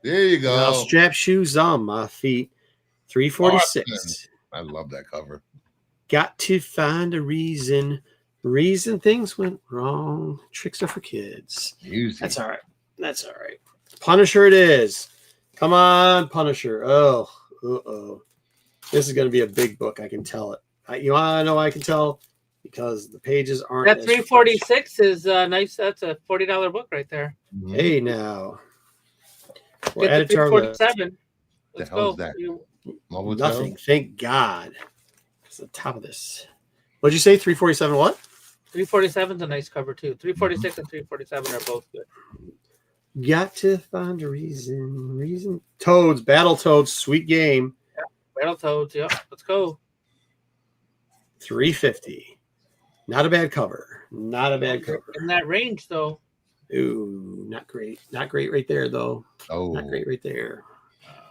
There you go.
I'll strap shoes on my feet. 346.
I love that cover.
Got to find a reason. Reason things went wrong. Tricks are for kids.
Music.
That's all right. That's all right. Punisher it is. Come on, Punisher. Oh, uh-oh. This is going to be a big book. I can tell it. You want to know I can tell? Because the pages aren't.
That
as
346 is nice. That's a $40 book right there.
Mhm.
Hey, now. We'll
Get
add
the
it to our list.
347. Let's
The hell
go.
is that?
You-
Marvel
Nothing.
Tale?
Thank God. It's the top of this. What'd you say? 347 what?
347 is a nice cover too. 346 and 347 are both good.
Got to find a reason. Reason. Toads. Battle Toads. Sweet game.
Battletoads. Yep. Let's go.
350. Not a bad cover. Not a bad cover.
In that range though.
Ooh, not great. Not great right there, though.
Oh,
Not great right there.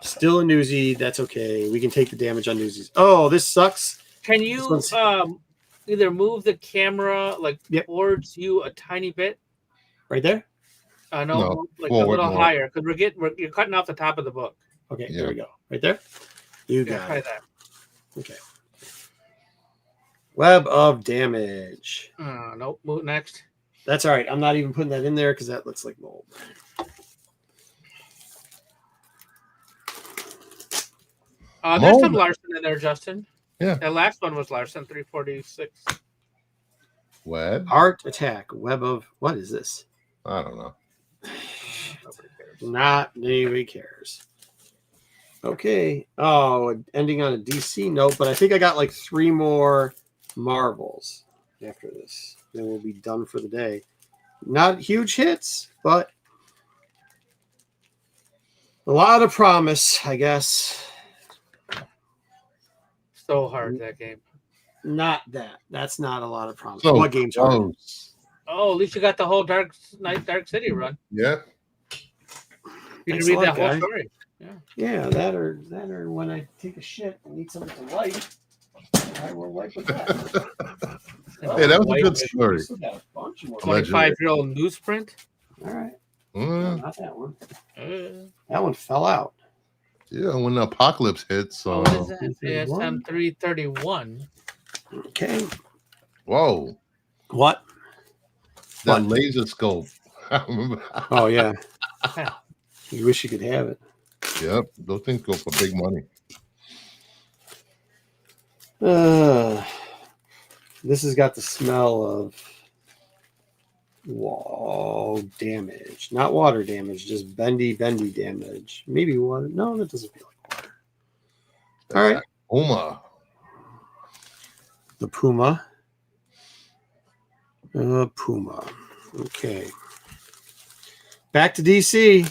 Still a newsie. That's okay. We can take the damage on newsies. Oh, this sucks.
Can
This
you
one's-
either move the camera like
Yep.
towards you a tiny bit?
Right there?
No,
No,
like
forward
a little
more.
higher because you're cutting off the top of the book.
Okay,
Yeah.
there we go. Right there? You
Yeah,
got
try
it.
that.
Okay. Web of damage.
Nope. Move next.
That's all right. I'm not even putting that in there because that looks like mold.
There's
Mold.
some Larson in there, Justin.
Yeah.
That last one was Larson 346.
web?
Art attack. Web of what is this?
I don't know.
Nobody cares.
Not nobody cares. Okay. Oh, ending on a DC note, but I think I got like 3 more Marvels after this. Then we'll be done for the day. Not huge hits, but a lot of promise, I guess.
So hard that game.
Not that. That's not a lot of promise.
So
What game's hard?
close.
Oh, at least you got the whole Dark City run.
Yeah.
You
Thanks
can
a
read
lot,
that whole
guy.
story.
Yeah, that or when I take a shit and need something to light. I will wipe with that.
Yeah, that was a
White
good story.
We still got a bunch more.
Allegedly.
25-year-old newsprint.
All right. No,
Uh,
not that one.
Uh,
That one fell out.
yeah, when the apocalypse hits.
what is that?
331.
ASM 331.
Okay.
Whoa,
What?
that
What?
laser scope. I remember.
Oh yeah. You wish you could have it.
Yep, those things go for big money.
This has got the smell of wall damage, not water damage, just bendy damage. Maybe water. No, that doesn't feel like water. All right.
Oma.
The Puma. Puma. Okay. Back to DC.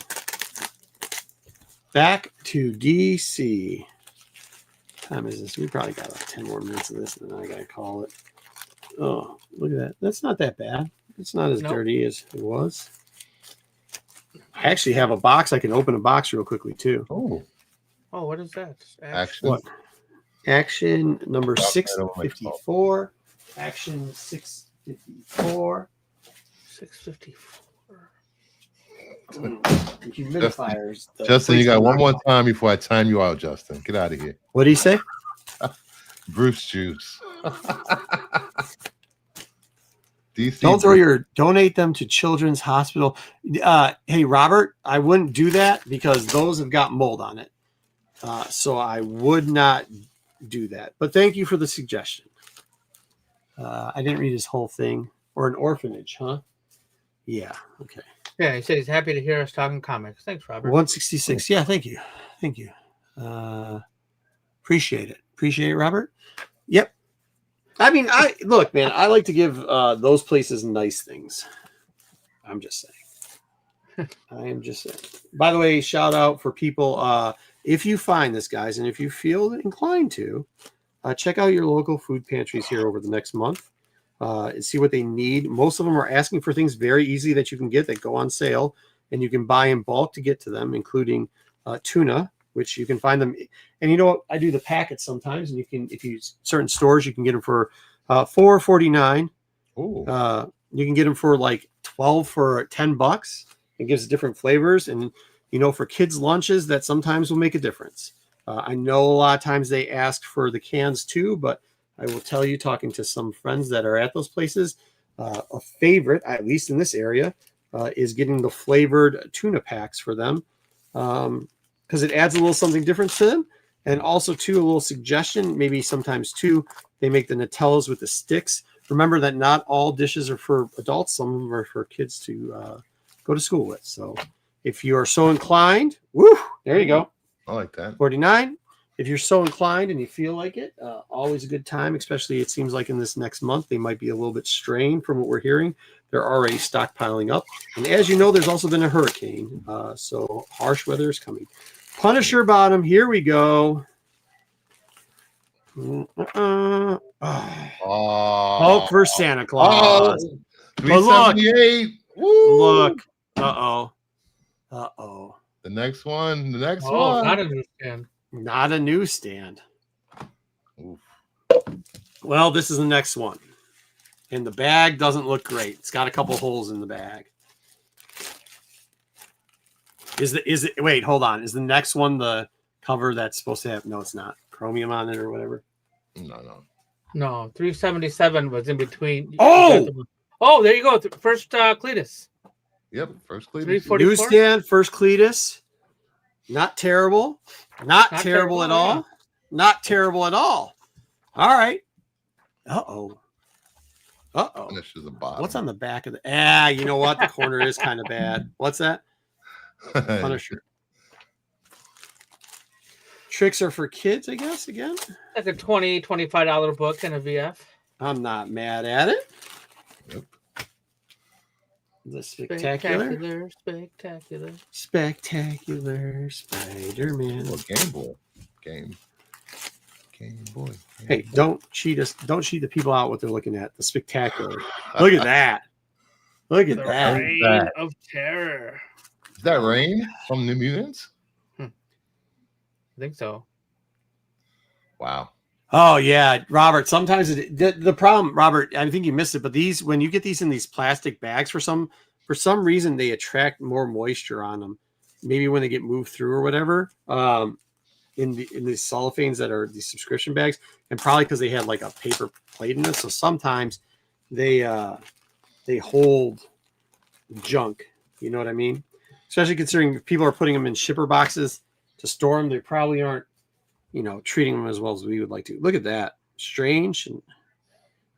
Back to DC. What time is this? We probably got like 10 more minutes of this, and then I gotta call it. Oh, look at that. That's not that bad. It's not as
Nope.
dirty as it was. I actually have a box. I can open a box real quickly too.
Oh,
Oh, what is that?
action.
What? Action number
Drop that over my
654. Action 654.
654.
The humidifiers. the
Justin, you got one
place
more time before I time you out, Justin. Get out of here.
What do you say?
Bruce juice. DC.
Don't throw your donate them to Children's Hospital. Hey, Robert, I wouldn't do that because those have got mold on it. So I would not do that. But thank you for the suggestion. I didn't read his whole thing. Or an orphanage, huh? Yeah. Okay.
Yeah, he said he's happy to hear us talking comics. Thanks, Robert.
166. Yeah, thank you. Thank you. Appreciate it. Appreciate it, Robert. Yep. I mean, look, man, I like to give those places nice things. I'm just saying. I am just saying. By the way, shout out for people. If you find this, guys, and if you feel inclined to, check out your local food pantries here over the next month and see what they need. Most of them are asking for things very easy that you can get that go on sale, and you can buy in bulk to get to them, including tuna, which you can find them. And you know what? I do the packets sometimes, and you can, if you certain stores, you can get them for $4.49.
Oh,
You can get them for like 12 for $10. It gives different flavors, and you know, for kids' lunches, that sometimes will make a difference. I know a lot of times they ask for the cans too, but I will tell you, talking to some friends that are at those places, a favorite, at least in this area, is getting the flavored tuna packs for them because it adds a little something different to them. And also, too, a little suggestion, maybe sometimes, too, they make the Nutellas with the sticks. Remember that not all dishes are for adults. Some of them are for kids to go to school with. So if you are so inclined, woo, there you go.
I like that.
49. If you're so inclined and you feel like it, always a good time, especially it seems like in this next month, they might be a little bit strained from what we're hearing. They're already stockpiling up. And as you know, there's also been a hurricane. So harsh weather is coming. Punisher bottom. Here we go. Hope for Santa Claus.
378. Woo!
Look. Uh-oh. Uh-oh.
The next one. The next
Oh,
one.
not a newsstand.
Not a newsstand.
Oof.
Well, this is the next one. And the bag doesn't look great. It's got a couple holes in the bag. Is it wait, hold on. Is the next one the cover that's supposed to have no, it's not. Chromium on it or whatever?
No.
No, 377 was in between.
Oh!
Oh, there you go. First Cletus.
Yep. First Cletus.
344.
Newsstand, first Cletus. Not terrible. Not terrible at all.
yeah.
Not terrible at all. All right. Uh-oh. Uh-oh.
Finish is the bottom.
What's on the back of the you know what? The corner is kind of bad. What's that? Punisher. Tricks are for kids, I guess, again.
Like a $20, $25 book and a VF.
I'm not mad at it.
Yep.
The spectacular Spider-Man.
Well, Game Boy. Game Boy.
Hey, don't cheat us. Don't cheat the people out what they're looking at. The spectacular. Look at that. Look at
The
that.
Reign of Terror.
Is that Rain from New Mutants?
I think so.
Wow.
Oh yeah, Robert. Sometimes the problem, Robert. I think you missed it, but these when you get these in these plastic bags for some reason they attract more moisture on them. Maybe when they get moved through or whatever. In these cellophanes that are these subscription bags, and probably because they had like a paper plate in it, so sometimes they hold junk. You know what I mean? Especially considering if people are putting them in shipper boxes to store them, they probably aren't, treating them as well as we would like to. Look at that. Strange and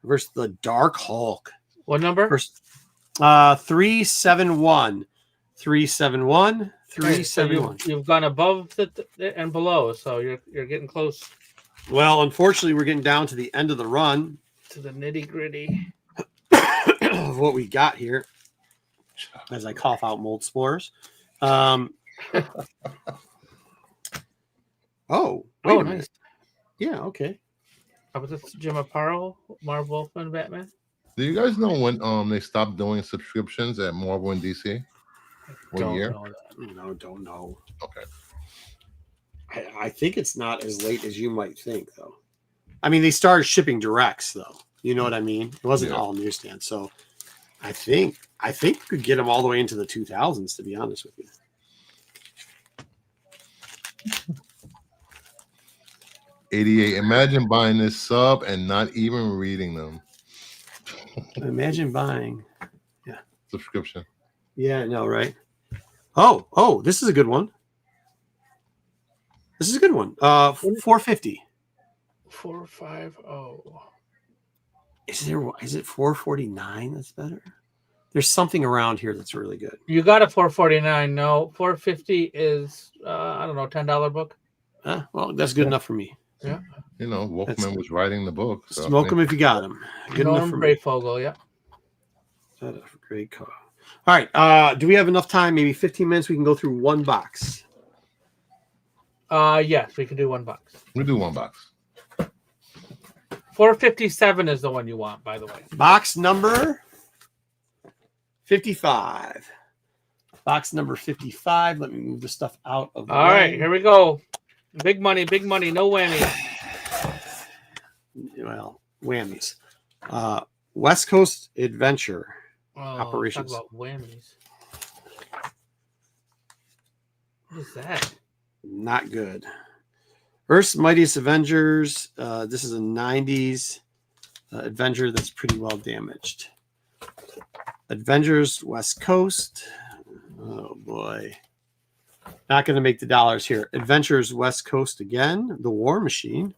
versus the Dark Hulk.
What number?
371. 371. 371.
You've gone above and below, so you're getting close
Well, unfortunately, we're getting down to the end of the run
to the nitty gritty
of what we got here. As I cough out mold spores. Oh, wait a minute.
Nice.
Yeah, okay.
How about this Jim Aparo, Marv Wolfman, Batman?
Do you guys know when they stopped doing subscriptions at Marvel and DC? What year?
Know that.
No, don't know.
Okay.
I think it's not as late as you might think, though. I mean, they started shipping directs, though. You know what I mean? It wasn't all newsstand. So I think we could get them all the way into the 2000s, to be honest with you.
'88. Imagine buying this sub and not even reading them.
Imagine buying. Yeah.
Subscription.
Yeah, no, right? Oh, this is a good one. This is a good one. 450.
450.
Is it 449 that's better? There's something around here that's really good.
You got a 449. No, 450 is I don't know, $10 book.
Well, that's good enough for me.
Yeah.
Wolfman was writing the book. So
Smoke them if you got them. Good enough for me.
Brayfogle, yeah.
That's a great call. All right. Do we have enough time? Maybe 15 minutes. We can go through one box.
Yes, we can do one box.
We do one box.
457 is the one you want, by the way.
Box number 55. Box number 55. Let me move the stuff out of the way.
All right, here we go. Big money, no whammy.
Well, whammies. West Coast Adventure Operations.
Talk about whammies. What is that?
Not good. Earth's Mightiest Avengers. This is a 90s Avenger that's pretty well damaged. Avengers West Coast. Oh, boy. Not going to make the dollars here. Adventures West Coast again. The War Machine.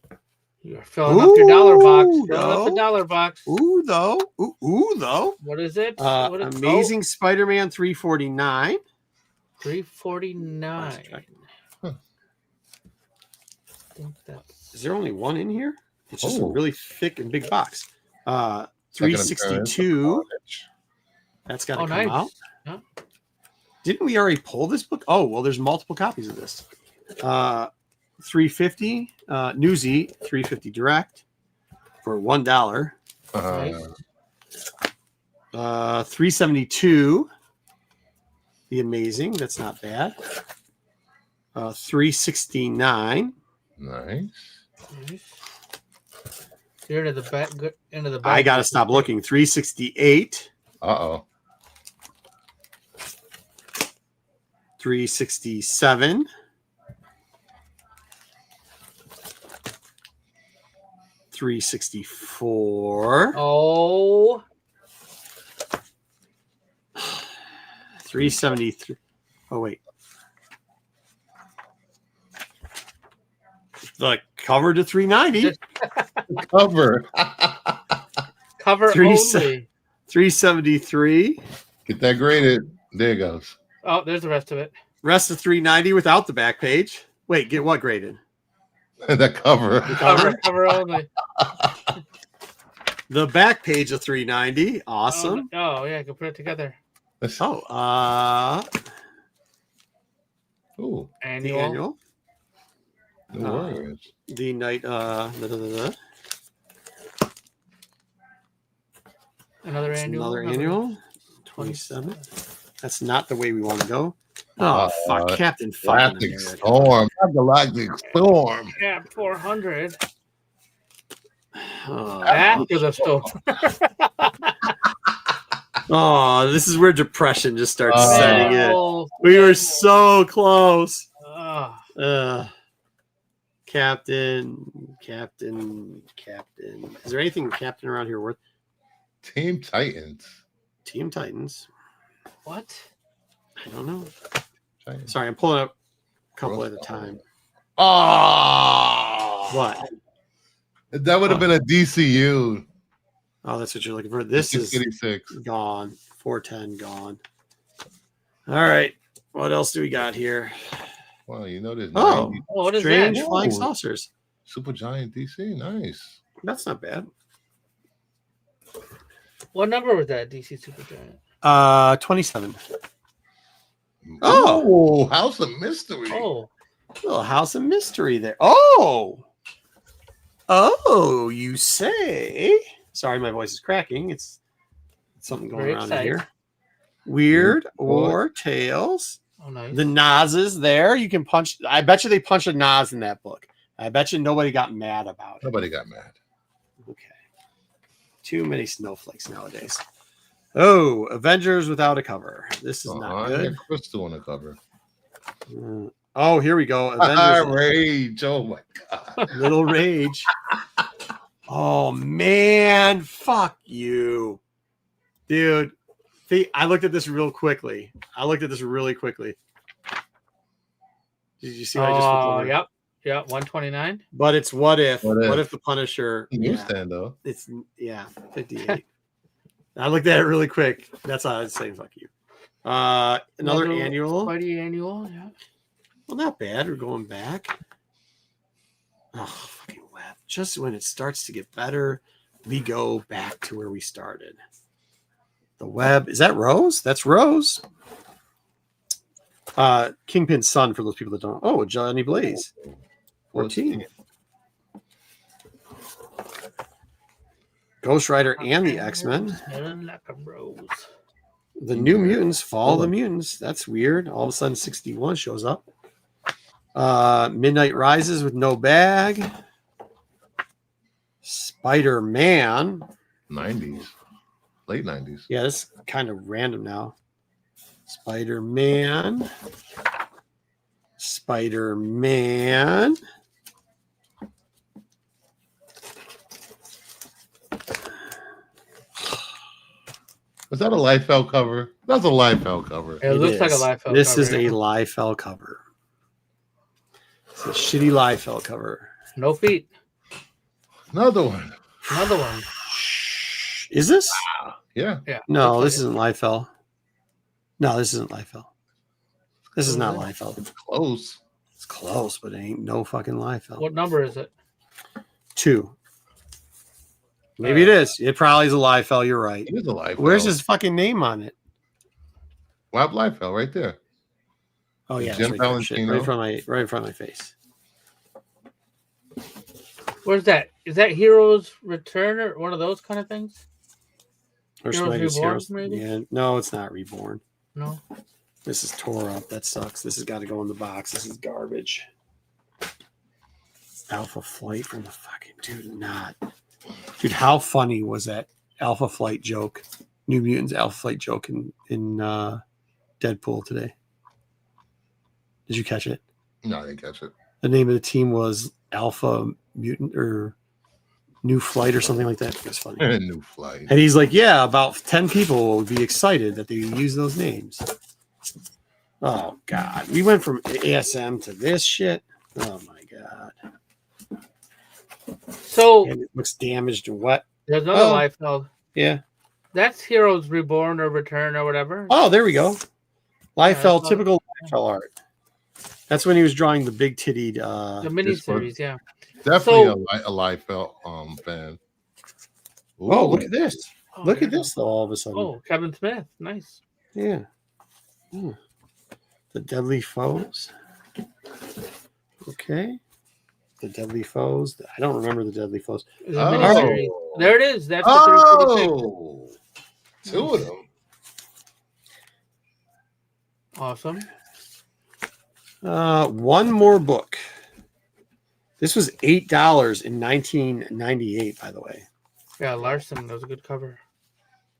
You're filling up your dollar box. Filling up the dollar box.
Ooh, though. Ooh, though.
What is it?
Amazing Spider-Man 349.
349.
Is there only one in here? It's just a really thick and big box. 362. That's got to come out. Yeah. Didn't we already pull this book? Oh, well, there's multiple copies of this. 350 Newsy 350 Direct for $1. 372 The Amazing. That's not bad. 369.
Nice.
Here to the back. Into the back.
I gotta stop looking. 368. 367. 364.
Oh.
373. Oh, wait. The cover to 390.
Cover.
Cover only.
373.
Get that graded. There it goes.
Oh, there's the rest of it.
Rest of 390 without the back page. Wait, get what graded?
The cover.
Cover only.
The back page of 390. Awesome.
Oh yeah, I can put it together.
Ooh.
Annual.
No worries.
The night.
Another
annual. 27. That's not the way we want to go. Oh, fuck. Captain
Galactic Storm. Galactic Storm.
Cap 400. After the storm.
Oh, this is where depression just starts
Oh.
setting in.
Oh,
We were so close.
ah.
Captain. Is there anything captain around here worth?
Team Titans.
Team Titans.
What?
I don't know.
Titans.
Sorry, I'm pulling up a couple at a time.
Oh,
What?
That would have been a DCU.
Oh, that's what you're looking for. This is
686.
gone. 410 gone. All right. What else do we got here?
Wow, you know there's
Oh,
90
Oh, what is
strange
that?
flying
Whoa.
saucers.
Super Giant DC. Nice.
That's not bad.
What number was that? DC Supergiant.
27.
Oh, House of Mystery.
Oh,
Little house of mystery there. Oh, you say? Sorry, my voice is cracking. It's something going
Very
around in
exciting.
here. Weird
What?
or Tales.
oh, nice.
The Nas is there. You can punch. I bet you they punched a Nas in that book. I bet you nobody got mad about it.
Nobody got mad.
Okay. Too many snowflakes nowadays. Oh, Avengers without a cover. This is not
I
good.
got Crystal on the cover.
Oh, here we go. Avengers.
Rage. Oh my god.
Little Rage. Oh man, fuck you, dude. I looked at this real quickly. Did you see what I just looked
Oh,
over?
yep. Yeah, 129.
But it's what if?
What
What
if?
if the Punisher?
Newsstand though.
It's 58. I looked at it really quick. That's how I was saying fuck you. Another annual.
Spidey annual. Yeah.
Well, not bad. We're going back. Oh, fucking web. Just when it starts to get better, we go back to where we started. The web. Is that Rose? That's Rose. Kingpin's son, for those people that don't. Oh, Johnny Blaze. 14. Ghost Rider and the X-Men.
Smelling like a rose.
The New Mutants, Fall of the Mutants. That's weird. All of a sudden, 61 shows up. Midnight Rises with no bag. Spider-Man.
90s. Late 90s.
Yeah, this is kind of random now. Spider-Man.
Is that a Liefeld cover? That's a Liefeld cover.
It looks like a
is.
Liefeld
This
cover,
is a
yeah.
Liefeld cover. It's a shitty Liefeld cover.
No feet.
Another one.
Another one.
Is this?
Yeah.
Yeah.
No,
looks
this isn't Liefeld. No, this isn't Liefeld. This is not Liefeld.
Close.
It's close, but it ain't no fucking Liefeld.
What number is it?
2. Maybe it is. It probably is a Liefeld. You're right.
It is a Liefeld.
Where's his fucking name on it?
Wab Liefeld right there.
Oh yeah,
Jim
it's right, there. Shit,
Valentino.
right in front of my face.
Where's that? Is that Heroes Return or one of those kind of things?
Or
Heroes
Snyder's
Reborn,
Heroes.
maybe?
Yeah, no, it's not Reborn.
No.
This is tore up. That sucks. This has got to go in the box. This is garbage. Alpha Flight from the fucking dude. How funny was that Alpha Flight joke? New Mutants Alpha Flight joke in Deadpool today. Did you catch it?
No, I didn't catch it.
The name of the team was Alpha Mutant or New Flight or something like that. It was funny.
New flight.
And he's like, yeah, about 10 people would be excited that they use those names. Oh, God. We went from ASM to this shit. Oh, my God.
So
And it looks damaged and wet.
there's another
Oh.
Liefeld.
Yeah.
That's Heroes Reborn or Return or whatever.
Oh, there we go. Liefeld,
Yeah,
typical Liefeld art. That's when he was drawing the big tittied.
The
this one.
miniseries, yeah.
Definitely a Liefeld fan.
Oh,
Ooh.
look at this.
Oh,
Look
there
at
you
this, though, all of a sudden.
go. Oh, Kevin Smith. Nice.
Yeah. The Deadly Foes. Okay. The Deadly Foes. I don't remember the Deadly Foes.
It's a
Oh.
miniseries. There it is. That's the 346.
Oh, two of them.
Awesome.
One more book. This was $8 in 1998, by the way.
Yeah, Larson. That was a good cover.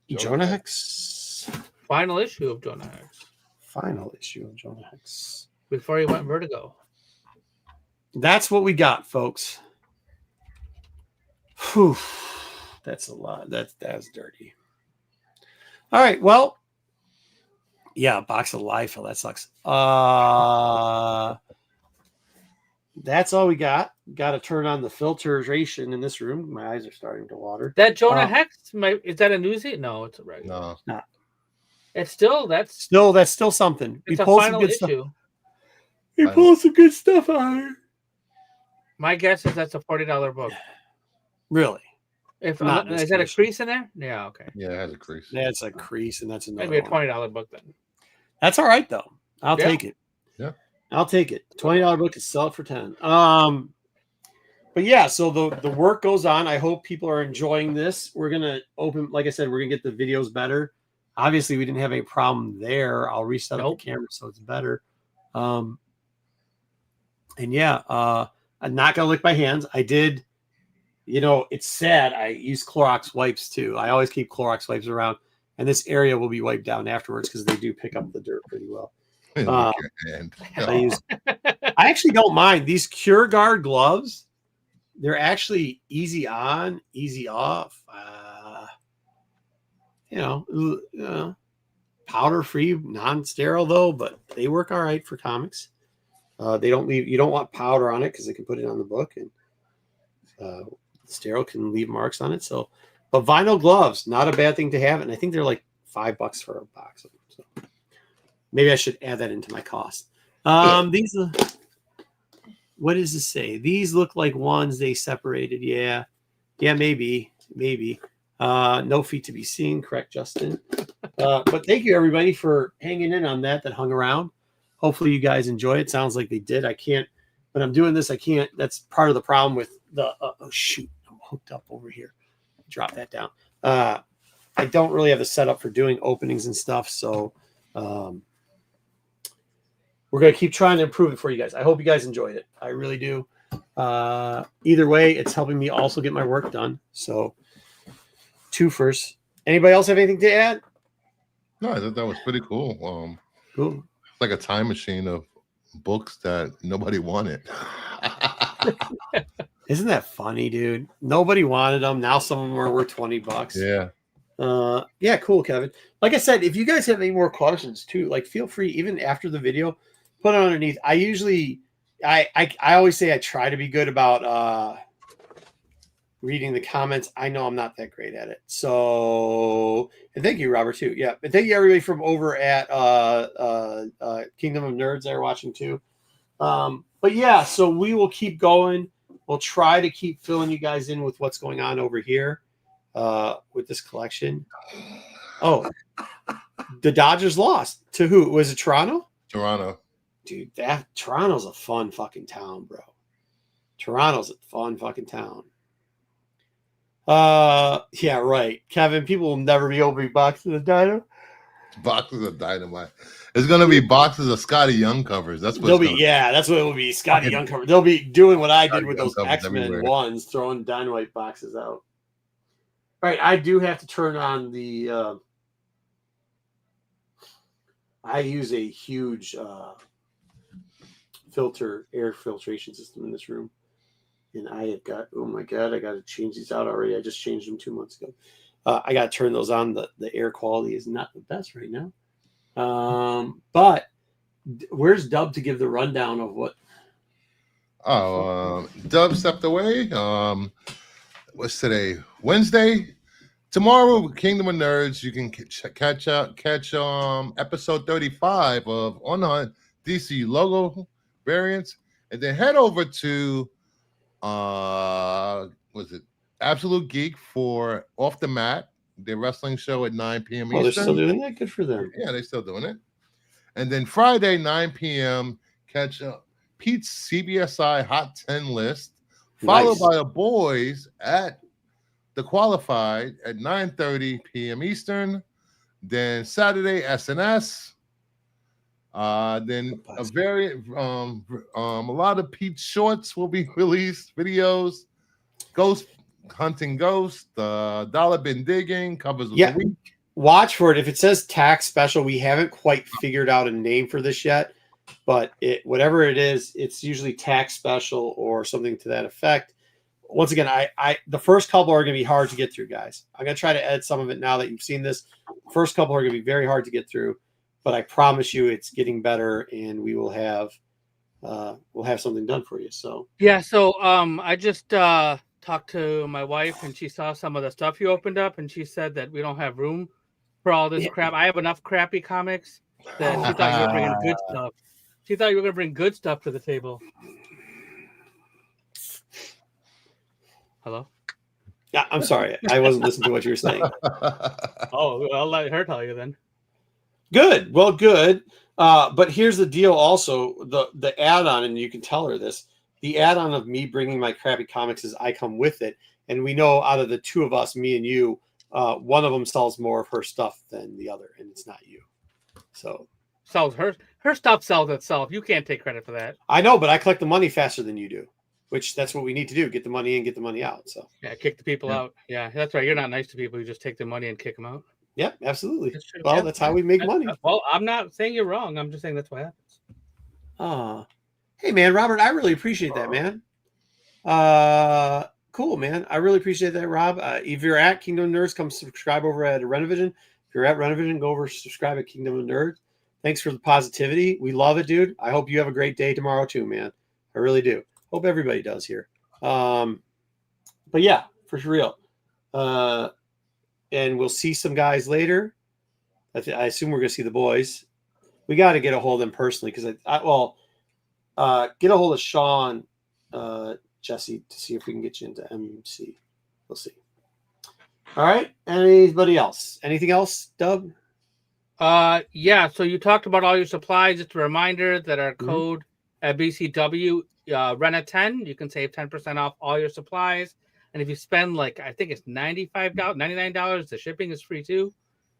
Jonah Hex.
Final issue of Jonah Hex
Final issue of Jonah Hex.
before he went Vertigo.
That's what we got, folks. Whew. That's a lot. That's dirty. All right. Well, yeah, box of life. Oh, that sucks. That's all we got. Got to turn on the filtration in this room. My eyes are starting to water.
That Jonah Hex, is that a newsie? No, it's a regular.
No.
It's still that's
still something.
it's
We
a
pulled some
final
good
issue.
stuff. We pulled some good stuff out here.
My guess is that's a $40 book.
Really?
If
Not in this
is that a
condition.
crease in there? Yeah, okay.
Yeah, it has a crease.
That's a crease, and that's another
Maybe a
one.
$20 book then.
That's all right though. I'll
Yeah.
take it.
Yeah.
I'll take it. $20 book to sell it for 10. But yeah, so the work goes on. I hope people are enjoying this. We're gonna open, like I said, we're gonna get the videos better. Obviously, we didn't have any problem there. I'll reset up the camera so it's better. And yeah, I'm not gonna lick my hands. I did, it's sad. I use Clorox wipes too. I always keep Clorox wipes around, and this area will be wiped down afterwards because they do pick up the dirt pretty well. I actually don't mind these Cure Guard gloves. They're actually easy on, easy off. Powder free, non-sterile though, but they work all right for comics. They don't leave. You don't want powder on it because they can put it on the book, and sterile can leave marks on it. So, but vinyl gloves, not a bad thing to have, and I think they're like $5 for a box of them. So maybe I should add that into my cost. These are. What does this say? These look like ones they separated. Yeah, maybe. No feet to be seen. Correct, Justin. But thank you everybody for hanging in on that hung around. Hopefully you guys enjoy it. Sounds like they did. I can't, when I'm doing this, I can't. That's part of the problem with the. Oh shoot, I'm hooked up over here. Drop that down. I don't really have the setup for doing openings and stuff, so. We're going to keep trying to improve it for you guys. I hope you guys enjoyed it. I really do. Either way, it's helping me also get my work done. So, twofers. Anybody else have anything to add?
No, I thought that was pretty cool.
Cool.
It's like a time machine of books that nobody wanted.
Isn't that funny, dude? Nobody wanted them. Now some of them are worth $20.
Yeah.
Yeah, cool, Kevin. Like I said, if you guys have any more questions too, like feel free, even after the video, put it underneath. I always say I try to be good about reading the comments. I know I'm not that great at it. So, and thank you, Robert, too. Yeah. And thank you everybody from over at Kingdom of Nerds that are watching too. But yeah, so we will keep going. We'll try to keep filling you guys in with what's going on over here with this collection. Oh, the Dodgers lost to who? Was it Toronto?
Toronto.
Dude, Toronto's a fun fucking town, bro. Toronto's a fun fucking town. Yeah, right. Kevin, people will never be opening boxes of Dino.
Boxes of Dynamite. It's gonna be boxes of Scotty Young covers. That's what
that's what it will be. Scotty Young cover. They'll be doing what I did with those
Young covers
X-Men
everywhere.
ones, throwing Dynamite boxes out. All right, I do have to turn on the I use a huge air filtration system in this room. And I have got, oh my God, I got to change these out already. I just changed them 2 months ago. I got to turn those on. The air quality is not the best right now. But where's Dub to give the rundown of what?
Dub stepped away. What's today? Wednesday. Tomorrow, Kingdom of Nerds. You can catch episode 35 of On the DC logo variants, and then head over to was it Absolute Geek for Off the Mat, their wrestling show at 9 p.m.
Oh, they're
Eastern.
still doing that? Good for them.
Yeah, they're still doing it. And then Friday, 9 p.m., catch Pete's CBSI Hot 10 list, followed by the boys at The Qualified at 9:30 p.m. Eastern. Then Saturday, SNS. Then a lot of Pete shorts will be released, videos, ghost hunting ghost, dollar bin digging, covers of
Yeah.
the week.
Watch for it. If it says tax special, we haven't quite figured out a name for this yet, but whatever it is, it's usually tax special or something to that effect. Once again, the first couple are going to be hard to get through, guys. I'm going to try to edit some of it now that you've seen this. First couple are going to be very hard to get through, but I promise you it's getting better, and we will have something done for you. So
yeah, so I just talked to my wife, and she saw some of the stuff you opened up, and she said that we don't have room for all this crap. I have enough crappy comics that she thought you were bringing good stuff. She thought you were going to bring good stuff to the table. Hello?
Yeah, I'm sorry. I wasn't listening to what you were saying.
Oh, I'll let her tell you then.
Good. Well, good. But here's the deal also, the add-on, and you can tell her this, the add-on of me bringing my crappy comics is I come with it. And we know out of the two of us, me and you, one of them sells more of her stuff than the other, and it's not you. So
sells her stuff sells itself. You can't take credit for that.
I know, but I collect the money faster than you do, which that's what we need to do: get the money in, get the money out. So
yeah, kick the people out. Yeah, that's right. You're not nice to people. You just take their money and kick them out.
Yep, absolutely.
That's true.
Well,
Yeah.
that's how we make money.
Well, I'm not saying you're wrong. I'm just saying that's what happens.
Hey man, Robert, I really appreciate that, man. Cool, man. I really appreciate that, Rob. If you're at Kingdom of Nerds, come subscribe over at Renovision. If you're at Renovision, go over subscribe at Kingdom of Nerds. Thanks for the positivity. We love it, dude. I hope you have a great day tomorrow too, man. I really do. Hope everybody does here. But yeah, for real. And we'll see some guys later. I assume we're going to see the boys. We got to get a hold of them personally because get a hold of Sean, Jesse, to see if we can get you into MC. We'll see. All right. Anybody else? Anything else, Dub?
Yeah. So you talked about all your supplies. Just a reminder that our code at BCW Rena10, you can save 10% off all your supplies. And if you spend I think it's $99, the shipping is free too.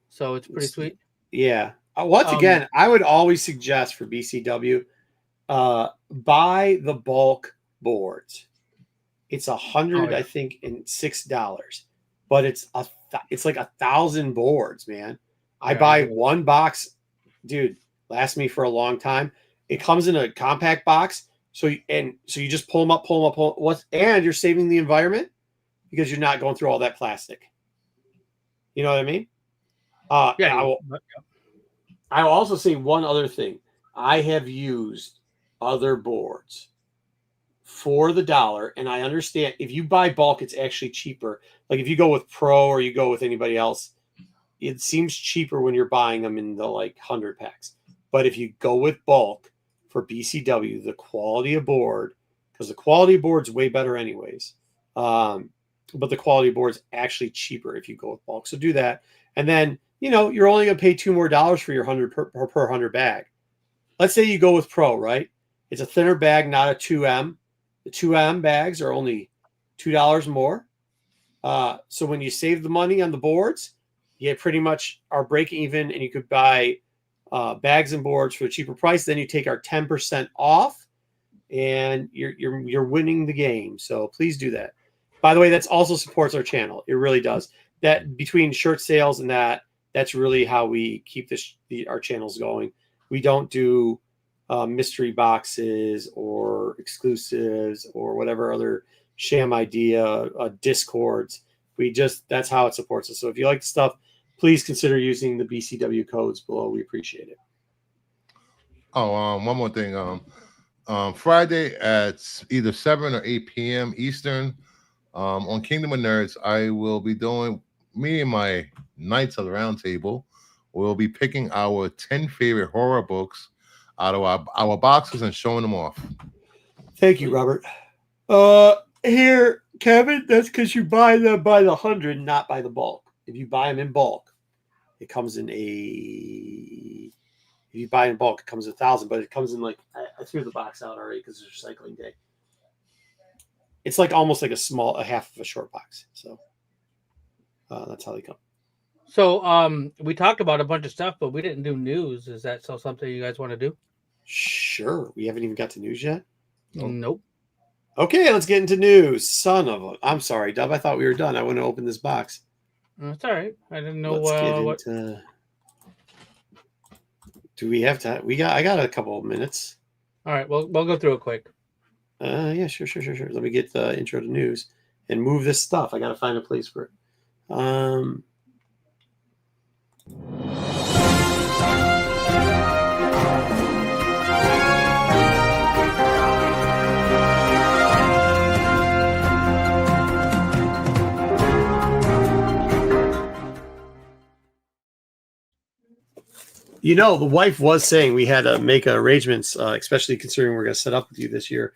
So it's pretty sweet.
Yeah. Once again, I would always suggest for BCW, buy the bulk boards. It's $100, I think, and $6, but it's like 1,000 boards, man. I buy one box, dude. Lasts me for a long time. It comes in a compact box, so you just pull them up, and you're saving the environment because you're not going through all that plastic. You know what I mean? I will also say one other thing. I have used other boards for the $1, and I understand if you buy bulk, it's actually cheaper. Like if you go with Pro or you go with anybody else, it seems cheaper when you're buying them in the 100 packs. But if you go with bulk for BCW, the quality of board, because the quality of board's way better anyways. But the quality of board's actually cheaper if you go with bulk. So do that. And then, you're only going to pay $2 more for your 100 per 100 bag. Let's say you go with Pro, right? It's a thinner bag, not a 2M. The 2M bags are only $2 more. So when you save the money on the boards, you pretty much are breaking even, and you could buy bags and boards for a cheaper price. Then you take our 10% off, and you're winning the game. So please do that. By the way, that also supports our channel. It really does. That between shirt sales and that's really how we keep our channels going. We don't do mystery boxes or exclusives or whatever other sham idea, Discords. That's how it supports us. So if you like the stuff, please consider using the BCW codes below. We appreciate it.
Oh, one more thing. Friday at either 7 or 8 p.m. Eastern, on Kingdom of Nerds, I will be doing, me and my Knights of the Round Table will be picking our 10 favorite horror books out of our boxes and showing them off.
Thank you, Robert. Here, Kevin, that's because you buy them by the 100, not by the bulk. If you buy them in bulk, it comes in if you buy in bulk, it comes in 1,000, but it comes in I threw the box out already because it's recycling day. It's almost like a half of a short box. So that's how they come.
So we talked about a bunch of stuff, but we didn't do news. Is that still something you guys want to do?
Sure. We haven't even got to news yet.
Nope.
Nope.
Okay, let's get into news. Son of a. I'm sorry, Dub. I thought we were done. I want to open this box.
That's all right. I didn't know
Let's get
what.
into. Do we have to? I got a couple of minutes.
All right, we'll go through it quick.
Yeah, sure. Let me get the intro to news and move this stuff. I got to find a place for it. You know, the wife was saying we had to make arrangements, especially considering we're going to set up with you this year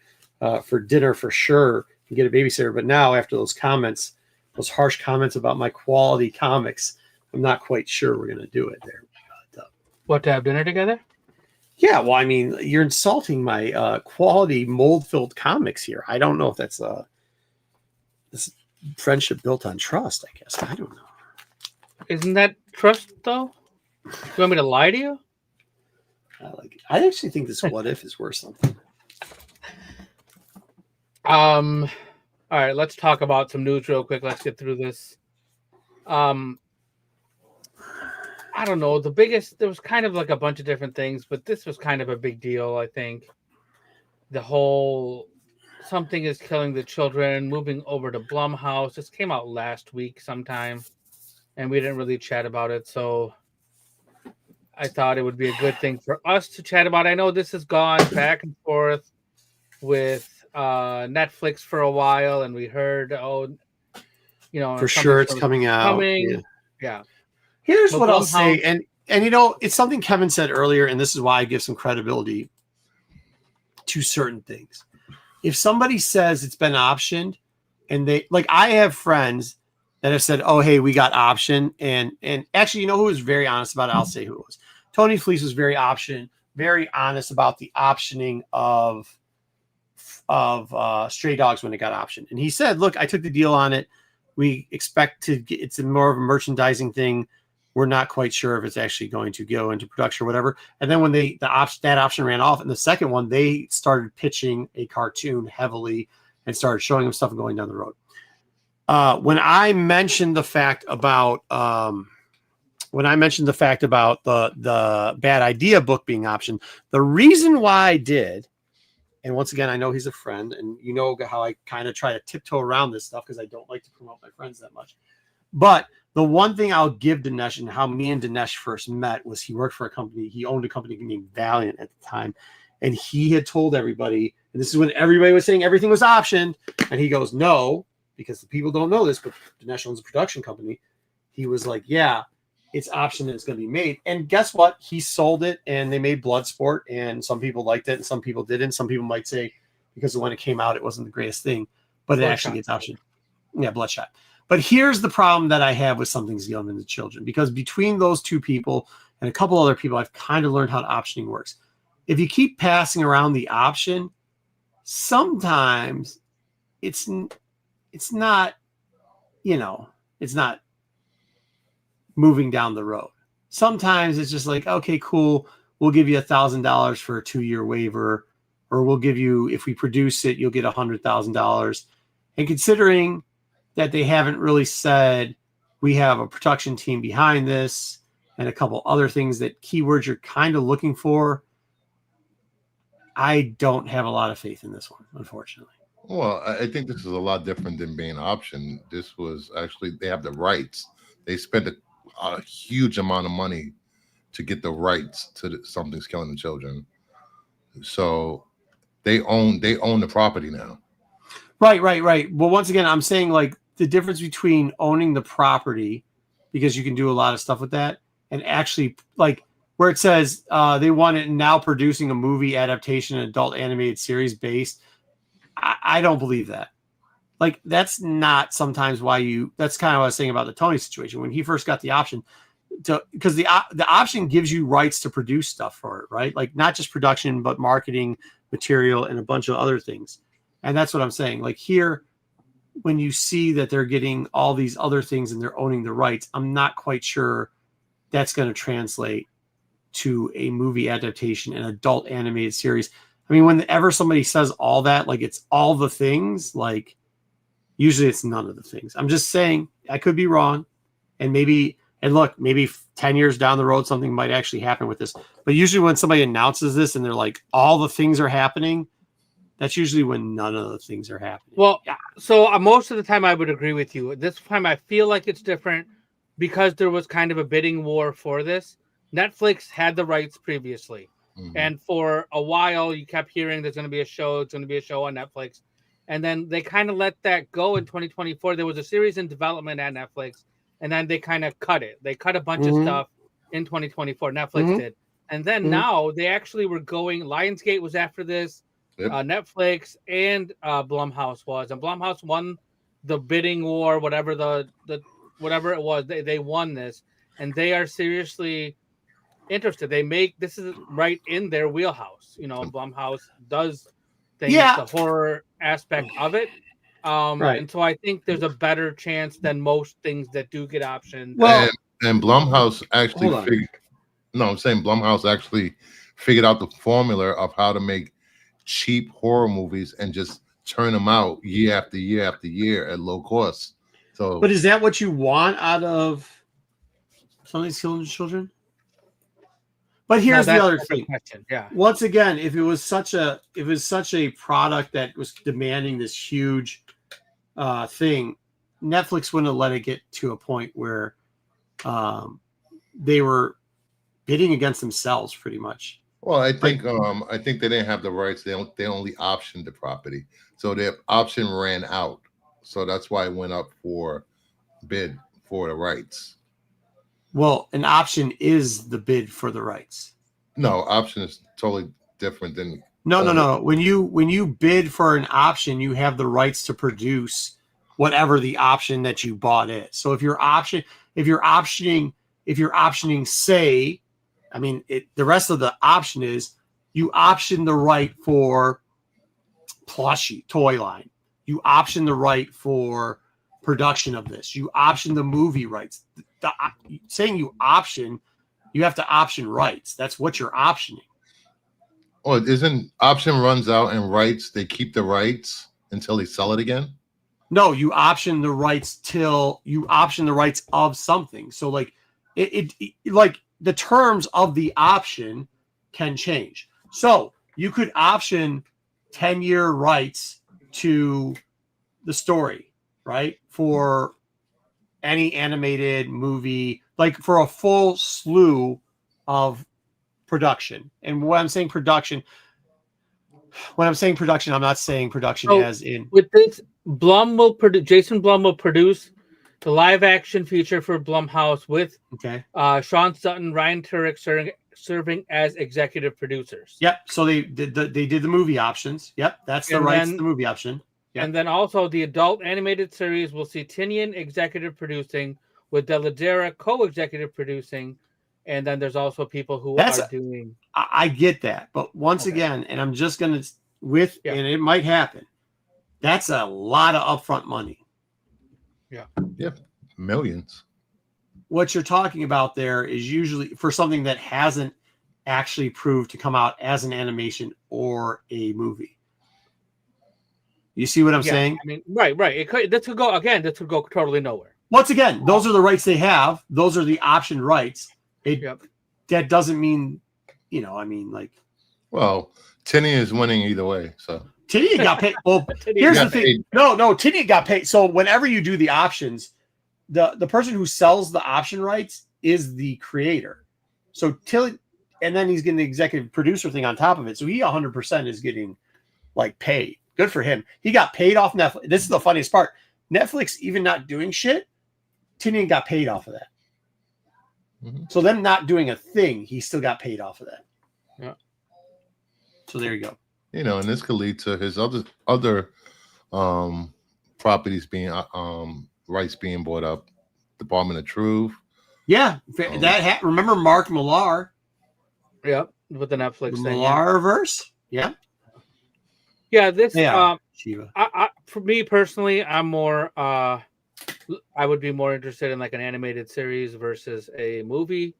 for dinner for sure and get a babysitter. But now, after those comments, those harsh comments about my quality comics, I'm not quite sure we're going to do it there.
What, to have dinner together?
Yeah, well, I mean, you're insulting my quality mold-filled comics here. I don't know if that's this friendship built on trust, I guess. I don't know.
Isn't that trust, though? You want me to lie to you?
I actually think this what if is worth something.
All right, let's talk about some news real quick. Let's get through this. I don't know. There was kind of like a bunch of different things, but this was kind of a big deal, I think. The whole something is killing the children, moving over to Blumhouse. This came out last week sometime, and we didn't really chat about it, so I thought it would be a good thing for us to chat about. I know this has gone back and forth with Netflix for a while, and we heard,
for sure it's coming out.
Yeah.
Here's what I'll say, and you know, it's something Kevin said earlier, and this is why I give some credibility to certain things. If somebody says it's been optioned, and they like, I have friends that have said, "Oh, hey, we got optioned," and actually, you know who was very honest about it? I'll say who it was. Tony Fleece was very honest about the optioning of Stray Dogs when it got optioned, and he said, "Look, I took the deal on it. We expect to get, it's more of a merchandising thing. We're not quite sure if it's actually going to go into production or whatever." And then when that option ran off, and the second one, they started pitching a cartoon heavily and started showing them stuff and going down the road. When I mentioned the fact about the Bad Idea book being optioned, the reason why I did, and once again, I know he's a friend, and you know how I kind of try to tiptoe around this stuff because I don't like to promote my friends that much. But the one thing I'll give Dinesh, and how me and Dinesh first met, was he worked for a company. He owned a company named Valiant at the time. And he had told everybody, and this is when everybody was saying everything was optioned. And he goes, no, because the people don't know this, but Dinesh owns a production company. He was like, yeah, it's optioned and it's going to be made. And guess what? He sold it, and they made Bloodsport, and some people liked it and some people didn't. Some people might say because when it came out, it wasn't the greatest thing, but it actually gets optioned. Yeah, Bloodshot. But here's the problem that I have with Something's Killing the Children, because between those two people and a couple other people, I've kind of learned how optioning works. If you keep passing around the option, sometimes it's not, it's not moving down the road. Sometimes it's just like, okay, cool, we'll give you $1,000 for a 2-year waiver, or we'll give you, if we produce it, you'll get $100,000. And considering that they haven't really said we have a production team behind this and a couple other things, that keywords you're kind of looking for, I don't have a lot of faith in this one, unfortunately.
Well, I think this is a lot different than being optioned. This was actually, they have the rights. They spent a huge amount of money to get the rights to Something's Killing the Children. So they own the property now.
Right. Well, once again, I'm saying like the difference between owning the property, because you can do a lot of stuff with that, and actually like where it says they want it now producing a movie adaptation, an adult animated series based. I don't believe that. Like that's not sometimes why that's kind of what I was saying about the Tony situation when he first got the option because the option gives you rights to produce stuff for it, right? Like not just production, but marketing material and a bunch of other things. And that's what I'm saying. Like here, when you see that they're getting all these other things and they're owning the rights, I'm not quite sure that's going to translate to a movie adaptation, an adult animated series. I mean, whenever somebody says all that, like it's all the things, like usually it's none of the things. I'm just saying I could be wrong. And maybe 10 years down the road, something might actually happen with this. But usually when somebody announces this and they're like, all the things are happening, that's usually when none of the things are happening.
Well, so most of the time I would agree with you. This time I feel like it's different because there was kind of a bidding war for this. Netflix had the rights previously.
Mhm.
And for a while, you kept hearing there's going to be a show. It's going to be a show on Netflix. And then they kind of let that go in 2024. There was a series in development at Netflix. And then they kind of cut it. They cut a bunch of stuff in 2024. Netflix did. And then now they actually were going. Lionsgate was after this.
Yep.
Netflix and Blumhouse was. And Blumhouse won the bidding war, whatever whatever it was. They won this. And they are seriously interested. This is right in their wheelhouse. You know, Blumhouse does things, the horror aspect of it.
Right.
And so I think there's a better chance than most things that do get optioned.
Well,
and Blumhouse actually
hold on.
Blumhouse actually figured out the formula of how to make cheap horror movies and just turn them out year after year after year at low cost. So,
but is that what you want out of somebody's killing children? But here's the other thing.
Question. Yeah.
Once again, if it was such a product that was demanding this huge thing, Netflix wouldn't have let it get to a point where they were bidding against themselves pretty much.
well, I think they didn't have the rights. They only optioned the property, so their option ran out. So that's why it went up for bid for the rights.
Well, an option is the bid for the rights.
No, option is totally different than
No. When you bid for an option, you have the rights to produce whatever the option that you bought is. So if you're optioning, say, I mean, the rest of the option is you option the right for plushie toy line. You option the right for production of this. You option the movie rights. Saying you option, you have to option rights. That's what you're optioning.
Oh, isn't option runs out and rights? They keep the rights until they sell it again.
No, you option the rights till you option the rights of something. So like it like the terms of the option can change. So you could option 10-year rights to the story, right? For any animated movie, like for a full slew of production. And when I'm saying production, I'm not saying production as in
with this. Jason Blum will produce the live action feature for Blumhouse with Sean Sutton, Ryan Turek serving as executive producers.
Yep. So they did the movie options. Yep. That's the rights to the movie option. Yep.
And then also the adult animated series will see Tinian executive producing with Deladera co-executive producing. And then there's also people who are doing.
I get that. But once again, and I'm just going to, and it might happen, that's a lot of upfront money.
Yeah.
Yeah. Millions.
What you're talking about there is usually for something that hasn't actually proved to come out as an animation or a movie. You see what I'm saying?
I mean, right. This could go totally nowhere.
Once again, those are the rights they have. Those are the option rights. That doesn't mean,
Well, Tinian is winning either way. So
Tinian got paid. Well, here's the thing. No, Tinian got paid. So whenever you do the options, the person who sells the option rights is the creator. So and then he's getting the executive producer thing on top of it. So he 100% is getting paid. Good for him. He got paid off Netflix. This is the funniest part. Netflix even not doing shit, Tinian got paid off of that. Mm-hmm. So them not doing a thing, he still got paid off of that.
Yeah.
So there you go.
And this could lead to his other properties being rights being bought up. Department of Truth.
Yeah, remember Mark Millar?
Yep, with the Netflix thing.
Millarverse. Yeah.
Yeah, this
Shiva.
for me personally, I'm more. I would be more interested in like an animated series versus a movie.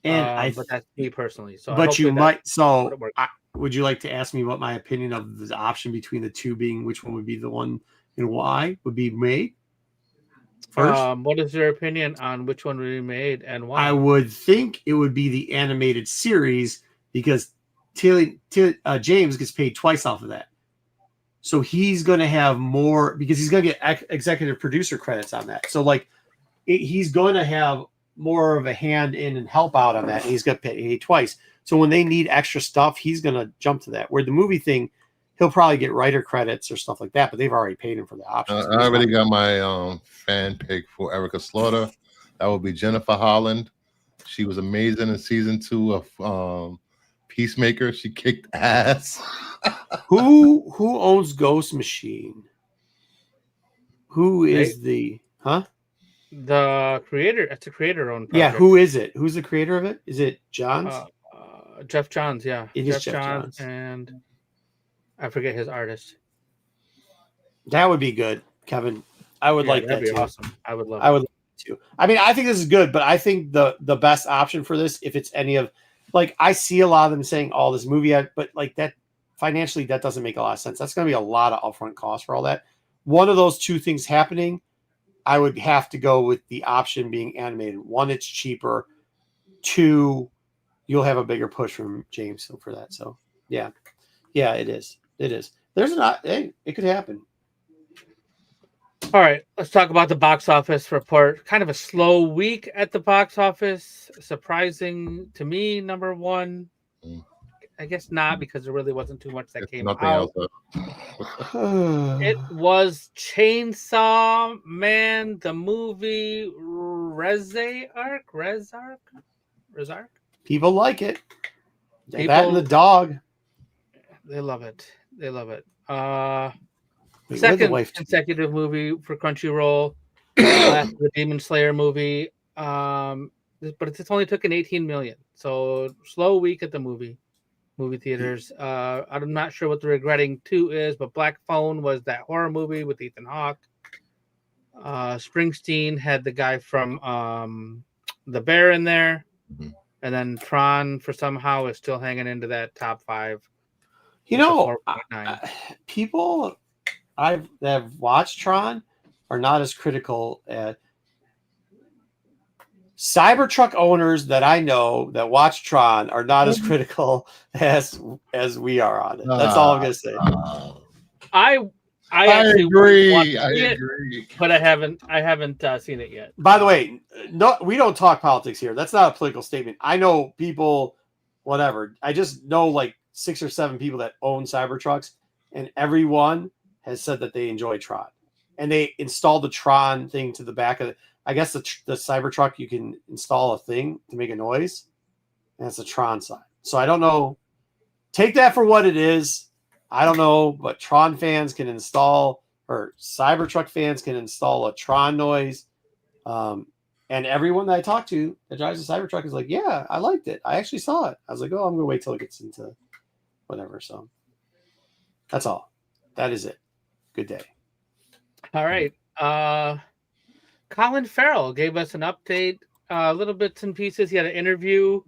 And
But that's me personally. So
but you
hopefully
might.
would
So,
work.
would you like to ask me what my opinion of the option between the two being which one would be the one and why would be made first?
What is your opinion on which one would be made and why?
I would think it would be the animated series because James gets paid twice off of that. So he's going to have more because he's going to get executive producer credits on that. So like he's going to have more of a hand in and help out on that. And he's going to pay twice. So when they need extra stuff, he's going to jump to that. Where the movie thing, he'll probably get writer credits or stuff like that, but they've already paid him for the options.
I already got my fan pick for Erica Slaughter. That would be Jennifer Holland. She was amazing in season 2 of Peacemaker. She kicked ass.
Who owns Ghost Machine? Who is the
The creator. It's a creator-owned project.
Yeah, who is it? Who's the creator of it? Is it Johns?
Jeff Johns, yeah.
It is Jeff Johns.
And I forget his artist.
That would be good, Kevin. I would like that
that'd be
too.
awesome. I would love
it too. I mean, I think this is good, but I think the best option for this, if it's any of, like, I see a lot of them saying, "Oh, this movie," but like that financially, that doesn't make a lot of sense. That's going to be a lot of upfront costs for all that. One of those two things happening, I would have to go with the option being animated. One, it's cheaper. Two, you'll have a bigger push from James for that. So yeah, it is. It is. There's hey, it could happen.
All right, let's talk about the box office report. Kind of a slow week at the box office. Surprising to me, number one. I guess not, because there really wasn't too much that came out. It was Chainsaw Man, the movie Rezark.
People like it. That and the dog.
They love it.
Wait,
second consecutive movie for Crunchyroll. The Demon Slayer movie. But it's only took an 18 million. So slow week at the movie theaters. I'm not sure what the regretting 2 is, but Black Phone was that horror movie with Ethan Hawke. Springsteen had the guy from The Bear in there. Mm-hmm. And then Tron, for somehow, is still hanging into that top 5.
You know, people that have watched Tron are not as critical at Cybertruck owners that I know that watch Tron are not as critical as we are on it. That's all I'm gonna say.
I agree. I agree, but I haven't seen it yet.
By the way, no, we don't talk politics here. That's not a political statement. I know people, whatever. I just know like 6 or 7 people that own Cybertrucks, and everyone has said that they enjoy Tron, and they installed the Tron thing to the back of it. I guess the Cybertruck, you can install a thing to make a noise, and it's a Tron sign. So I don't know. Take that for what it is. I don't know, but Tron fans can install, or Cybertruck fans can install a Tron noise. And everyone that I talk to that drives a Cybertruck is like, yeah, I liked it. I actually saw it. I was like, oh, I'm going to wait till it gets into whatever. So that's all. That is it. Good day.
All right. Colin Farrell gave us an update, little bits and pieces. He had an interview.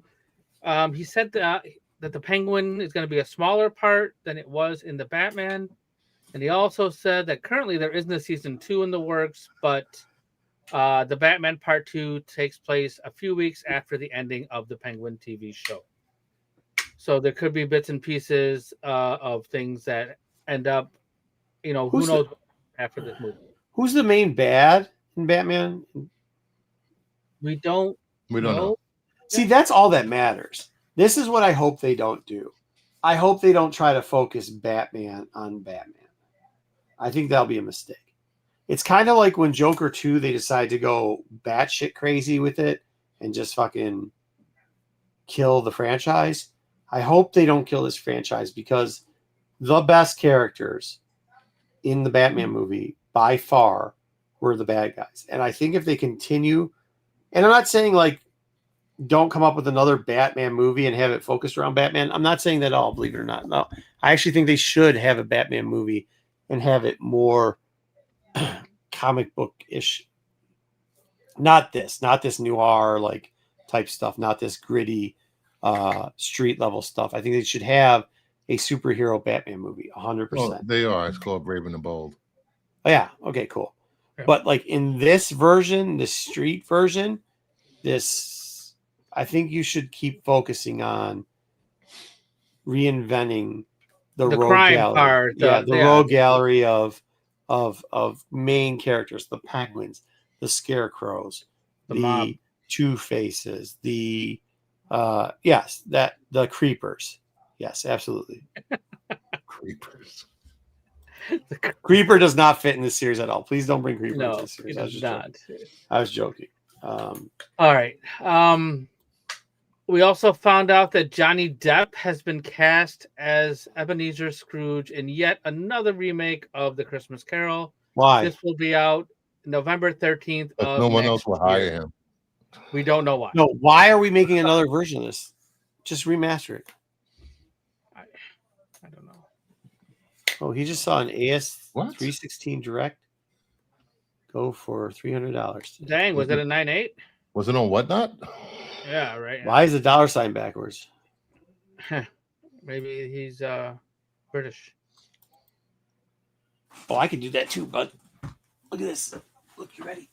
He said that the Penguin is going to be a smaller part than it was in the Batman. And he also said that currently there isn't a season 2 in the works, but the Batman Part 2 takes place a few weeks after the ending of the Penguin TV show. So there could be bits and pieces of things that end up, who knows after this movie.
Who's the main bad in Batman?
We don't
know.
See, that's all that matters. This is what I hope they don't do. I hope they don't try to focus Batman on Batman. I think that'll be a mistake. It's kind of like when Joker 2, they decided to go batshit crazy with it and just fucking kill the franchise. I hope they don't kill this franchise, because the best characters in the Batman movie by far were the bad guys. And I think if they continue, and I'm not saying like don't come up with another Batman movie and have it focused around Batman. I'm not saying that at all, believe it or not. No, I actually think they should have a Batman movie and have it more comic book-ish. Not this noir like type stuff, not this gritty street level stuff. I think they should have a superhero Batman movie, 100%.
Well, they are. It's called Brave and the Bold.
Oh, yeah. Okay, cool.
Yeah.
But like in this version, the street version, I think you should keep focusing on reinventing the rogue
crime
gallery.
part.
The rogue gallery of main characters, the Penguins, the Scarecrows,
The mob.
Two-Faces, the Creepers. Yes, absolutely.
Creepers.
Creeper does not fit in this series at all. Please don't bring Creeper into
No,
this series.
it
I was
does
just
not.
joking. I was joking.
All right. We also found out that Johnny Depp has been cast as Ebenezer Scrooge in yet another remake of The Christmas Carol.
Why?
This will be out November 13th.
But no one else will hire him.
We don't know why.
No, why are we making another version of this? Just remaster it.
I don't know.
Oh, he just saw an AS
What?
316 Direct go for $300.
Dang, was it a 9.8?
Was it on Whatnot?
Yeah, right.
Why is the dollar sign backwards?
Maybe he's British.
Oh, I can do that too, bud. Look at this. Look, you ready?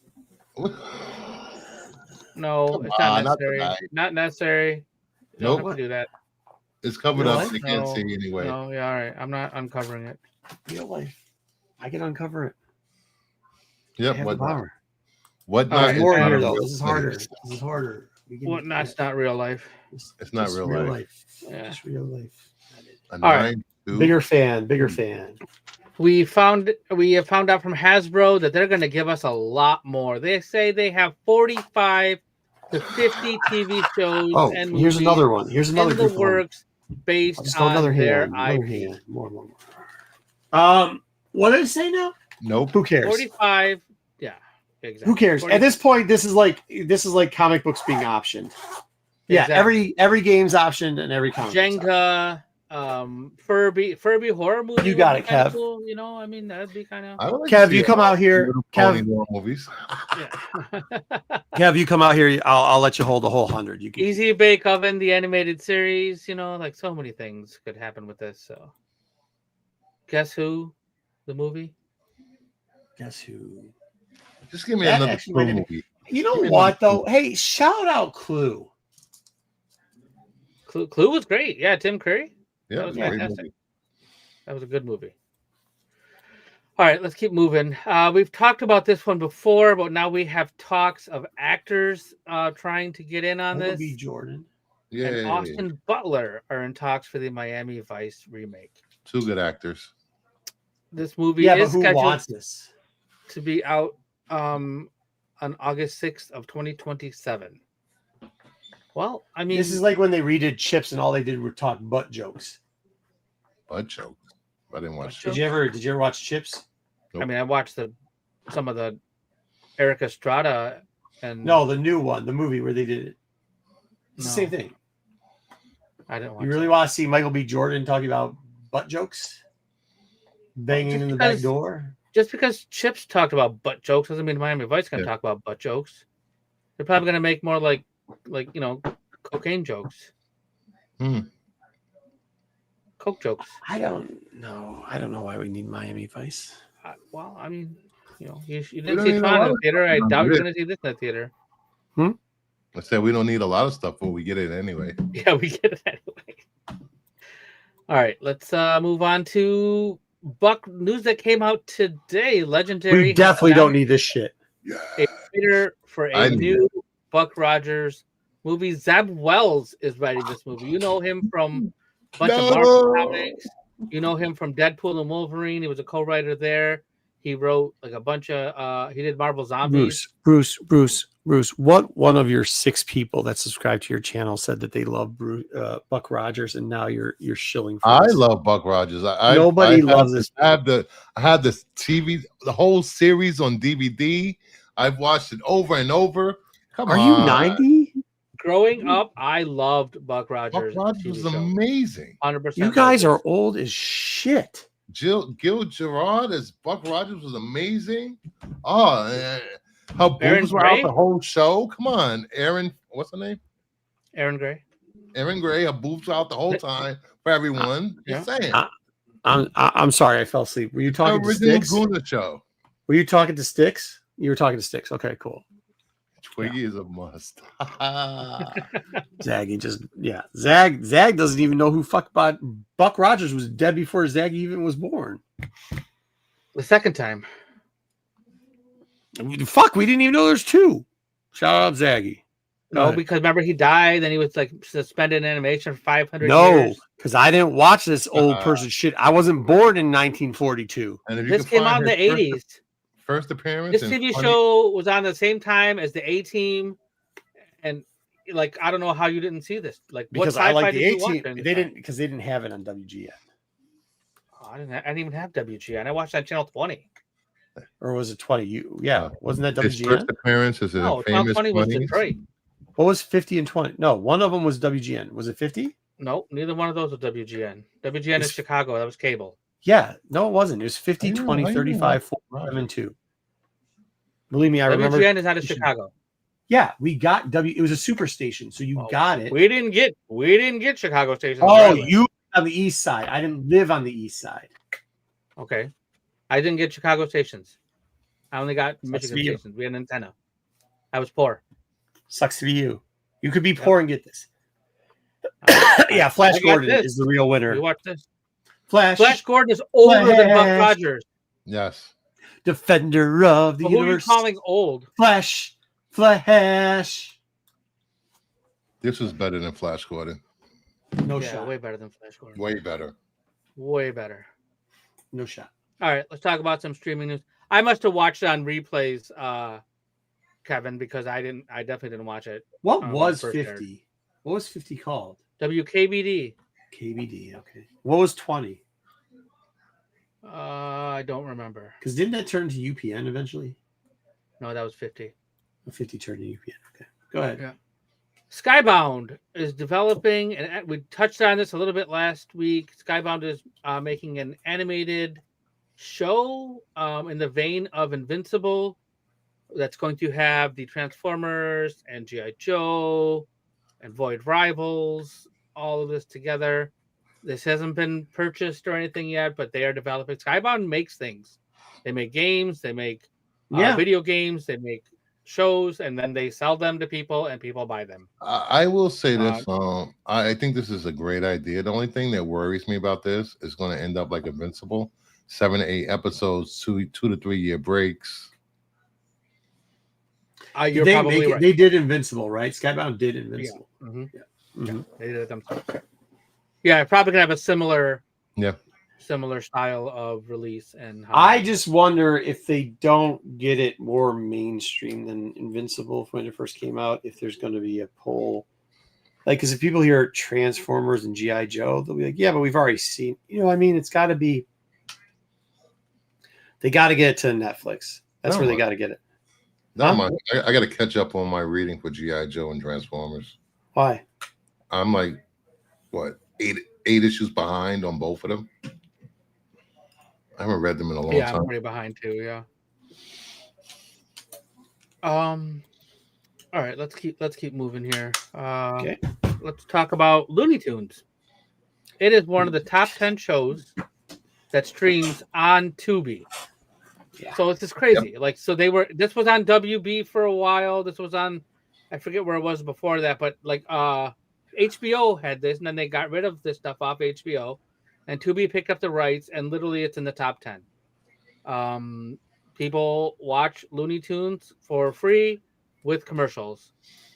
No,
Come
it's not
on, not
necessary.
tonight.
Not necessary. You don't
Nope.
have to do that.
It's covered
Real
up.
life?
You can't
No,
see anyway.
No, yeah, all right. I'm not uncovering it.
Real life. I can uncover it. I
Yep.
have the power.
Whatnot?
All right,
There's
is
more
not
here
a
though.
real
This is harder.
place.
This is harder. We can-
Whatnot's not real life.
It's not
just
real life.
Yeah.
Just real life.
A
All right.
9.2.
Bigger fan.
We have found out from Hasbro that they're going to give us a lot more. They say they have 45 to 50 TV shows
Oh,
and
here's
movies
another one. Here's another
in the
group one.
works
I'll
based
just go
on
another
their
hand. Another
IP.
hand. More. What did it say now?
Nope.
Who cares?
45. Yeah, exactly.
Who cares?
40
At this point, this is like comic books being optioned. Yeah,
Exactly.
every game's optioned and every comic. book's optioned.
Jenga, Furby horror movie.
You got
would
it,
be kinda
Kev.
Cool, you know, I mean, that'd be kind of.
I would like
Kev,
to see
you come
all
out here.
Little
Kev,
Pony horror movies.
Yeah.
Kev, you come out here. I'll let you hold the whole 100. You can.
Easy Bake Oven, the animated series, you know, like so many things could happen with this. So, Guess Who, the movie?
Guess who?
Just give me
That
another
actually
Clue
might be-
movie.
You know what though? Hey, shout out Clue.
Clue was great. Yeah, Tim Curry.
Yeah,
That was
great
fantastic.
movie.
That was a good movie. All right, let's keep moving. We've talked about this one before, but now we have talks of actors trying to get in on
Michael
this.
B. Jordan.
Yeah,
And Austin Butler are in talks for the Miami Vice remake.
two good actors.
This movie
Yeah, but
is
who
scheduled
wants this?
to be out on August 6th of 2027. Well, I mean,
This is like when they redid Chips and all they did were talk butt jokes.
Butt joke. I didn't watch
Butt
it.
Did you ever watch Chips?
I mean, I watched some of the Eric Estrada and
No, the new one, the movie where they did it. It's the same
No.
thing.
I didn't watch
You really want to see Michael B. Jordan talking about butt jokes? Banging in the back
because-
door?
Just because Chips talked about butt jokes doesn't mean Miami Vice going to talk about butt jokes. They're probably going to make more like you know, cocaine jokes, coke jokes.
I don't know. I don't know why we need Miami Vice.
Well, I mean, you know, you
We
didn't
don't
see
need a
Tron
lot
in the
of
theater. I
stuff.
doubt you're going to see this in the theater.
I said we don't need a lot of stuff, but we get it anyway.
Yeah, we get it anyway. All right, let's move on to Buck news that came out today. Legendary.
We definitely don't need this shit.
Yeah.
A writer for
I
a
need
new Buck Rogers movie. Zeb Wells is writing this movie. You know him from a bunch of Marvel comics. You know him from Deadpool and Wolverine. He was a co-writer there. He wrote like a bunch of. He did Marvel Zombies.
Bruce. What one of your 6 people that subscribe to your channel said that they love Buck Rogers, and now you're shilling for
I
this?
love Buck Rogers.
Nobody loves this.
I had the TV, the whole series on DVD. I've watched it over and over. Come
Are
on,
you 90?
Growing up, I loved Buck
Buck
Rogers.
Rogers was amazing.
100%.
You guys are old as shit.
Gil Gerard as Buck Rogers was amazing. Oh, her
Aaron
boobs were out
Gray?
the whole show. Come on, Aaron. What's her name?
Aaron Gray.
Aaron Gray. Her boobs were out the whole time for everyone. Just saying.
I'm sorry, I fell asleep. Were you
The
talking to
original
Sticks?
Guna show.
Were you talking to Sticks? You were talking to Sticks. Okay, cool.
Twiggy is a must.
Zaggy Zag doesn't even know who Buck Rogers was dead before Zaggy even was born.
The second time.
Fuck, we didn't even know there's two. Shout out Zaggy.
No, because remember he died, then he was like suspended in animation for 500
No,
years.
because I didn't watch this old person shit. I wasn't born in 1942.
And if you
This
could
came
find
out in the
her
80s.
First appearance.
This
in
TV
20
show was on the same time as the A-Team, and like I don't know how you didn't see this. Like
Because
what
I
sci-fi
like the
did you watch
18.
during
They
this time?
didn't because they didn't have it on WGN.
Oh, I didn't even have WGN. I watched that channel 20.
Or was it 20? Yeah, wasn't that
His
WGN?
first appearance is
No,
a
channel
famous
20 was
20s.
Detroit.
What was 50 and 20? No, one of them was WGN. Was it 50?
No, neither one of those was WGN. WGN is Chicago. That was cable.
Yeah, no, it wasn't. It was 50,
I know,
20,
I know.
35, 4, 7, 2. Believe me, I remember.
WGN is out of Chicago.
Yeah, we got it was a super station, so you got it.
We didn't get Chicago stations.
Oh,
early.
you on the east side. I didn't live on the east side.
Okay. I didn't get Chicago stations. I only got
Sucks
Michigan
to be you.
stations. We had an antenna. I was poor.
Sucks to be you. You could be poor and get this.
I
Yeah, Flash
got
Gordon
this.
is the real
We
winner.
watched this.
Flash,
Gordon is older than Buck
Flash.
Rogers.
Yes.
defender of the
But who are you
universe.
calling old?
Flash.
This was better than Flash Gordon.
No
Yeah,
shot.
way better than Flash Gordon.
Way better.
Way better.
No shot.
All right, let's talk about some streaming news. I must have watched it on replays, Kevin, because I definitely didn't watch it.
What was
first
50? What was 50 called?
WKBD.
KBD. Okay. What was 20?
I don't remember.
Because didn't that turn to UPN eventually?
No, that was 50.
50 turned to UPN. Okay. Go ahead.
Yeah. Skybound is developing, and we touched on this a little bit last week. Skybound is making an animated show in the vein of Invincible that's going to have the Transformers and G.I. Joe and Void Rivals, all of this together. This hasn't been purchased or anything yet, but they are developing. Skybound makes things. They make games, they make video games, they make shows, and then they sell them to people and people buy them.
I will say this. I think this is a great idea. The only thing that worries me about this is going to end up like Invincible, 7 to 8 episodes, 2 to 3 year breaks.
You're probably right.
They did Invincible, right? Skybound did Invincible.
Yeah. Mm-hmm.
Yeah. Mm-hmm.
Yeah, they did it themselves. Yeah, probably gonna have a similar style of release. And
I just wonder if they don't get it more mainstream than Invincible when it first came out, if there's going to be a pull. Like, because if people hear Transformers and G.I. Joe, they'll be like, yeah, but we've already seen, I mean, it's got to be, they got to get it to Netflix. That's where they got to get it.
No, I got to catch up on my reading for G.I. Joe and Transformers.
Why?
I'm like, what, eight issues behind on both of them. I haven't read them in a long time.
Yeah, I'm pretty behind too. Yeah. All right, let's keep moving here.
Okay.
Let's talk about Looney Tunes. It is one of the top 10 shows that streams on Tubi.
Yeah.
So it's just crazy. Yep. Like, so this was on WB for a while. This was on, I forget where it was before that, but like HBO had this, and then they got rid of this stuff off HBO, and Tubi picked up the rights, and literally it's in the top 10. People watch Looney Tunes for free with commercials,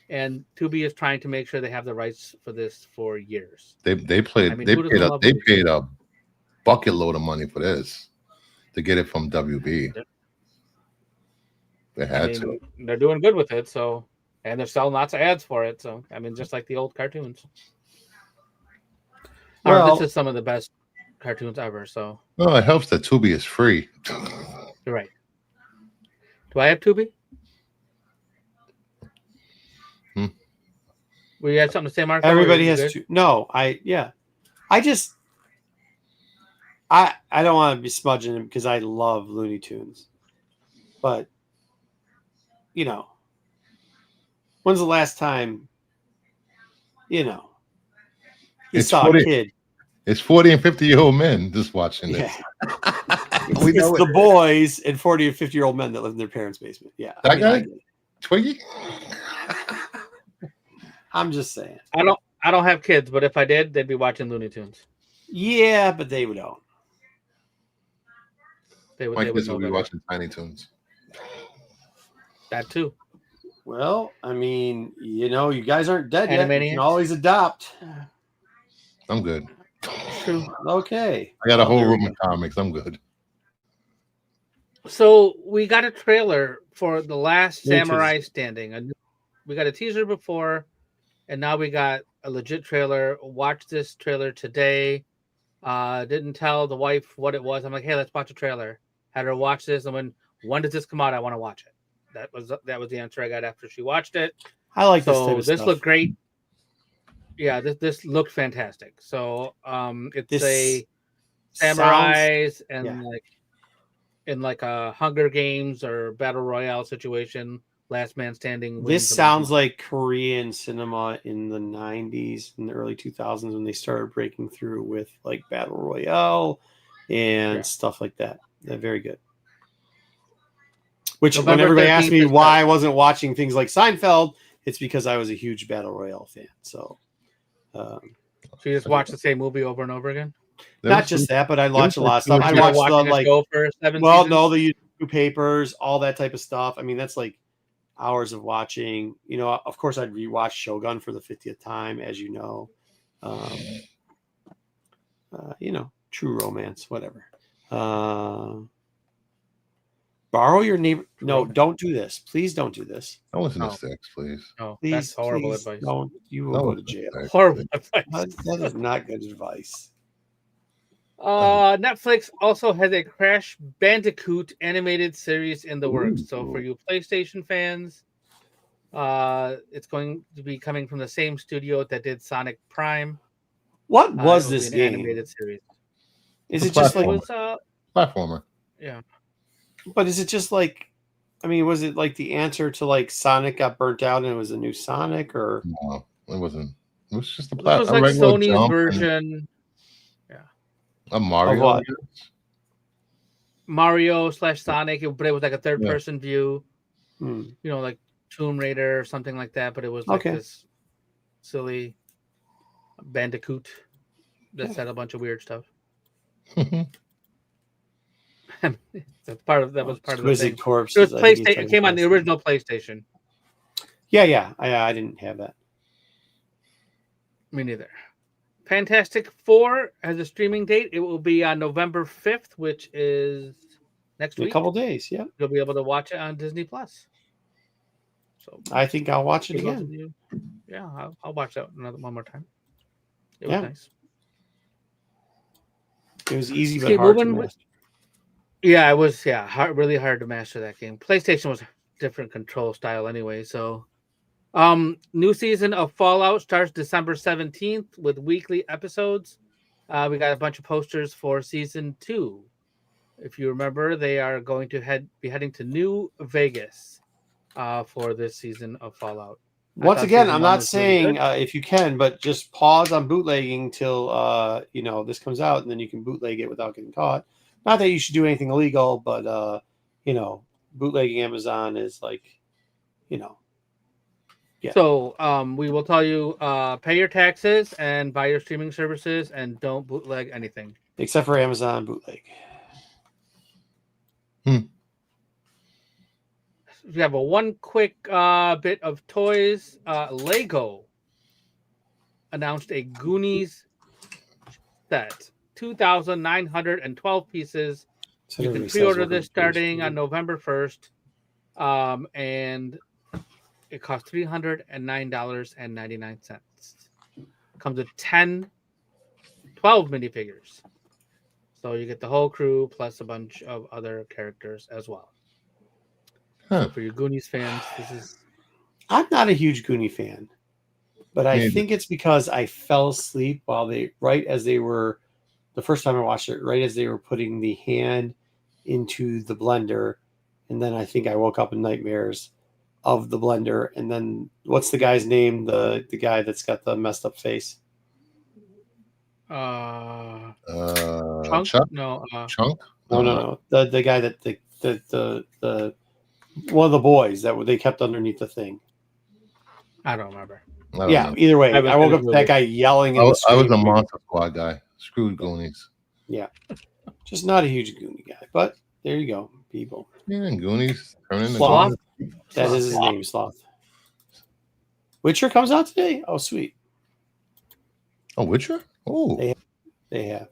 and Tubi is trying to make sure they have the rights for this for years.
They paid a bucket load of money for this to get it from WB. They had to.
They're doing good with it, so, and they're selling lots of ads for it. So, I mean, just like the old cartoons. Well, this is some of the best cartoons ever. So,
well, it helps that Tubi is free.
You're right. Do I have Tubi? We had something to say, Mark?
Everybody has to. No, I don't want to be smudging him because I love Looney Tunes, but you know, when's the last time you
It's
saw
40.
a kid?
It's 40 and 50-year-old men just watching this.
Yeah,
We know
it's the
it.
boys and 40 and 50-year-old men that live in their parents' basement. Yeah,
That
I
guy?
get it.
Twiggy?
I'm just saying.
I don't have kids, but if I did, they'd be watching Looney Tunes.
Yeah, but they would know.
My
They would
kids
know
will be
better.
watching Tiny Toons.
That too.
Well, I mean, you guys aren't dead yet. You
Animaniacs?
can always adopt.
I'm good.
True.
Okay.
I got a
Well,
whole
there we
room
go.
of comics. I'm good.
So we got a trailer for The Last
Looney
Samurai
Tunes.
Standing. We got a teaser before, and now we got a legit trailer. Watched this trailer today. Didn't tell the wife what it was. I'm like, hey, let's watch a trailer. Had her watch this, and when does this come out? I want to watch it. That was the answer I got after she watched it.
I like this type
So
of
this
stuff.
looked great. Yeah, this looked fantastic. So it's
This
a
sounds-
samurais and
yeah.
like in like a Hunger Games or Battle Royale situation. Last man standing.
This
wins the
sounds
movie.
like Korean cinema in the 90s and the early 2000s when they started breaking through with like Battle Royale and
Yeah.
stuff like that. They're very good. Which,
November
when everybody asked
13th
me
is
why I wasn't watching things like Seinfeld, it's because I was a huge Battle Royale fan. So,
So you just watch the same movie over and over again.
There
not
was
just
some-
that, but I
was
watched a lot of stuff.
like
I
You know,
watched the
watching a
like,
show for 7
well,
seasons?
no, the papers, all that type of stuff. I mean, that's like hours of watching. Of course, I'd rewatch Shogun for the 50th time, as you know. True romance, whatever. Borrow your neighbor. No, don't do this. Please don't do this.
Don't listen
No.
to Sticks, please.
No,
Please,
that's horrible
please
advice.
don't. You will
Don't
go to
listen
jail.
Sticks,
Horrible
please.
advice.
That is not good advice.
Netflix also has a Crash Bandicoot animated series in the works. So for you PlayStation fans, it's going to be coming from the same studio that did Sonic Prime.
What
It
was
will be
this
an
game?
animated series?
Is
It's
it
a
just
It
like?
platformer.
was
Platformer.
yeah.
But is it just like? I mean, was it like the answer to like Sonic got burnt out and it was a new Sonic, or
No, it wasn't. It was just a
This was
a
like
regular
Sony's
jump and
version.
a Mario.
what?
Mario / Sonic, but it was like a third
Yeah.
person view,
Hmm.
like Tomb Raider or something like that. But it was like
Okay.
this silly Bandicoot that said a bunch of weird stuff. That's part of that was part of the
Exquisite
thing.
Corpse.
It was PlayStation. It came on the original PlayStation.
Yeah. I didn't have that.
Me neither. Fantastic Four has a streaming date. It will be on November 5th, which is next
In a
week.
couple days. Yeah,
You'll be able to watch it on Disney Plus. So
I think I'll watch it
for those
again.
of you- yeah, I'll watch that one more time. It was
Yeah.
nice.
It was easy but
Keep
hard to
moving with-
master.
Yeah, it was really hard to master that game. PlayStation was a different control style anyway. So, new season of Fallout starts December 17th with weekly episodes. We got a bunch of posters for season 2. If you remember, they are going to be heading to New Vegas for this season of Fallout.
Once
thought
again,
season
I'm
one
not
was really
saying
good.
if you can, but just pause on bootlegging till this comes out, and then you can bootleg it without getting caught. Not that you should do anything illegal, but bootlegging Amazon is like, Yeah.
So we will tell you pay your taxes and buy your streaming services and don't bootleg anything.
except for Amazon bootleg.
We have one quick bit of toys. Lego announced a Goonies set, 2,912 pieces.
So
You
everybody
can
says
pre-order
what
this
it
starting
is.
on November 1st, and it costs $309.99. Comes with 12 minifigures. So you get the whole crew plus a bunch of other characters as well.
Huh.
So for your Goonies fans, this is
I'm not a huge Goonie fan, but I
Me either.
think it's because I fell asleep right as they were the first time I watched it, right as they were putting the hand into the blender, and then I think I woke up in nightmares of the blender. And then what's the guy's name? The guy that's got the messed up face.
Chunk?
Chuck?
No.
Chunk?
No. The guy that the one of the boys that they kept underneath the thing.
I don't remember.
I don't
Yeah.
know.
Either way,
I was
I woke
in
up
the
to that
movie.
guy yelling.
I
And
was a
screaming.
Monster Squad guy. Screw Goonies.
Yeah, just not a huge Goonie guy, but there you go, people.
Yeah, and Goonies. Turn into
Sloth.
Goonies.
That is his name, Sloth. Witcher comes out today. Oh, sweet.
Oh, Witcher? Oh,
They have.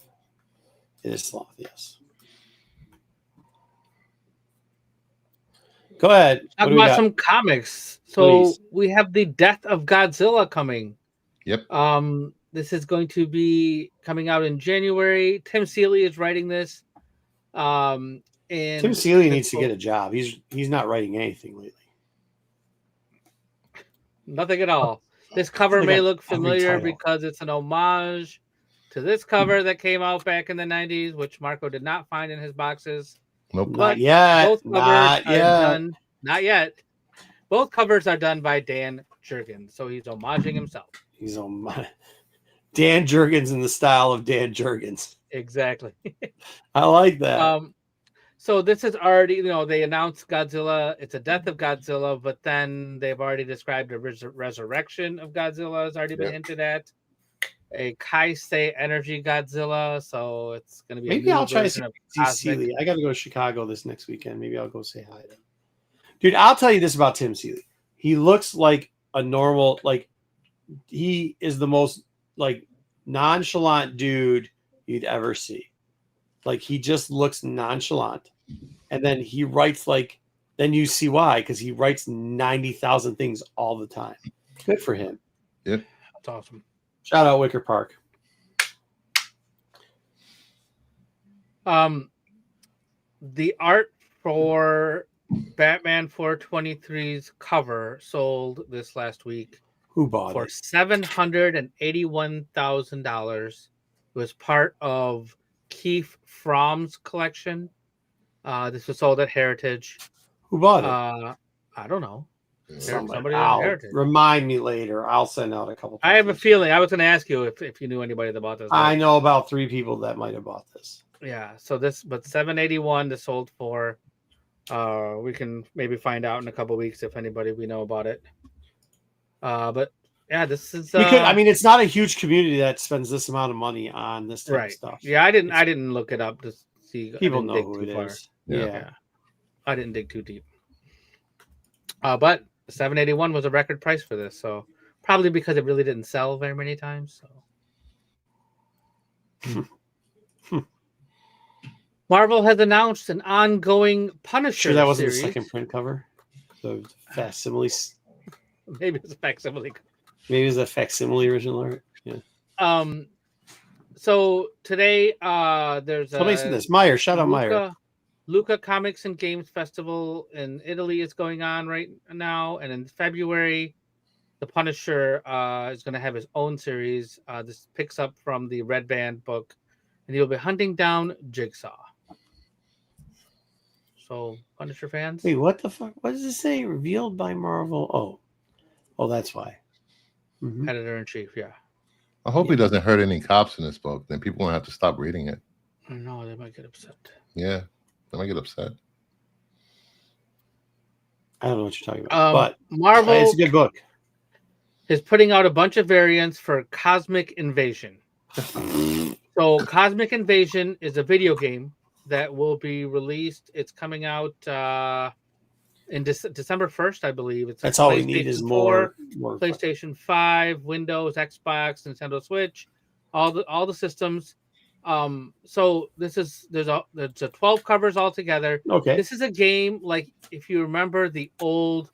It is Sloth. Yes. Go ahead. What
Talk
do we
about
got?
some comics. So
Please.
we have the Death of Godzilla coming.
Yep.
This is going to be coming out in January. Tim Seeley is writing this. And
Tim Seeley needs to get a job. He's not writing anything lately.
Nothing at all. This cover
Like
may
a-
look
every
familiar
title.
because it's an homage to this cover that came out back in the 90s, which Marco did not find in his boxes.
nope.
Not
But
yet.
both covers
Not
are
yet.
done. Not yet. Both covers are done by Dan Jurgens, so he's homaging himself.
He's on my Dan Jurgens in the style of Dan Jurgens.
Exactly.
I like that.
So this is already, they announced Godzilla. It's a death of Godzilla, but then they've already described a resurrection of Godzilla has already been hinted at. A Kaisei energy Godzilla, so it's going to be
Maybe
a new
I'll try to
version of
see
Cosmic.
Seeley. I got to go to Chicago this next weekend. Maybe I'll go say hi to him. Dude, I'll tell you this about Tim Seeley. He looks like a normal, he is the most nonchalant dude you'd ever see. He just looks nonchalant. And then he writes then you see why, because he writes 90,000 things all the time. Good for him.
Yep.
That's awesome.
Shout out Wicker Park.
The art for Batman 423's cover sold this last week
Who bought
for
it?
$781,000. It was part of Keith Fromm's collection. This was sold at Heritage.
Who bought it?
I don't know. Somebody at
I'll
Heritage.
remind me later. I'll send out a couple.
I have a
pictures.
feeling. I was going to ask you if you knew anybody that bought this.
I know about 3 people that might have bought this.
Yeah. So but 781 this sold for. We can maybe find out in a couple weeks if anybody we know about it. But yeah, this is.
We could. I mean, it's not a huge community that spends this amount of money on this type of stuff.
Yeah, I didn't look it up to see.
People
I didn't
know
dig
who
too
it
far.
is.
Yeah.
Yeah.
I didn't dig too deep. But 781 was a record price for this, so probably because it really didn't sell very many times. So. Marvel has announced an ongoing Punisher
Sure, that wasn't
series.
the second print cover. The facsimile.
Maybe it's a facsimile.
Maybe it's a facsimile original art. Yeah.
So today, there's
Somebody said this. Meyer. Shout out Meyer.
Luca Comics and Games Festival in Italy is going on right now, and in February, the Punisher is going to have his own series. This picks up from the Red Band book, and he'll be hunting down Jigsaw. So, Punisher fans,
Wait, what the fuck? What does it say? Revealed by Marvel. Oh, that's why. Mhm.
editor in chief. Yeah,
I hope he doesn't hurt any cops in this book. Then people won't have to stop reading it.
no, they might get upset.
Yeah, they might get upset.
I don't know what you're talking about, but
Marvel
it's a good book.
is putting out a bunch of variants for Cosmic Invasion. So, Cosmic Invasion is a video game that will be released. It's coming out in December 1st, I believe. It's
That's all we need is more.
PlayStation 5, Windows, Xbox, Nintendo Switch, all the systems. So there's 12 covers altogether.
Okay.
This is a game like if you remember the old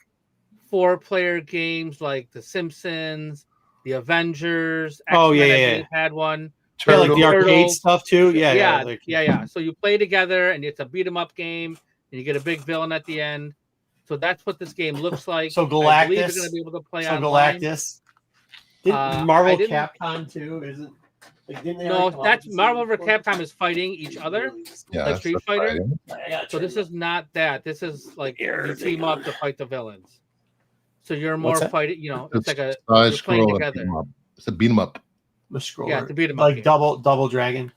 4-player games like The Simpsons, The Avengers.
Oh,
X-Men,
yeah,
I
yeah,
believe had one.
Yeah, like the
Turtle.
arcade stuff too. Yeah.
Yeah. So you play together, and it's a beat 'em up game, and you get a big villain at the end. So that's what this game looks like.
So
I believe
Galactus.
you're going to be able to play
So
online.
Galactus. Did
I
Marvel
didn't-
Capcom too? Isn't Like, didn't they
No,
already come out
that's
with
Marvel
something
vs.
before?
Capcom is fighting each other,
Yeah,
like Street Fighter.
fighting.
Yeah,
So this is not that. This is like you team up to fight the villains. So you're more
What's that?
fighting. You know, it's like a
side
you're playing
scroll
together.
It's a beat 'em up.
The scroller.
Yeah, to beat 'em up
like
game.
double dragon.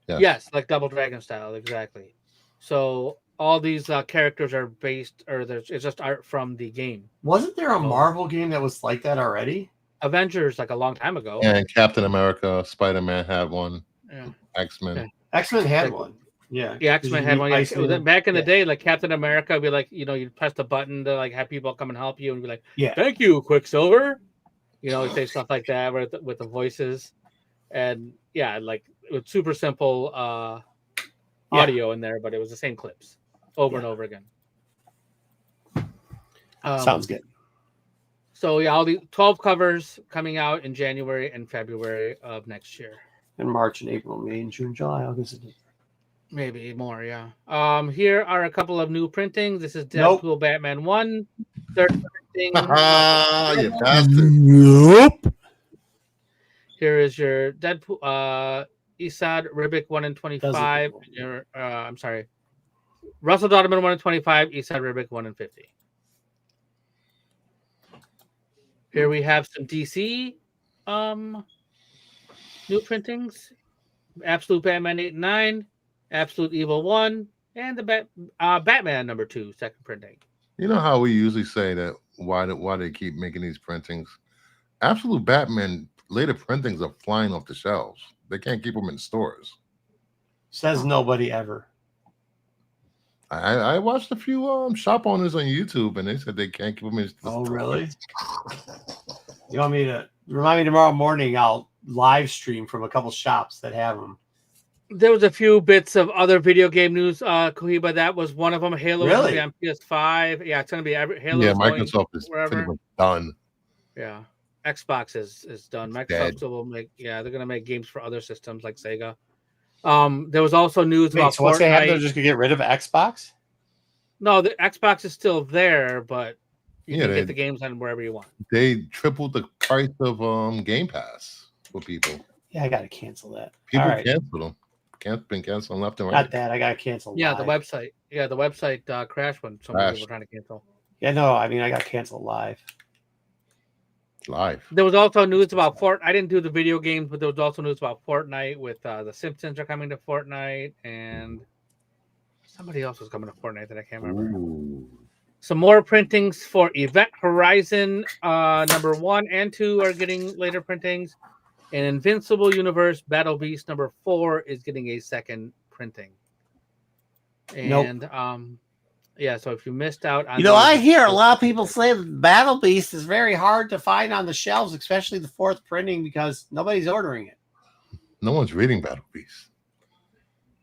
Yes, like Double Dragon style, exactly. So all these characters are based, or it's just art from the game.
Wasn't there a
So-
Marvel game that was like that already?
Avengers, like a long time ago.
And Captain America, Spider-Man had one.
Yeah.
X-Men.
Yeah.
X-Men had
Like-
one. Yeah.
Yeah, X-Men had one. Yeah.
Iceman.
Back in the
Yeah.
day, like Captain America would be like, you'd press the button to like have people come and help you and be like,
Yeah.
thank you, Quicksilver. He'd say stuff like that with the voices. And yeah, like it was super simple audio in there, but it was the same clips over and over again.
Sounds good.
So yeah, all the 12 covers coming out in January and February of next year.
In March and April, May and June, July, August.
Maybe more, yeah. Here are a couple of new printings. This is
Nope.
Deadpool Batman 1. Third printing.
You bastard.
Nope.
Here is your Deadpool Isad Ribic 1 in 25.
Doesn't-
Your I'm sorry. Russell Dodman 1 in 25, Isad Ribic 1 in 50. Here we have some DC new printings. Absolute Batman 8 and 9, Absolute Evil 1, and the Batman number 2, second printing.
You know how we usually say that why they keep making these printings? Absolute Batman later printings are flying off the shelves. They can't keep them in stores.
Says nobody ever.
I watched a few shop owners on YouTube and they said they can't keep them in
Oh,
stores.
really? You want me to remind me tomorrow morning? I'll live stream from a couple shops that have them.
There was a few bits of other video game news, Cohiba. That was one of them. Halo is
Really?
gonna be on PS5. Yeah, it's going to be Halo.
Yeah,
going
Microsoft is pretty
wherever.
much done.
Yeah, Xbox is done. Microsoft
dead.
still will make. Yeah, they're going to make games for other systems like Sega. There was also news
Wait,
about
so what's they have? They're
Fortnite.
just gonna get rid of Xbox?
No, the Xbox is still there, but you
Yeah,
can
they-
get the games on wherever you want.
They tripled the price of Game Pass for people.
Yeah, I gotta cancel that.
People
All right.
cancel them. Been canceling left and right.
Not that. I gotta cancel.
Yeah,
live.
the website. Yeah, the website crashed when some people
Crashed.
were trying to cancel.
Yeah, no, I mean I got canceled live.
Live.
There was also news about I didn't do the video games, but there was also news about Fortnite with the Simpsons are coming to Fortnite, and somebody else was coming to Fortnite that I can't remember.
Ooh.
Some more printings for Event Horizon number 1 and 2 are getting later printings, and Invincible Universe Battle Beast number 4 is getting a second printing. And yeah, so if you missed out on
I hear a lot of people say that Battle Beast is very hard to find on the shelves, especially the fourth printing, because nobody's ordering it.
No one's reading Battle Beast.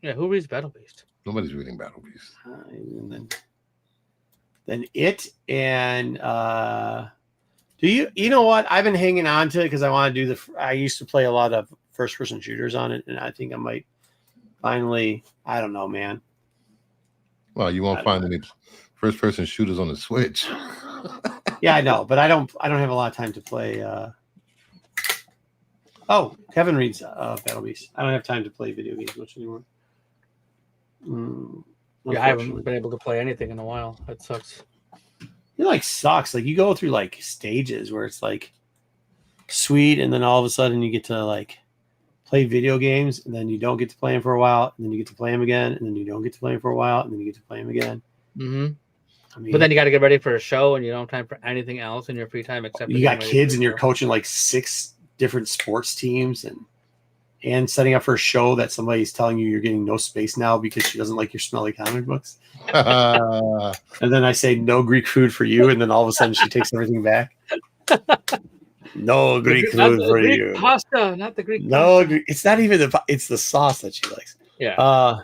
Yeah, who reads Battle Beast?
Nobody's reading Battle Beast.
And then it and do you know what? I've been hanging on to it because I want to do I used to play a lot of first person shooters on it, and I think I might finally. I don't know, man.
Well, you won't find any first person shooters on the Switch.
Yeah, I know, but I don't have a lot of time to play. Oh, Kevin reads Battle Beast. I don't have time to play video games much anymore.
Yeah, I haven't been able to play anything in a while. That sucks.
It like sucks. Like you go through like stages where it's like sweet, and then all of a sudden you get to like play video games, and then you don't get to play them for a while, and then you get to play them again, and then you don't get to play them for a while, and then you get to play them again.
Mm-hmm.
I mean,
But then you got to get ready for a show, and you don't have time for anything else in your free time except
you got kids, and you're coaching like 6 different sports teams, and setting up for a show that somebody's telling you you're getting no space now because she doesn't like your smelly comic books. And then I say no Greek food for you, and then all of a sudden she takes everything back. No Greek food for you.
Pasta, not the Greek.
No,
pasta.
it's not even it's the sauce that she likes.
Yeah.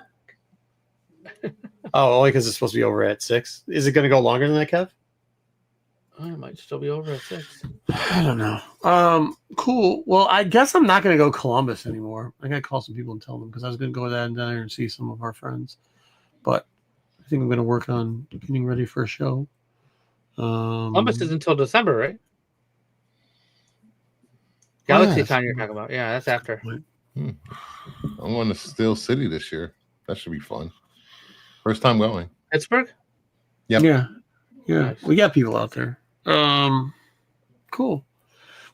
Only because it's supposed to be over at 6. Is it going to go longer than that, Kev?
Oh, it might still be over at 6.
I don't know. Cool. Well, I guess I'm not going to go Columbus anymore. I got to call some people and tell them because I was going to go down there and see some of our friends, but I think I'm going to work on getting ready for a show.
Columbus is until December, right? GalaxyCon you're talking about. Yeah, that's after.
I'm going to Steel City this year. That should be fun. First time going.
Pittsburgh?
Yep.
Yeah.
Nice.
We got people out there. Cool.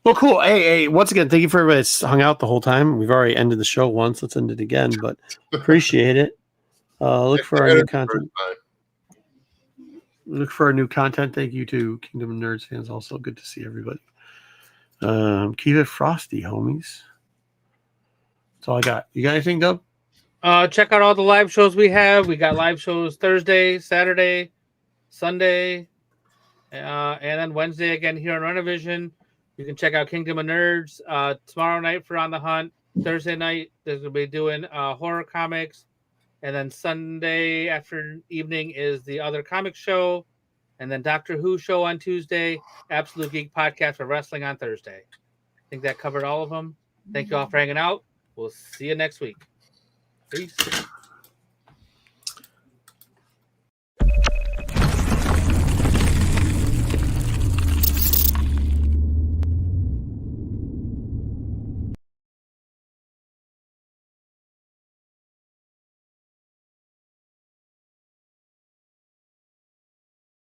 Well, cool. Hey, once again, thank you for everybody that's hung out the whole time. We've already ended the show once. Let's end it again, but appreciate it. Look for our new content. Look for our new content. Thank you to Kingdom of Nerds fans. Also, good to see everybody. Keep it frosty, homies. That's all I got. You got anything, Dub?
Check out all the live shows we have. We got live shows Thursday, Saturday, Sunday, and then Wednesday again here on Renovision. You can check out Kingdom of Nerds tomorrow night for On the Hunt. Thursday night, they'll be doing horror comics. And then Sunday after evening is the other comic show. And then Doctor Who show on Tuesday. Absolute Geek Podcast for wrestling on Thursday. I think that covered all of them. Thank you all for hanging out. We'll see you next week. Peace.